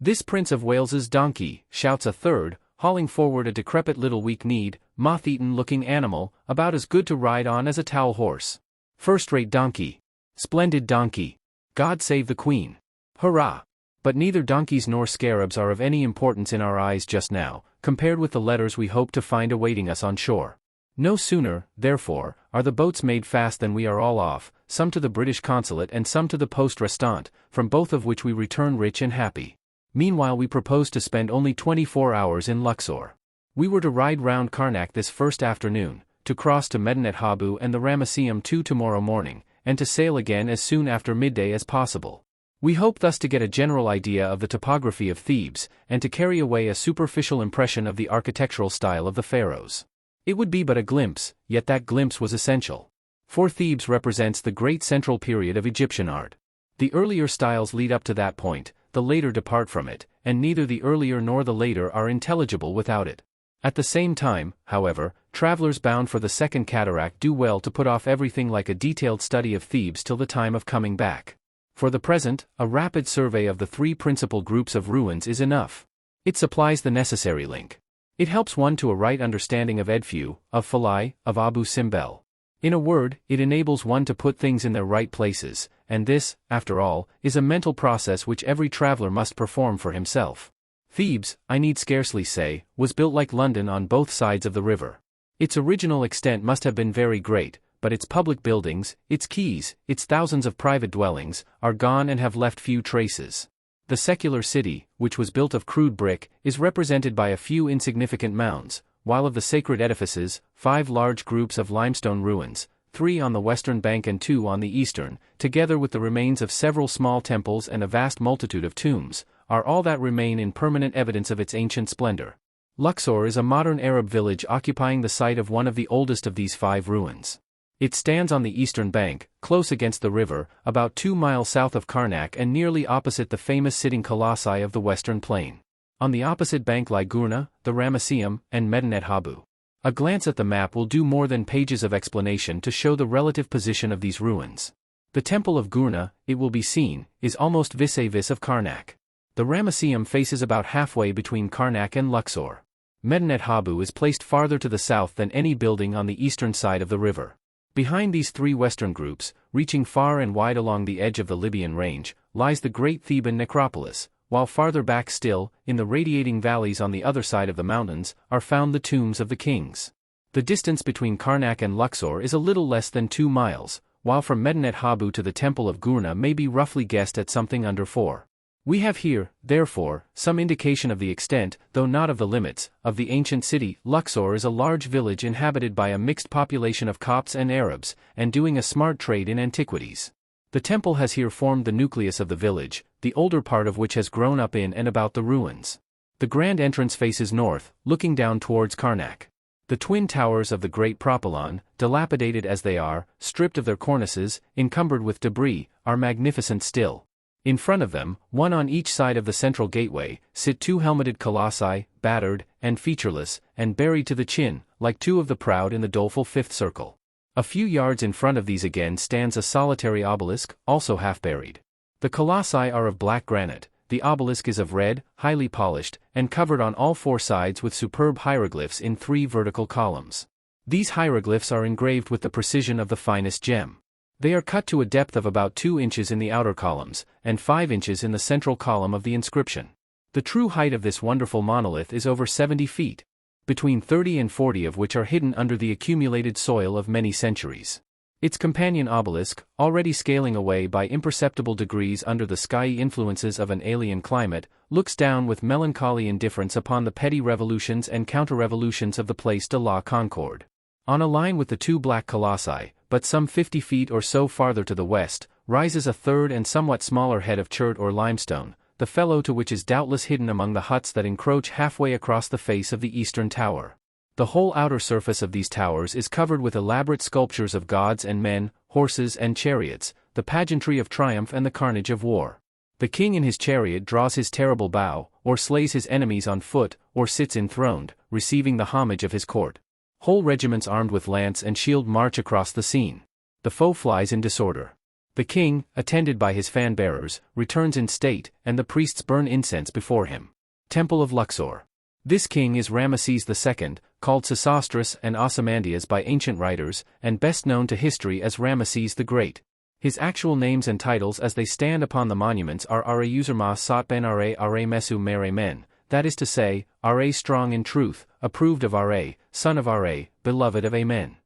"This Prince of Wales's donkey," shouts a third, hauling forward a decrepit little weak-kneed, moth-eaten looking animal, about as good to ride on as a towel horse. "First-rate donkey. Splendid donkey. God save the Queen. Hurrah!" But neither donkeys nor scarabs are of any importance in our eyes just now, compared with the letters we hope to find awaiting us on shore. No sooner, therefore, are the boats made fast than we are all off, some to the British consulate and some to the poste restante, from both of which we return rich and happy. Meanwhile we propose to spend only 24 hours in Luxor. We were to ride round Karnak this first afternoon, to cross to Medinet Habu and the Ramesseum tomorrow morning, and to sail again as soon after midday as possible. We hope thus to get a general idea of the topography of Thebes, and to carry away a superficial impression of the architectural style of the pharaohs. It would be but a glimpse, yet that glimpse was essential. For Thebes represents the great central period of Egyptian art. The earlier styles lead up to that point, the later depart from it, and neither the earlier nor the later are intelligible without it. At the same time, however, travelers bound for the Second Cataract do well to put off everything like a detailed study of Thebes till the time of coming back. For the present, a rapid survey of the three principal groups of ruins is enough. It supplies the necessary link. It helps one to a right understanding of Edfu, of Philae, of Abu Simbel. In a word, it enables one to put things in their right places, and this, after all, is a mental process which every traveler must perform for himself. Thebes, I need scarcely say, was built like London on both sides of the river. Its original extent must have been very great, but its public buildings, its quays, its thousands of private dwellings, are gone and have left few traces. The secular city, which was built of crude brick, is represented by a few insignificant mounds, while of the sacred edifices, 5 large groups of limestone ruins, 3 on the western bank and 2 on the eastern, together with the remains of several small temples and a vast multitude of tombs, are all that remain in permanent evidence of its ancient splendor. Luxor is a modern Arab village occupying the site of one of the oldest of these 5 ruins. It stands on the eastern bank, close against the river, about 2 miles south of Karnak and nearly opposite the famous sitting colossi of the western plain. On the opposite bank lie Gurna, the Ramesseum, and Medinet Habu. A glance at the map will do more than pages of explanation to show the relative position of these ruins. The temple of Gurna, it will be seen, is almost vis-a-vis of Karnak. The Ramesseum faces about halfway between Karnak and Luxor. Medinet Habu is placed farther to the south than any building on the eastern side of the river. Behind these three western groups, reaching far and wide along the edge of the Libyan range, lies the great Theban necropolis, while farther back still, in the radiating valleys on the other side of the mountains, are found the tombs of the kings. The distance between Karnak and Luxor is a little less than 2 miles, while from Medinet Habu to the temple of Gurna may be roughly guessed at something under 4. We have here, therefore, some indication of the extent, though not of the limits, of the ancient city. Luxor is a large village inhabited by a mixed population of Copts and Arabs, and doing a smart trade in antiquities. The temple has here formed the nucleus of the village, the older part of which has grown up in and about the ruins. The grand entrance faces north, looking down towards Karnak. The twin towers of the great propylon, dilapidated as they are, stripped of their cornices, encumbered with debris, are magnificent still. In front of them, one on each side of the central gateway, sit 2 helmeted colossi, battered, and featureless, and buried to the chin, like 2 of the proud in the doleful 5th circle. A few yards in front of these again stands a solitary obelisk, also half buried. The colossi are of black granite, the obelisk is of red, highly polished, and covered on all 4 sides with superb hieroglyphs in 3 vertical columns. These hieroglyphs are engraved with the precision of the finest gem. They are cut to a depth of about 2 inches in the outer columns, and 5 inches in the central column of the inscription. The true height of this wonderful monolith is over 70 feet, between 30 and 40 of which are hidden under the accumulated soil of many centuries. Its companion obelisk, already scaling away by imperceptible degrees under the skyey influences of an alien climate, looks down with melancholy indifference upon the petty revolutions and counter-revolutions of the Place de la Concorde. On a line with the 2 black colossi, but some 50 feet or so farther to the west, rises a third and somewhat smaller head of chert or limestone, the fellow to which is doubtless hidden among the huts that encroach halfway across the face of the eastern tower. The whole outer surface of these towers is covered with elaborate sculptures of gods and men, horses and chariots, the pageantry of triumph and the carnage of war. The king in his chariot draws his terrible bow, or slays his enemies on foot, or sits enthroned, receiving the homage of his court. Whole regiments armed with lance and shield march across the scene. The foe flies in disorder. The king, attended by his fan-bearers, returns in state, and the priests burn incense before him. Temple of Luxor. This king is Ramesses II, called Sesostris and Ozymandias by ancient writers, and best known to history as Ramesses the Great. His actual names and titles as they stand upon the monuments are Are Userma Sot Ben Are Mesu Mere Men, that is to say, Are strong in truth, approved of Are, son of Are, beloved of Amen.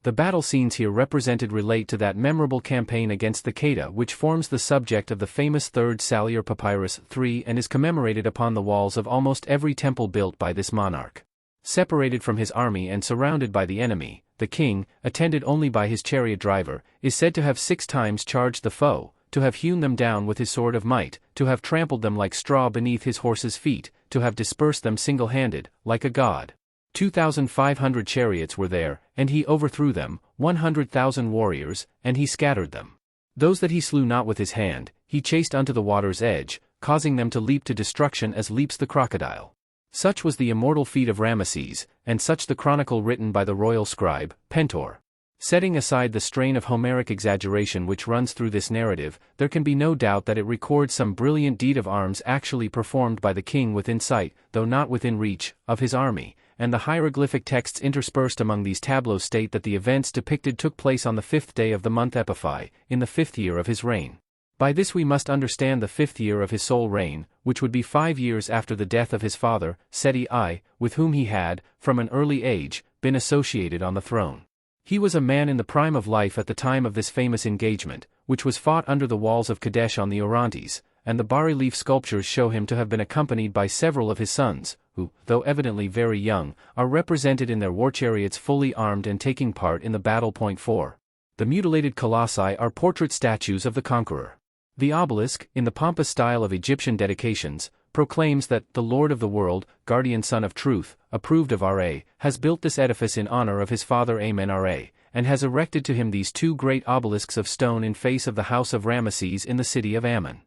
The battle scenes here represented relate to that memorable campaign against the Kheta which forms the subject of the famous 3rd Salier Papyrus 3 and is commemorated upon the walls of almost every temple built by this monarch. Separated from his army and surrounded by the enemy, the king, attended only by his chariot driver, is said to have 6 times charged the foe, to have hewn them down with his sword of might, to have trampled them like straw beneath his horse's feet, to have dispersed them single-handed, like a god. 2,500 chariots were there, and he overthrew them, 100,000 warriors, and he scattered them. Those that he slew not with his hand, he chased unto the water's edge, causing them to leap to destruction as leaps the crocodile. Such was the immortal feat of Ramesses, and such the chronicle written by the royal scribe, Pentor. Setting aside the strain of Homeric exaggeration which runs through this narrative, there can be no doubt that it records some brilliant deed of arms actually performed by the king within sight, though not within reach, of his army, and the hieroglyphic texts interspersed among these tableaux state that the events depicted took place on the 5th day of the month Epiphi, in the 5th year of his reign. By this we must understand the 5th year of his sole reign, which would be 5 years after the death of his father, Seti I, with whom he had, from an early age, been associated on the throne. He was a man in the prime of life at the time of this famous engagement, which was fought under the walls of Kadesh on the Orontes, and the bas-relief sculptures show him to have been accompanied by several of his sons, who, though evidently very young, are represented in their war chariots fully armed and taking part in the battle. Point 4. The mutilated colossi are portrait statues of the conqueror. The obelisk, in the pompous style of Egyptian dedications, proclaims that the Lord of the world, guardian son of truth, approved of Ra, has built this edifice in honor of his father Amen Ra, and has erected to him these two great obelisks of stone in face of the house of Ramesses in the city of Ammon.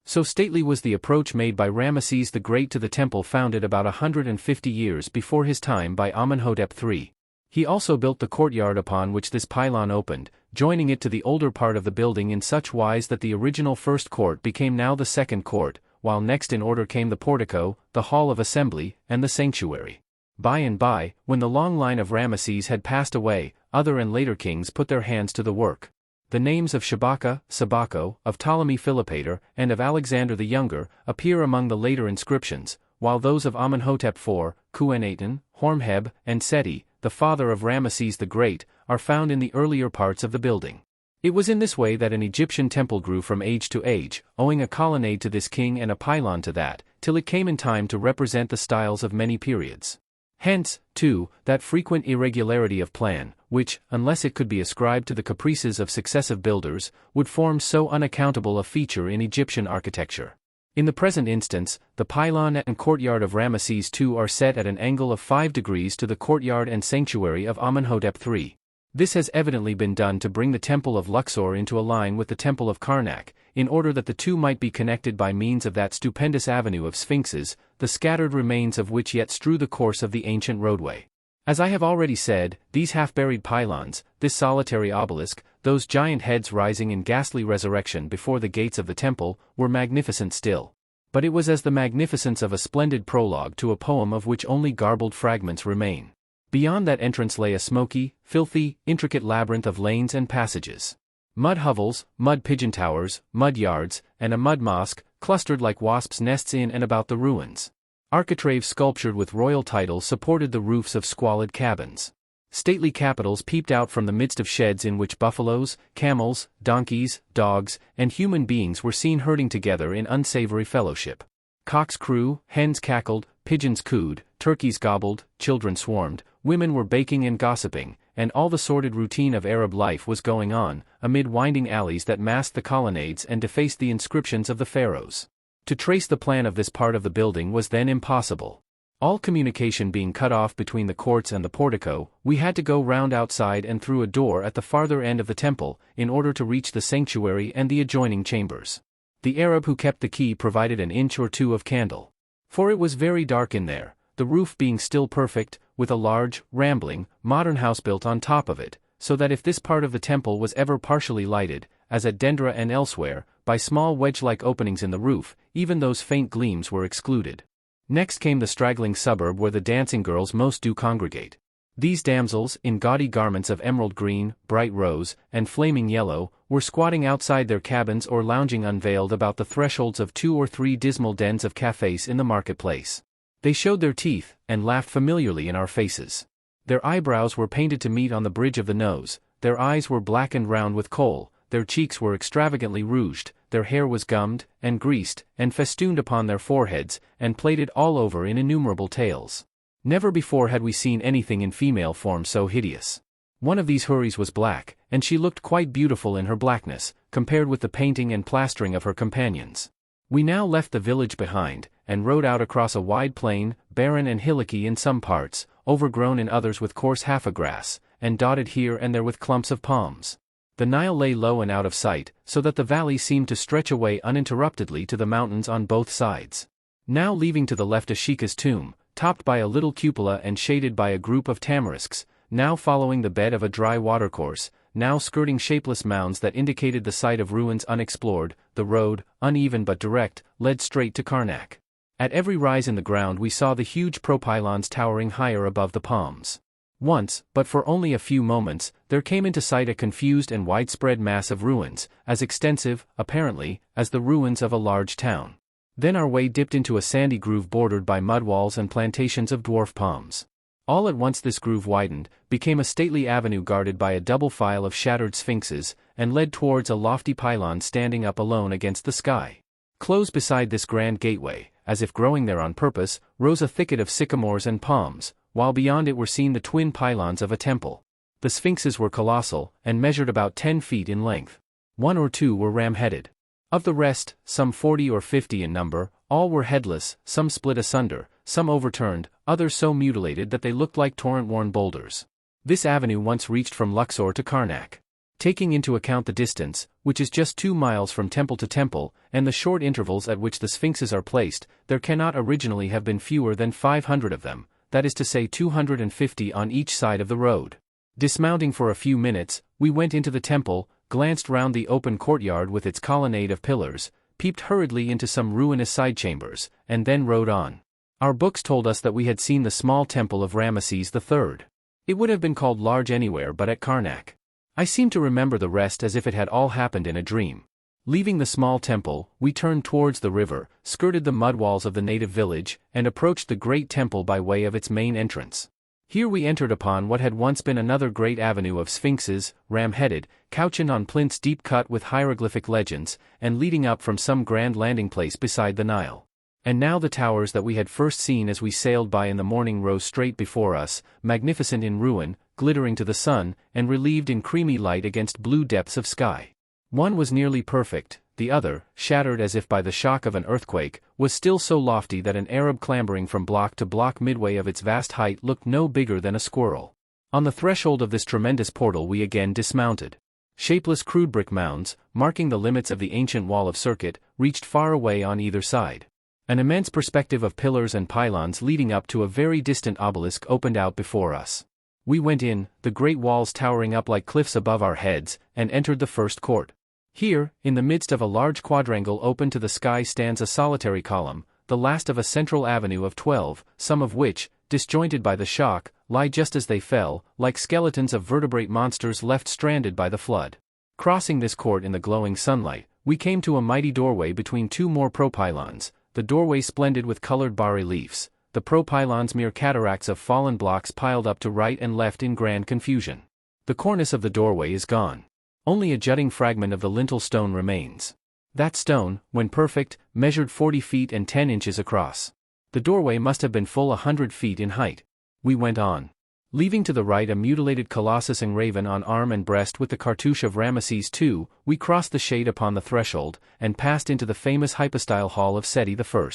So stately was the approach made by Ramesses the Great to the temple founded about 150 years before his time by Amenhotep III. He also built the courtyard upon which this pylon opened, joining it to the older part of the building in such wise that the original first court became now the second court, while next in order came the portico, the hall of assembly, and the sanctuary. By and by, when the long line of Ramesses had passed away, other and later kings put their hands to the work. The names of Shabaka, Sabaco, of Ptolemy Philopator, and of Alexander the Younger, appear among the later inscriptions, while those of Amenhotep IV, Khuenatan, Horemheb, and Seti, the father of Ramesses the Great, are found in the earlier parts of the building. It was in this way that an Egyptian temple grew from age to age, owing a colonnade to this king and a pylon to that, till it came in time to represent the styles of many periods. Hence, too, that frequent irregularity of plan, which, unless it could be ascribed to the caprices of successive builders, would form so unaccountable a feature in Egyptian architecture. In the present instance, the pylon and courtyard of Ramesses II are set at an angle of 5 degrees to the courtyard and sanctuary of Amenhotep III. This has evidently been done to bring the temple of Luxor into a line with the temple of Karnak, in order that the two might be connected by means of that stupendous avenue of sphinxes, the scattered remains of which yet strew the course of the ancient roadway. As I have already said, these half-buried pylons, this solitary obelisk, those giant heads rising in ghastly resurrection before the gates of the temple, were magnificent still. But it was as the magnificence of a splendid prologue to a poem of which only garbled fragments remain. Beyond that entrance lay a smoky, filthy, intricate labyrinth of lanes and passages. Mud hovels, mud pigeon towers, mud yards, and a mud mosque, clustered like wasps' nests in and about the ruins. Architraves sculptured with royal titles supported the roofs of squalid cabins. Stately capitals peeped out from the midst of sheds in which buffaloes, camels, donkeys, dogs, and human beings were seen herding together in unsavory fellowship. Cocks crew, hens cackled, pigeons cooed, turkeys gobbled, children swarmed, women were baking and gossiping, and all the sordid routine of Arab life was going on, amid winding alleys that masked the colonnades and defaced the inscriptions of the pharaohs. To trace the plan of this part of the building was then impossible. All communication being cut off between the courts and the portico, we had to go round outside and through a door at the farther end of the temple, in order to reach the sanctuary and the adjoining chambers. The Arab who kept the key provided an inch or two of candle. For it was very dark in there, the roof being still perfect, with a large, rambling, modern house built on top of it, so that if this part of the temple was ever partially lighted, as at Dendra and elsewhere, by small wedge-like openings in the roof, even those faint gleams were excluded. Next came the straggling suburb where the dancing girls most do congregate. These damsels, in gaudy garments of emerald green, bright rose, and flaming yellow, were squatting outside their cabins or lounging unveiled about the thresholds of 2 or 3 dismal dens of cafes in the marketplace. They showed their teeth, and laughed familiarly in our faces. Their eyebrows were painted to meet on the bridge of the nose, their eyes were black and round with kohl, their cheeks were extravagantly rouged, their hair was gummed, and greased, and festooned upon their foreheads, and plaited all over in innumerable tails. Never before had we seen anything in female form so hideous. One of these houris was black, and she looked quite beautiful in her blackness, compared with the painting and plastering of her companions. We now left the village behind, and rode out across a wide plain, barren and hillocky in some parts, overgrown in others with coarse half-a-grass, and dotted here and there with clumps of palms. The Nile lay low and out of sight, so that the valley seemed to stretch away uninterruptedly to the mountains on both sides. Now leaving to the left Ashika's tomb, topped by a little cupola and shaded by a group of tamarisks, now following the bed of a dry watercourse, now skirting shapeless mounds that indicated the site of ruins unexplored, the road, uneven but direct, led straight to Karnak. At every rise in the ground we saw the huge propylons towering higher above the palms. Once, but for only a few moments, there came into sight a confused and widespread mass of ruins, as extensive, apparently, as the ruins of a large town. Then our way dipped into a sandy groove bordered by mud walls and plantations of dwarf palms. All at once this groove widened, became a stately avenue guarded by a double file of shattered sphinxes, and led towards a lofty pylon standing up alone against the sky. Close beside this grand gateway, as if growing there on purpose, rose a thicket of sycamores and palms, while beyond it were seen the twin pylons of a temple. The sphinxes were colossal, and measured about 10 feet in length. 1 or 2 were ram-headed. Of the rest, some 40 or 50 in number, all were headless, some split asunder, some overturned, others so mutilated that they looked like torrent-worn boulders. This avenue once reached from Luxor to Karnak. Taking into account the distance, which is just 2 miles from temple to temple, and the short intervals at which the sphinxes are placed, there cannot originally have been fewer than 500 of them, that is to say 250 on each side of the road. Dismounting for a few minutes, we went into the temple, glanced round the open courtyard with its colonnade of pillars, peeped hurriedly into some ruinous side chambers, and then rode on. Our books told us that we had seen the small temple of Ramesses III. It would have been called large anywhere but at Karnak. I seem to remember the rest as if it had all happened in a dream. Leaving the small temple, we turned towards the river, skirted the mud walls of the native village, and approached the great temple by way of its main entrance. Here we entered upon what had once been another great avenue of sphinxes, ram-headed, couchant on plinths deep cut with hieroglyphic legends, and leading up from some grand landing place beside the Nile. And now the towers that we had first seen as we sailed by in the morning rose straight before us, magnificent in ruin, glittering to the sun, and relieved in creamy light against blue depths of sky. One was nearly perfect, the other, shattered as if by the shock of an earthquake, was still so lofty that an Arab clambering from block to block midway of its vast height looked no bigger than a squirrel. On the threshold of this tremendous portal we again dismounted. Shapeless crude brick mounds, marking the limits of the ancient wall of circuit, reached far away on either side. An immense perspective of pillars and pylons leading up to a very distant obelisk opened out before us. We went in, the great walls towering up like cliffs above our heads, and entered the first court. Here, in the midst of a large quadrangle open to the sky stands a solitary column, the last of a central avenue of 12, some of which, disjointed by the shock, lie just as they fell, like skeletons of vertebrate monsters left stranded by the flood. Crossing this court in the glowing sunlight, we came to a mighty doorway between two more propylons, the doorway splendid with colored bas-reliefs, the propylons mere cataracts of fallen blocks piled up to right and left in grand confusion. The cornice of the doorway is gone. Only a jutting fragment of the lintel stone remains. That stone, when perfect, measured 40 feet and 10 inches across. The doorway must have been full 100 feet in height. We went on. Leaving to the right a mutilated colossus engraven on arm and breast with the cartouche of Ramesses II, we crossed the shade upon the threshold, and passed into the famous hypostyle hall of Seti I.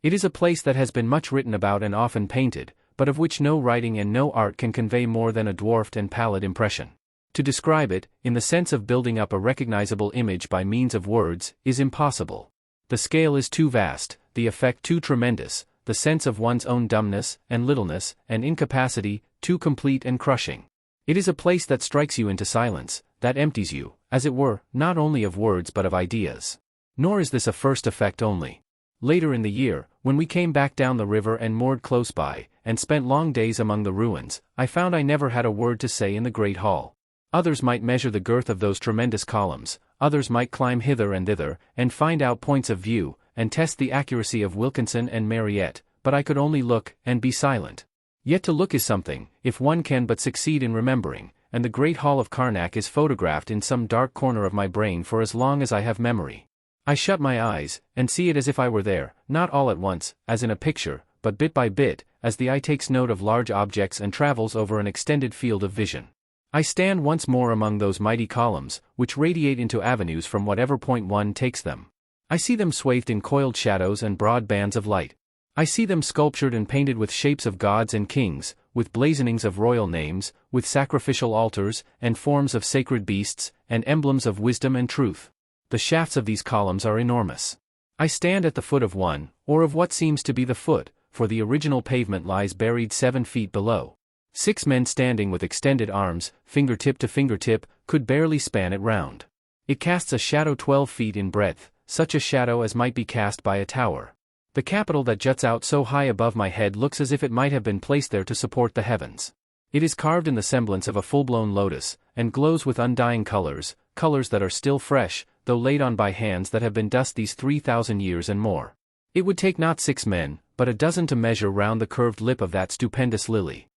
It is a place that has been much written about and often painted, but of which no writing and no art can convey more than a dwarfed and pallid impression. To describe it, in the sense of building up a recognizable image by means of words, is impossible. The scale is too vast, the effect too tremendous, the sense of one's own dumbness, and littleness, and incapacity, too complete and crushing. It is a place that strikes you into silence, that empties you, as it were, not only of words but of ideas. Nor is this a first effect only. Later in the year, when we came back down the river and moored close by, and spent long days among the ruins, I found I never had a word to say in the great hall. Others might measure the girth of those tremendous columns, others might climb hither and thither, and find out points of view, and test the accuracy of Wilkinson and Mariette, but I could only look, and be silent. Yet to look is something, if one can but succeed in remembering, and the great hall of Karnak is photographed in some dark corner of my brain for as long as I have memory. I shut my eyes, and see it as if I were there, not all at once, as in a picture, but bit by bit, as the eye takes note of large objects and travels over an extended field of vision. I stand once more among those mighty columns, which radiate into avenues from whatever point one takes them. I see them swathed in coiled shadows and broad bands of light. I see them sculptured and painted with shapes of gods and kings, with blazonings of royal names, with sacrificial altars, and forms of sacred beasts, and emblems of wisdom and truth. The shafts of these columns are enormous. I stand at the foot of one, or of what seems to be the foot, for the original pavement lies buried 7 feet below. 6 men standing with extended arms, fingertip to fingertip, could barely span it round. It casts a shadow 12 feet in breadth, such a shadow as might be cast by a tower. The capitol that juts out so high above my head looks as if it might have been placed there to support the heavens. It is carved in the semblance of a full-blown lotus, and glows with undying colors, colors that are still fresh, though laid on by hands that have been dust these 3,000 years and more. It would take not 6 men, but a dozen to measure round the curved lip of that stupendous lily.